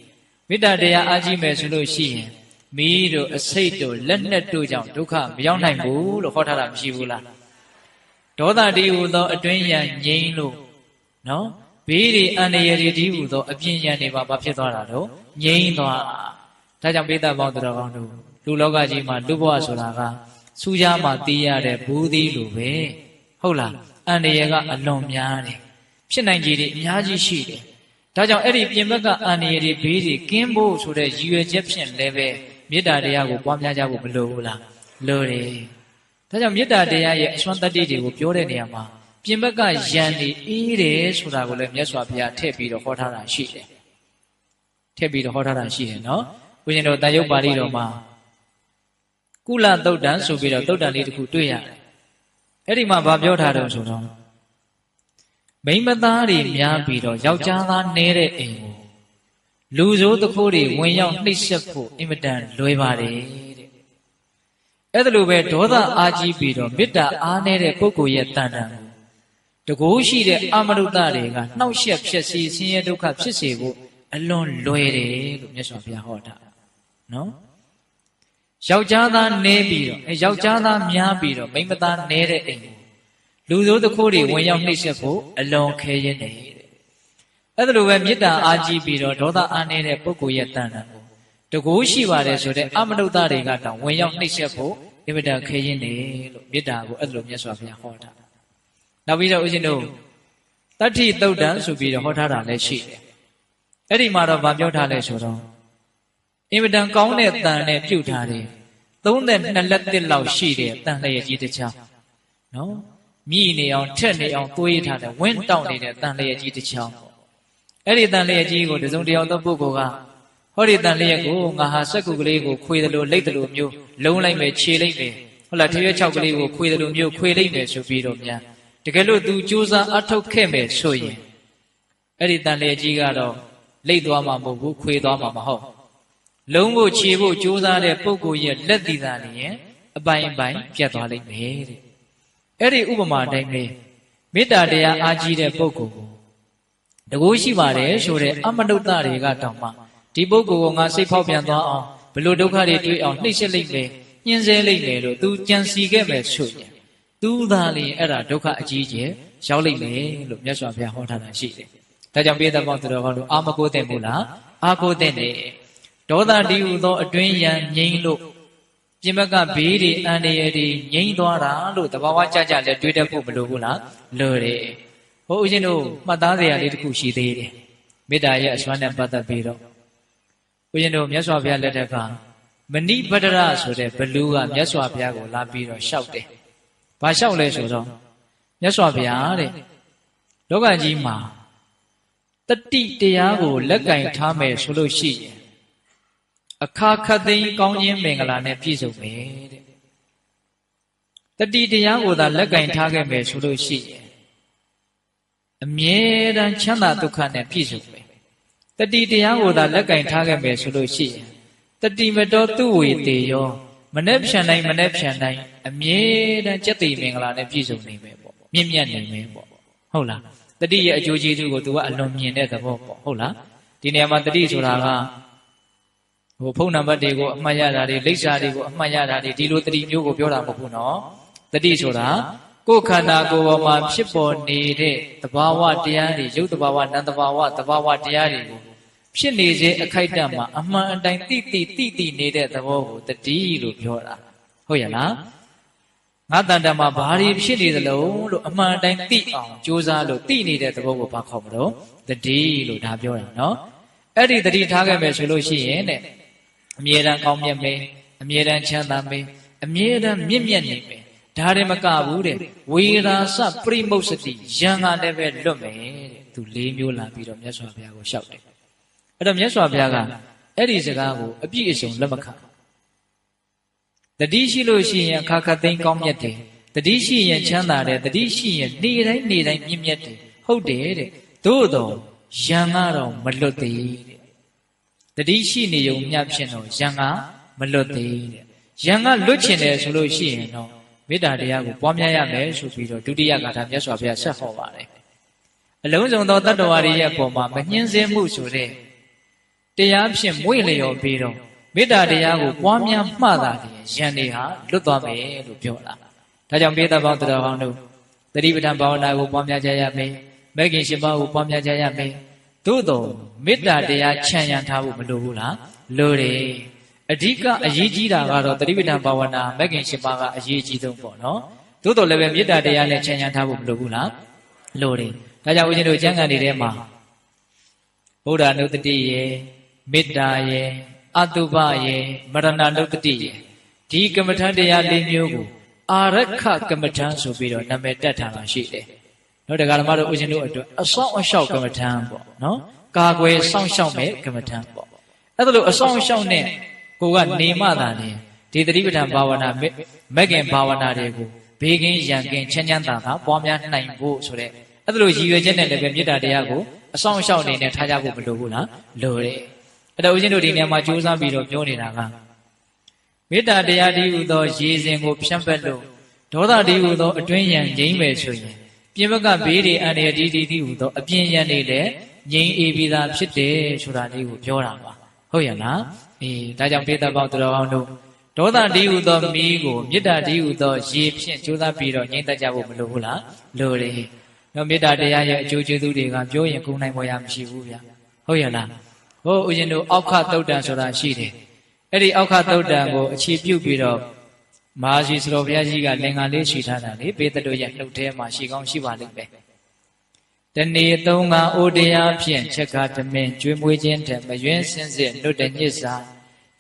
မေတ္တာတရားအားကြီးမယ်ဆိုလို့ရှိရင်မီးတို့အစိတ်တို့လက်နက်တို့ကြောင့်ဒုက္ခမရောက်နိုင်ဘူးလို့ဟောထားတာမရှိဘူးလားဒေါသတည်းဟူသောအတွင်းရန်ငြိမ်းလို့နော်ဘေးတွေအန္တရာယ်တွေတည်းဟူသောအပြင်ရန်တွေပါဘာဖြစ်သွားတာတော့ငြိမ်းသွားတာဒါကြောင့်ပိဋကပေါင်းတော်ကောင်းတို့လူလောကကြီးမှာလူဘဝဆိုတာကစူးကြားမှာသိရတဲ့ဘူးသီးလိုပဲဟုတ်လားအန္တရာယ်ကအလွန်များတယ်ဖြစ်နိုင်ခြေတွေအများကြီးရှိတယ်ဒါကြောင့်အဲ့ဒီပြင်ဘက်ကအန္တရာယ်တွေဘေးတွေကင်းဖို့ဆိုတဲ့ရည်ရွယ်ချက်ဖြင့်လည်းပဲမေတ္တာတရားကိုပွားများကြဖို့မလိုဘူးလားလိုတယ်ဒါကြောင့်မေတ္တာတရားရဲ့အစွမ်းတတ္တိတွေကိုပြောတဲ့နေရာမှာပြင်ဘက်ကယံနေအေးတယ်ဆိုတာကိုလည်းမြတ်စွာဘုရားထည့်ပြီးတော့ဟောထားတာရှိတယ်ထည့်ပြီးတော့ဟောထားတာရှိတယ်နော်ဘုရင်တို့တန်ရုပ်ပါဠိတော်မှာကုလသုတ်တံဆိုပြီးတော့သုတ်တံလေးတစ်ခုတွေ့ရတယ်အဲ့ဒီမှာဗာပြောထားတယ်ဆိုတော့မိန်းမသားတွေများပြီးတော့ယောက်ျားသားနည်းတဲ့အိမ်ကိုလူဆိုးတခိုးတွေဝင်ရောက်နှိပ်စက်ဖို့အင်မတန်လွယ်ပါတယ်တဲ့အဲ့ဒါလိုပဲဒေါသအားကြီးပြီးတော့မေတ္တာအားနည်းတဲ့ပုဂ္ဂိုလ်ရဲ့တန်တန်တကူရှိတဲ့အမရုဒ္ဒတွေကနှောက်ယှက်ဖြစ်စီဆင်းရဲဒုက္ခဖြစ်စေဖို့အလွန်လွယ်တယ်လို့မြတ်စွာဘုရားဟောတာနော်ယောက်ျားသားနည်းပြီးတော့ယောက်ျားသားများပြီးတော့မိန်းမသားနည်းတဲ့အိမ်ကိုလူဆိုးတခိုးတွေဝင်ရောက်နှိပ်စက်ဖို့အလွန်ခဲရင်းတယ်တဲ့အဲ့ဒါလိုပဲမေတ္တာအားကြီးပြီးတော့ဒေါသအားနည်းတဲ့ပုဂ္ဂိုလ်ရဲ့တန်တန်ကိုတကူရှိပါတယ်ဆိုတဲ့အမရုဒ္ဒတွေကတောင်ဝင်ရောက်နှိပ်စက်ဖို့အင်မတန်ခဲရင်းတယ်လို့မေတ္တာကိုအဲ့ဒါလိုမြတ်စွာဘုရားဟောတာနောက်ပြီးတော့ဦးဇင်းတို့တတ္ထိသုတ်တံဆိုပြီးတော့ဟောထားတာလည်းရှိတယ်အဲ့ဒီမှာတော့ဗာပြောထားလဲဆိုတော့အင်မတန်ကောင်းတဲ့တန်နဲ့ပြုတ်ထားတယ်32လက်တစ်လောက်ရှိတဲ့တန်လျက်ကြီးတစ်ချောင်းနော်မြည်နေအောင်ထက်နေအောင်ကိုးရထားတဲ့ဝင်းတောင့်နေတဲ့တန်လျက်ကြီးတစ်ချောင်းအဲ့ဒီတန်လျက်ကြီးကိုတစုံတယောက်သောပုဂ္ဂိုလ်ကဟောဒီတန်လျက်ကိုငါဟာစက္ကူကလေးကိုခွေတယ်လို့လိတ်တယ်လို့မျိုးလုံးလိုက်မယ်ခြေလိုက်မယ်ဟုတ်လားထရွက်6ကလေးကိုခွေတယ်လို့မျိုးခွေလိုက်မယ်ဆိုပြီးတော့များတကယ်လို့ तू ကြိုးစားအထောက်ခဲ့မယ်ဆိုရင်အဲ့ဒီတန်လျက်ကြီးကတော့လိတ်သွားမှာမဟုတ်ဘူးခွေသွားမှာမဟုတ်လုံးဖို့ခြေဖို့ကြိုးစားတဲ့ပုဂ္ဂိုလ်ရဲ့လက်တည်တာလျင်အပိုင်အပိုင်ပြတ်သွားလိမ့်မယ်တဲ့အဲ့ဒီဥပမာတိုင်းပဲမေတ္တာတရားအားကြီးတဲ့ပုဂ္ဂိုလ်ကိုတကူရှိပါတယ်ဆိုတဲ့အမနုဿတွေကတောင်မှဒီပုဂ္ဂိုလ်ကငါစိတ်ဖောက်ပြန်သွားအောင်ဘလို့ဒုက္ခတွေတွေ့အောင်နှိမ့်ဆက်လိုက်မယ်ညှင်းဆဲလိုက်မယ်လို့ तू ကြံစီခဲ့မယ်ဆိုရင်သူသာလျင်အဲ့ဒါဒုက္ခအကြီးကျယ်ရောက်လိမ့်မယ်လို့မြတ်စွာဘုရားဟောထားတာရှိတယ်ဒါကြောင့်ပိဋကပေါင်းသူတော်ကောင်းတို့အာမကိုးတဲ့မို့လားအာကိုးတဲ့နေဒေါသတည်းဟူသောအတွင်းရန်ငြိမ်းလို့ပြင်ဘက်ကဘေးတွေအန္တရာယ်တွေငြိမ်းသွားတာလို့တဘာဝကြကြလည်းတွေးတတ်ဖို့မလိုဘူးလားလိုတယ်ဟိုဦးရှင်တို့မှတ်သားစရာလေးတစ်ခုရှိသေးတယ်မေတ္တာရဲ့အစွမ်းနဲ့ပတ်သက်ပြီးတော့ဦး ဦးဇင်းတို့မြတ်စွာဘုရားလက်ထက်ကမဏိပတ္တရဆိုတဲ့ဘလူးကမြတ်စွာဘုရားကိုလာပြီးတော့လျှောက်တယ်။ဘာလျှောက်လဲဆိုတော့မြတ်စွာဘုရားတဲ့လောကကြီးမှာတတိတရားကိုလက်ကင်ထားမယ်ဆိုလို့ရှိရင်အခါခတ်သိမ်းကောင်းခြင်းမင်္ဂလာနဲ့ပြည့်စုံမယ်တဲ့တတိတရားကိုသာလက်ကင်ထားခဲ့မယ်ဆိုလို့ရှိရင်အမြဲတမ်းချမ်းသာဒုက္ခနဲ့ပြည့်စုံမယ်တတိတရားကိုသာလက်ကင်ထားခဲ့မယ်ဆိုလို့ရှိရင်တတိမတော်သူဝေတေရောမနဲ့ဖြန်တိုင်းမနဲ့ဖြန်တိုင်းအမြဲတမ်းကျက်သိမင်္ဂလာနဲ့ပြည့်စုံနေမယ်ပေါ့မြင့်မြတ်နေမယ်ပေါ့ဟုတ်လားတတိရဲ့အကျိုးကျေးဇူးကိုသူကအလွန်မြင်တဲ့သဘောပေါ့ဟုတ်လားဒီနေရာမှာတတိဆိုတာကဖုန်းနံပါတ်တွေကိုအမှတ်ရတာတွေလိပ်စာတွေကိုအမှတ်ရတာတွေဒီလိုတတိမျိုးကိုပြောတာမဟုတ်ဘူးနော်တတိဆိုတာကိုယ်ခန္ဓာကိုယ်ပေါ်မှာဖြစ်ပေါ်နေတဲ့သဘာဝတရားတွေရုပ်သဘာဝနာမ်သဘာဝသဘာဝတရားတွေကိုဖြစ်နေစေအခိုက်အတန့်မှာအမှန်အတိုင်းတိနေတဲ့သဘောကိုတတိလို့ပြောတာဟုတ်ရဲ့လားငါတန်တမှာဘာတွေဖြစ်နေသလဲလို့အမှန်အတိုင်းသိအောင်ကြိုးစားလို့သိနေတဲ့သဘောကိုဘာခေါ်မလို့တတိလို့ဒါပြောတာနော်အဲ့ဒီတတိထားခဲ့မယ်ဆိုလို့ရှိရင်တဲ့အမြဲတမ်းကောင်းမြတ်မယ်အမြဲတမ်းချမ်းသာမယ်အမြဲတမ်းမြင့်မြတ်နေမယ်ဒါတွေမကဘူးတဲ့ဝေရာစပရိမုတ်စတိယံကလည်းပဲလွတ်မယ်တဲ့သူ၄မျိုးလာပြီးတော့မြတ်စွာဘုရားကိုလျှောက်တယ်အဲ့တော့မြတ်စွာဘုရားကအဲ့ဒီစကားကိုအပြည့်အစုံလက်မခံတတိရှိလို့ရှိရင်အခါခတ်သိမ်းကောင်းမြတ်တယ်တတိရှိရင်ချမ်းသာတယ်တတိရှိရင်နေတိုင်းမြင့်မြတ်တယ်ဟုတ်တယ်တဲ့သို့တော့ယံကတော့မလွတ်သေးတဲ့တတိရှိနေုံမျှဖြင့်တော့ယံကမလွတ်သေးတဲ့ယံကလွတ်ချင်တယ်ဆိုလို့ရှိရင်တော့မေတ္တာတရားကိုပွားများရမယ်ဆိုပြီးတော့ဒုတိယဂါထာမြတ်စွာဘုရားဆက်ဟောပါတယ်အလုံးစုံသောတတ္တဝါတွေရဲ့အပေါ်မှာမညှင်းဆဲမှုဆိုတဲ့တရားဖြင့်မွေ့လျော်ပြီးတော့မေတ္တာတရားကိုပွားများမှသာတယ်ယံတွေဟာလွတ်သွားမယ်လို့ပြောတာဒါကြောင့်ပိဿပေါင်းတော်ကောင်းတို့သတိပဋ္ဌာန်ဘာဝနာကိုပွားများကြရမယ်မဂ်ခင်၈ပါးကိုပွားများကြရမယ်သို့တော်မေတ္တာတရားခြံရံထားဖို့မလိုဘူးလားလိုတယ်အဓိကအရေးကြီးတာကတော့သတိပဋ္ဌာန်ဘာဝနာမဂ်ခင်၈ပါးကအရေးကြီးဆုံးပေါ့နော်သို့တော်လည်းပဲမေတ္တာတရားနဲ့ခြံရံထားဖို့မလိုဘူးလားလိုတယ်ဒါကြောင့်ဦးဇင်းတို့ကျမ်းဂန်တွေထဲမှာဗုဒ္ဓနုတ္တိယေမေတ္တာယေအတုပယေမရဏနုတ္တိယေဒီကမ္မထတရား၄မျိုးကိုအာရခကမ္မထဆိုပြီးတော့နာမည်တက်ထားတာရှိတယ်နော်တရားဓမ္မတို့ဦးဇင်းတို့အတွက်အဆောင်အရှောက်ကမ္မထပေါ့နော်ကာကွယ်စောင့်ရှောက်မဲ့ကမ္မထပေါ့အဲ့ဒါလို့အဆောင်အရှောက်နဲ့ကိုကနေမှသာလေဒီသတိပဋ္ဌာန်ဘာဝနာမဂ်ခင်ဘာဝနာတွေကိုဘေးကင်းရန်ကင်းချမ်းချမ်းသာသာပွားများနိုင်ဖို့ဆိုတဲ့အဲ့ဒါလို့ရည်ရွယ်ချက်နဲ့လည်းပဲမေတ္တာတရားကိုအဆောင်အရှောက်အနေနဲ့ထားကြဖို့မလိုဘူးလားလိုတယ်အဲ့တော့ဦးဇင်းတို့ဒီနေရာမှာကြိုးစားပြီးတော့ပြောနေတာကမေတ္တာတရားတည်းဟူသောရည်စဉ်ကိုဖြန့်ပက်လို့ဒေါသတည်းဟူသောအတွင်းရန်ငြိမ့်မယ်ဆိုရင်ပြင်ဘက်ကဘေးတွေအန္တရာယ်တည်းဟူသောအပြင်ရန်တွေလည်းငြိမ့်အေးပြီးသားဖြစ်တယ်ဆိုတာလေးကိုပြောတာပါဟုတ်ရဲ့လားဒါကြောင့်ပိဿပေါင်းသူတော်ကောင်းတို့ဒေါသတည်းဟူသောမီးကိုမေတ္တာတည်းဟူသောရေဖြင့်ကြိုးစားပြီးတော့ငြိမ့်တတ်ကြဖို့မလိုဘူးလားလိုတယ်နော်မေတ္တာတရားရဲ့အကျိုးကျေးဇူးတွေကပြောရင်ကုန်နိုင်ပေါ်ရမရှိဘူးဗျဟုတ်ရဲ့လားဟိုဦးဇင်းတို့အောက်ခသုတ်တံဆိုတာရှိတယ်အဲ့ဒီအောက်ခသုတ်တံကိုအခြေပြုပြီးတော့မဟာရှိစတော်ဘုရားကြီးကလင်္ကာလေးရှိထားတာလေပေတတို့ရဲ့နှုတ်ထဲမှာရှိကောင်းရှိပါလိမ့်မယ်တနေ့သုံးကအိုတရားဖြင့်ချက်ကားတမင်ကျွေးမွေးခြင်းထက်မယွင်းစင်စစ်နှုတ်တညစ်စာ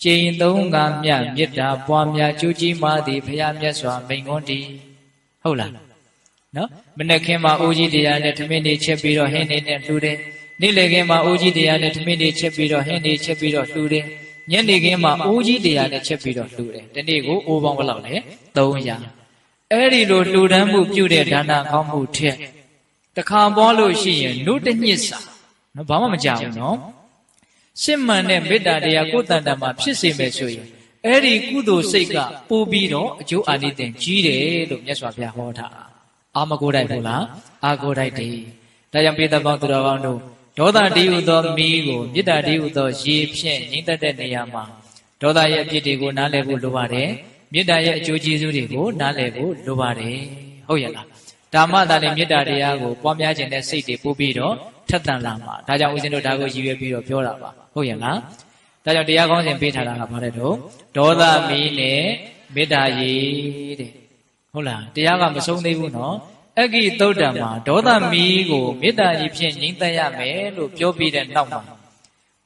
ကျိန်သုံးကမြမေတ္တာပွားများကျူးကြီးမာသည်ဘုရားမြတ်စွာမိန်ခွန်းတည်းဟုတ်လားနော်မနေ့ခင်မှာအိုကြီးတရားနဲ့ထမင်းတွေချက်ပြီးတော့ဟင်းနေနဲ့လှူတယ်နေ့လည်ခင်းမှာအိုးကြီးတရားနဲ့ထမင်းတွေချက်ပြီးတော့ဟင်းတွေချက်ပြီးတော့လှူတယ်ညနေခင်းမှာအိုးကြီးတရားနဲ့ချက်ပြီးတော့လှူတယ်ဒီနေ့ကိုအိုးပေါင်းဘယ်လောက်လဲ300အဲ့ဒီလိုလှူဒန်းမှုပြုတဲ့ဒါနကောင်းမှုထက်တခါပွားလို့ရှိရင်နှုတ်တညစ်စာနော်ဘာမှမကြောက်ဘူးနော်စစ်မှန်တဲ့မေတ္တာတရားကိုယ်တန်တမှာဖြစ်စေမယ်ဆိုရင်အဲ့ဒီကုသိုလ်စိတ်ကပို့ပြီးတော့အကျိုးအာနိသင်ကြီးတယ်လို့မြတ်စွာဘုရားဟောထားအာမကိုတိုက်ဘူးလားအာကိုတိုက်တယ်ဒါကြောင့်ပိဿပေါင်းသူတော်ကောင်းတို့ဒေါသတည်းဟူသောမီးကိုမေတ္တာတည်းဟူသောရေဖြင့်ငြိမ့်သက်တဲ့နေရာမှာဒေါသရဲ့အပြစ်တွေကိုနားလည်ဖို့လိုပါတယ်မေတ္တာရဲ့အကျိုးကျေးဇူးတွေကိုနားလည်ဖို့လိုပါတယ်ဟုတ်ရဲ့လားဓမ္မသာလည်းမေတ္တာတရားကိုပွားများခြင်းနဲ့စိတ်တွေပို့ပြီးတော့ထက်သန်လာမှာဒါကြောင့်ဦးဇင်းတို့ဒါကိုရည်ရွယ်ပြီးတော့ပြောတာပါဟုတ်ရဲ့လားဒါကြောင့်တရားကောင်းစဉ်ပေးထားတာကဘာလဲတော့ဒေါသမီးနဲ့မေတ္တာရည်တဲ့ဟုတ်လားတရားကမဆုံးသေးဘူးနော်အဂိသုတ်တံမှာဒေါသမီးကိုမေတ္တာကြီးဖြင့်ငြိမ့်သက်ရမယ်လို့ပြောပြီးတဲ့နောက်မှာ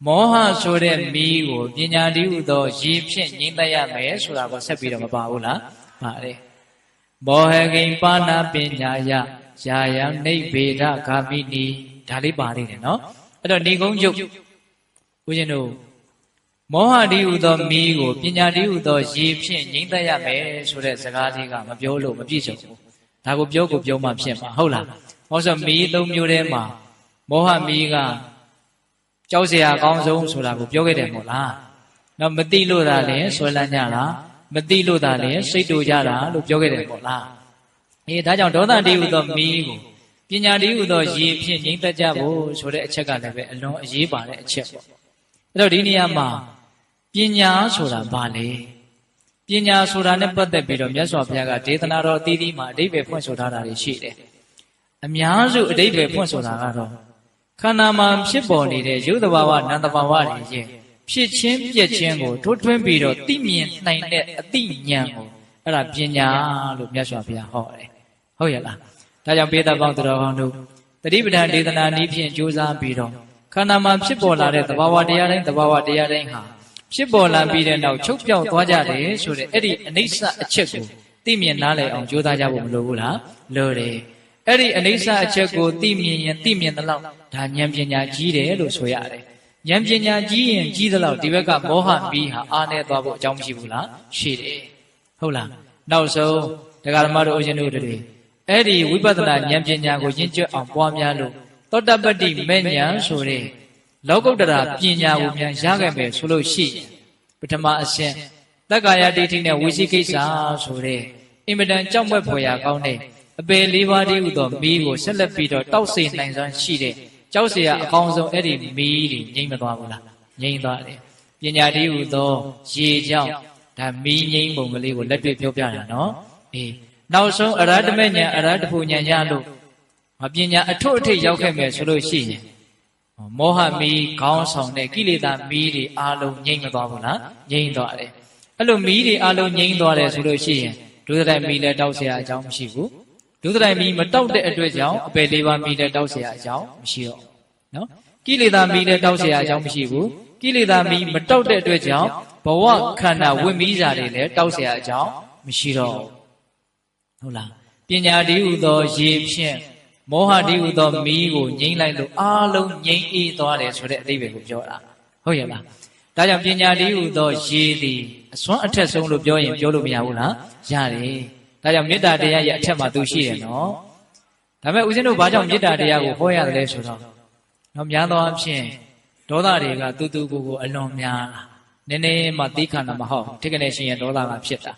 မောဟဆိုတဲ့မီးကိုပညာတည်းဟူသောရေဖြင့်ငြိမ့်သက်ရမယ်ဆိုတာကိုဆက်ပြီးတော့မပါဘူးလားပါတယ်မောဟကိဉ္ပါဏပညာယယာယံနိဗ္ဗေဒဂာမိနီဒါလေးပါလိမ့်တယ်နော်အဲ့တော့ဏိကုံးချုပ်ဦးဇင်းတို့မောဟတည်းဟူသောမီးကိုပညာတည်းဟူသောရေဖြင့်ငြိမ့်သက်ရမယ်ဆိုတဲ့စကားလေးကမပြောလို့မပြည့်စုံဘူးဒါကိုပြောမှဖြစ်မှာဟုတ်လားဟောဆိုမီးသုံးမျိုးထဲမှာမောဟမီးကကြောက်เสียအကောင်းဆုံးဆိုတာကိုပြောခဲ့တယ်မို့လားနော်မသိလို့သာလဲဆွဲလန်းကြလားမသိလို့သာလဲစိတ်တူကြတာလို့ပြောခဲ့တယ်မို့လားအေးဒါကြောင့်ဒေါသတည်းဟူသောမီးကိုပညာတည်းဟူသောရေဖြင့်ငြိမ့်သက်ကြဖို့ဆိုတဲ့အချက်ကလည်းပဲအလွန်အရေးပါတဲ့အချက်ပေါ့အဲ့တော့ဒီနေရာမှာပညာဆိုတာဘာလဲပညာဆိုတာနဲ့ပတ်သက်ပြီးတော့မြတ်စွာဘုရားကဒေသနာတော်အသီးသီးမှာအဓိပ္ပာယ်ဖွင့်ဆိုထားတာတွေရှိတယ်အများစုအဓိပ္ပာယ်ဖွင့်ဆိုတာကတော့ခန္ဓာမှာဖြစ်ပေါ်နေတဲ့ရုပ်တဘာဝနာမ်တဘာဝတွေရဲ့ဖြစ်ချင်းပြက်ချင်းကိုထိုးထွင်းပြီးတော့သိမြင်နိုင်တဲ့အသိဉာဏ်ကိုအဲ့ဒါပညာလို့မြတ်စွာဘုရားဟောတယ်ဟုတ်ရဲ့လားဒါကြောင့်ပေတပေါင်းသူတော်ကောင်းတို့တတိပဋ္ဌာန်ဒေသနာနည်းဖြင့်ကြိုးစားပြီးတော့ခန္ဓာမှာဖြစ်ပေါ်လာတဲ့တဘာဝတရားတိုင်းတဘာဝတရားတိုင်းဟာဖြစ်ပေါ်လာပြီးတဲ့နောက်ချုပ်ပြောက်သွားကြတယ်ဆိုတဲ့အဲ့ဒီအနိစ္စအချက်ကိုသိမြင်နားလည်အောင်ကြိုးစားကြဖို့မလိုဘူးလားလိုတယ်အဲ့ဒီအနိစ္စအချက်ကိုသိမြင်ရင်သိမြင်သလောက်ဒါဉာဏ်ပညာကြီးတယ်လို့ဆိုရတယ်ဉာဏ်ပညာကြီးရင်ကြီးသလောက်ဒီဘက်ကမောဟမီးဟာအားနဲ့သွားဖို့အကြောင်းမရှိဘူးလားရှိတယ်ဟုတ်လားနောက်ဆုံးတရားဓမ္မတို့ဦးဇင်းတို့တွေအဲ့ဒီဝိပဿနာဉာဏ်ပညာကိုရင့်ကျွတ်အောင်ပွားများလို့သောတပတ္တိမဲ့ဉာဏ်ဆိုတဲ့လောကုတ္တရာပညာကိုမြန်ရခဲ့မယ်ဆိုလို့ရှိရင်ပထမအဆင့်တက္ကာယဒိဋ္ဌိနဲ့ဝိသိကိစ္စဆိုတဲ့အင်မတန်ကြောက်မက်ဖွယ်ရာကောင်းတဲ့အပေလေးပါးတည်းဟူသောမီးကိုဆက်လက်ပြီးတော့တောက်စေနိုင်စွမ်းရှိတဲ့ကြောက်เสียအကောင်းဆုံးအဲ့ဒီမီးတွေငြိမ့်မသွားဘူးလားငြိမ့်သွားတယ်ပညာတည်းဟူသောရေကြောင့်ဒါမီးငြိမ့်ပုံကလေးကိုလက်တွေ့ပြောပြတာနော်အေးနောက်ဆုံးအရဟတမေဉာဏ်အရဟတဖို့ဉာဏ်ရလို့ပညာအထွတ်အထိပ်ရောက်ခဲ့မယ်ဆိုလို့ရှိရင်မောဟမီးခေါင်းဆောင်တဲ့ကိလေသာမီးတွေအားလုံးငြိမ့်မသွားဘူးလားငြိမ့်သွားတယ်အဲ့လိုမီးတွေအားလုံးငြိမ့်သွားတယ်ဆိုလို့ရှိရင်ဒုစရိုက်မီးလည်းတောက်เสียအကြောင်းမရှိဘူးဒုစရိုက်မီးမတောက်တဲ့အတွက်ကြောင့်အပယ်လေးပါးမီးလည်းတောက်เสียအကြောင်းမရှိတော့နော်ကိလေသာမီးလည်းတောက်เสียအကြောင်းမရှိဘူးကိလေသာမီးမတောက်တဲ့အတွက်ကြောင့်ဘဝခန္ဓာဝိမီးစာတွေလည်းတောက်เสียအကြောင်းမရှိတော့ဟုတ်လားပညာတည်းဟူသောရေဖြင့်မောဟတည်းဟူသောမီးကိုငြိမ့်လိုက်လို့အားလုံးငြိမ့်အေးသွားတယ်ဆိုတဲ့အဓိပ္ပာယ်ကိုပြောတာဟုတ်ရဲ့လားဒါကြောင့်ပညာတည်းဟူသောရေသည်အစွမ်းအထက်ဆုံးလို့ပြောရင်ပြောလို့မရဘူးလားရတယ်ဒါကြောင့်မေတ္တာတရားရဲ့အထက်မှာသူရှိတယ်နော်ဒါပေမဲ့ဦးဇင်းတို့ဘာကြောင့်မေတ္တာတရားကိုဟောရတယ်လဲဆိုတော့နော်များသောအားဖြင့်ဒေါသတွေကတူတူကိုအလွန်များလာနည်းနည်းမှသိခန္ဓာမဟုတ်ထိကနေရှင်ရဲ့ဒေါသကဖြစ်တာ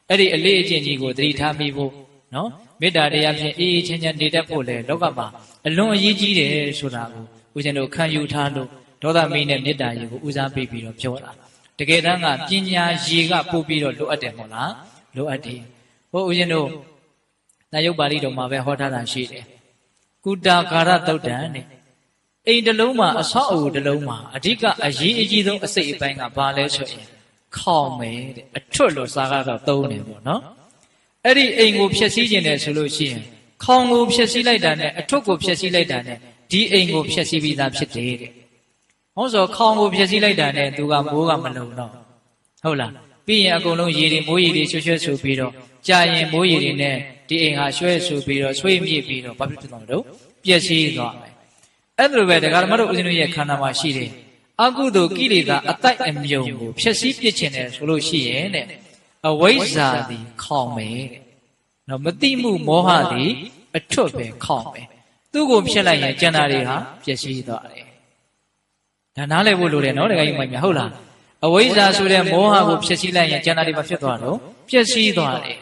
အဲ့ဒီအလေးအကျင့်ကြီးကိုသတိထားမိဖို့နော်မေတ္တာတရားဖြင့်အေးအေးချမ်းချမ်းနေတတ်ဖို့လေလောကမှာအလွန်အရေးကြီးတယ်ဆိုတာကိုဦးဇင်းတို့ခံယူထားလို့ဒေါသမီးနဲ့မေတ္တာရေကိုဦးစားပေးပြီးတော့ပြောတာတကယ်တမ်းကပညာရေကပို့ပြီးတော့လိုအပ်တယ်မို့လားလိုအပ်တယ်ဟိုဦးဇင်းတို့နာယုတ်ပါဠိတော်မှာပဲဟောထားတာရှိတယ်ကုတာကာရသုတ်တံနဲ့အိမ်တစ်လုံးမှာအဆောက်အဦတစ်လုံးမှာအဓိကအရေးအကြီးဆုံးအစိတ်အပိုင်းကဘာလဲဆိုရင်ခေါင်မယ်တဲ့အထွတ်လို့စာကတော့သုံးတယ်ပေါ့နော်အဲ့ဒီအိမ်ကိုဖျက်ဆီးခြင်းတယ်ဆိုလို့ရှိရင်ခေါင်ကိုဖျက်ဆီးလိုက်တာနဲ့အထွတ်ကိုဖျက်ဆီးလိုက်တာနဲ့ဒီအိမ်ကိုဖျက်ဆီးပြီးသားဖြစ်တယ်တဲ့ဟောဆိုခေါင်ကိုဖျက်ဆီးလိုက်တာနဲ့သူကမိုးကမလုံတော့ဟုတ်လားပြီးရင်အကုန်လုံးရေတွေမိုးရေတွေရွှဲရွှဲဆူပြီးတော့ကြာရင်မိုးရေတွေနဲ့ဒီအိမ်ဟာရွှဲဆူပြီးတော့ဆွေးမြစ်ပြီးတော့ဘာဖြစ်သွားတော့ပျက်စီးသွားမယ်အဲ့လိုပဲတရားဓမ္မတို့ဦးဇင်းတို့ရဲ့ခန္ဓာမှာရှိတယ်အကုသိုလ်ကိလေသာအတိုက်အမြုံကိုဖျက်ဆီးပစ်ခြင်းတယ်ဆိုလို့ရှိရင်တဲ့အဝိဇ္ဇာသည်ခေါင်မယ်တဲ့နော်မတိမှုမောဟသည်အထွတ်ပဲခေါင်မယ်သူ့ကိုဖျက်လိုက်ရင်ကျန်တာတွေဟာပျက်စီးသွားတယ်ဒါနားလည်ဖို့လိုတယ်နော်တကယ်ကြီးမိုက်များဟုတ်လားအဝိဇ္ဇာဆိုတဲ့မောဟကိုဖျက်ဆီးလိုက်ရင်ကျန်တာတွေမဖြစ်သွားတော့ပျက်စီးသွားတယ်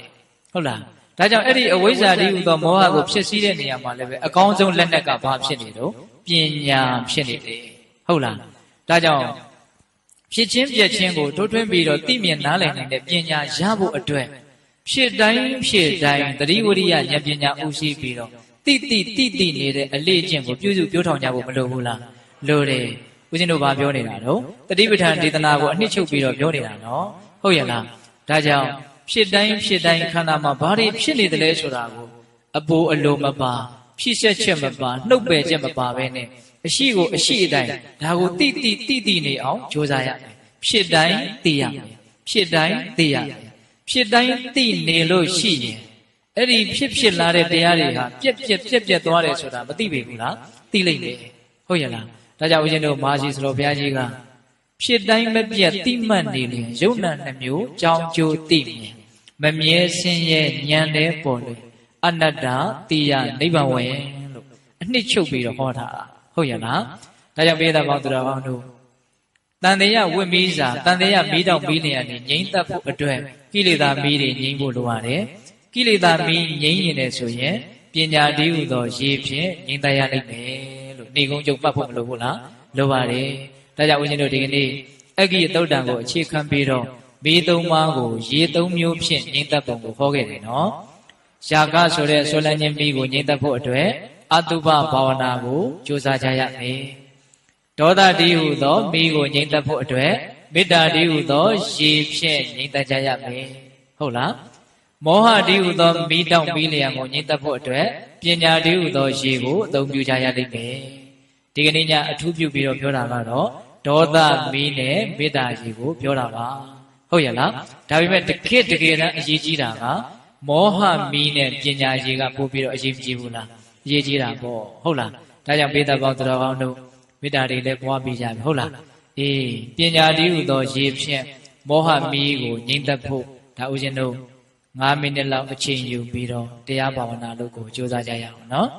ဟုတ်လားဒါကြောင့်အဲ့ဒီအဝိဇ္ဇာတည်းဟူသောမောဟကိုဖျက်ဆီးတဲ့နေရာမှာလည်းပဲအကောင်းဆုံးလက်နက်ကဘာဖြစ်နေတော့ပညာဖြစ်နေတယ်ဟုတ်လားဒါကြောင့်ဖြစ်ချင်းပြက်ချင်းကိုတိုးထွင်းပြီးတော့သိမြင်နားလည်နိုင်တဲ့ပညာရဖို့အတွက်ဖြစ်တိုင်းသတိဝိရိယဉာဏ်ပညာဥရှိပြီးတော့တိနေတဲ့အလေးအကျင့်ကိုပြုစုပြောထောင်ကြဖို့မလိုဘူးလားလိုတယ်ဦးဇင်းတို့ဘာပြောနေတာတော့တတိပဋ္ဌာန်ဒေသနာကိုအနှစ်ချုပ်ပြီးတော့ပြောနေတာနော်ဟုတ်ရဲ့လားဒါကြောင့်ဖြစ်တိုင်းခန္ဓာမှာဘာတွေဖြစ်နေသလဲဆိုတာကိုအပိုအလိုမပါ ဖြစ်ဆက်ချက်မပါနှုတ်ပယ်ချက်မပါဘဲနဲ့အရှိကိုအရှိအတိုင်းဒါကိုတိနေအောင်ကြိုးစားရမယ်ဖြစ်တိုင်းသိရမယ်ဖြစ်တိုင်းသိရမယ်ဖြစ်တိုင်းသိနေလို့ရှိရင်အဲ့ဒီဖြစ်လာတဲ့တရားတွေဟာပြက်သွားတယ်ဆိုတာမသိပေဘူးလားသိလိမ့်မယ်ဟုတ်ရဲ့လားဒါကြောင့်ဦးဇင်းတို့မာရှိစလောဘုရားကြီးကဖြစ်တိုင်းမပြတ်သိမှတ်နေလျင်ယုံနာနှမျိုးကြောင်းကျိုးသိမြင်မမြဲဆင်းရဲဉာဏ်တဲ့ပေါ်လေအနတ္တတိယနိဗ္ဗာန်ဝင်လို့အနှစ်ချုပ်ပြီးတော့ဟောထားတာဟုတ်ရဲ့လားဒါကြောင့်ပိဋကပေါင်းသူတော်ကောင်းတို့တန်တရားဝိမီးစာတန်တရားမီးတောင်မီးလျံနေငြိမ့်သက်ဖို့အတွက်ကိလေသာမီးတွေငြိမ့်ဖို့လိုပါတယ်ကိလေသာမီးငြိမ့်ရင်လည်းဆိုရင်ပညာတည်းဟူသောရေဖြင့်ငြိမ့်သက်ရလိမ့်မယ်လို့နေကုန်းကျုပ်ပတ်ဖို့မလိုဘူးလားလိုပါတယ်ဒါကြောင့်ဦးဇင်းတို့ဒီကနေ့အဂိသုတ်တံကိုအခြေခံပြီးတော့မီးသုံးပါးကိုရေသုံးမျိုးဖြင့်ငြိမ့်သက်ပုံကိုဟောခဲ့တယ်နော်ယာကဆိုတဲ့ဆွလန်းခြင်းမီးကိုငြိမ့်သက်ဖို့အတွက်အတုပဘာဝနာကိုကြိုးစားကြရမယ်ဒေါသတည်းဟူသောမီးကိုငြိမ့်သက်ဖို့အတွက်မေတ္တာတည်းဟူသောရေဖြင့်ငြိမ့်သက်ကြရမယ်ဟုတ်လားမောဟတည်းဟူသောမီးတောင့်မီးလျံကိုငြိမ့်သက်ဖို့အတွက်ပညာတည်းဟူသောရေကိုအသုံးပြုကြရလိမ့်မယ်ဒီကနေ့ညအထူးပြုပြီးတော့ပြောတာကတော့ဒေါသမီးနဲ့မေတ္တာရေကိုပြောတာပါဟုတ်ရဲ့လားဒါပေမဲ့တကယ်တမ်းအရေးကြီးတာကမောဟမီးနဲ့ပညာရေကပို့ပြီးတော့အရေးကြီးဘူးလားအရေးကြီးတာပေါ့ဟုတ်လားဒါကြောင့်ပိဋကပေါင်းသူတော်ကောင်းတို့မေတ္တာတွေလည်းပွားပြီးကြပြီဟုတ်လားအေးပညာတည်းဟူသောရေဖြင့်မောဟမီးကိုငြိမ့်သက်ဖို့ဒါဦးဇင်းတို့9မိနစ်လောက်အချိန်ယူပြီးတော့တရားဘာဝနာလုပ်ကိုကြိုးစားကြရအောင်နော်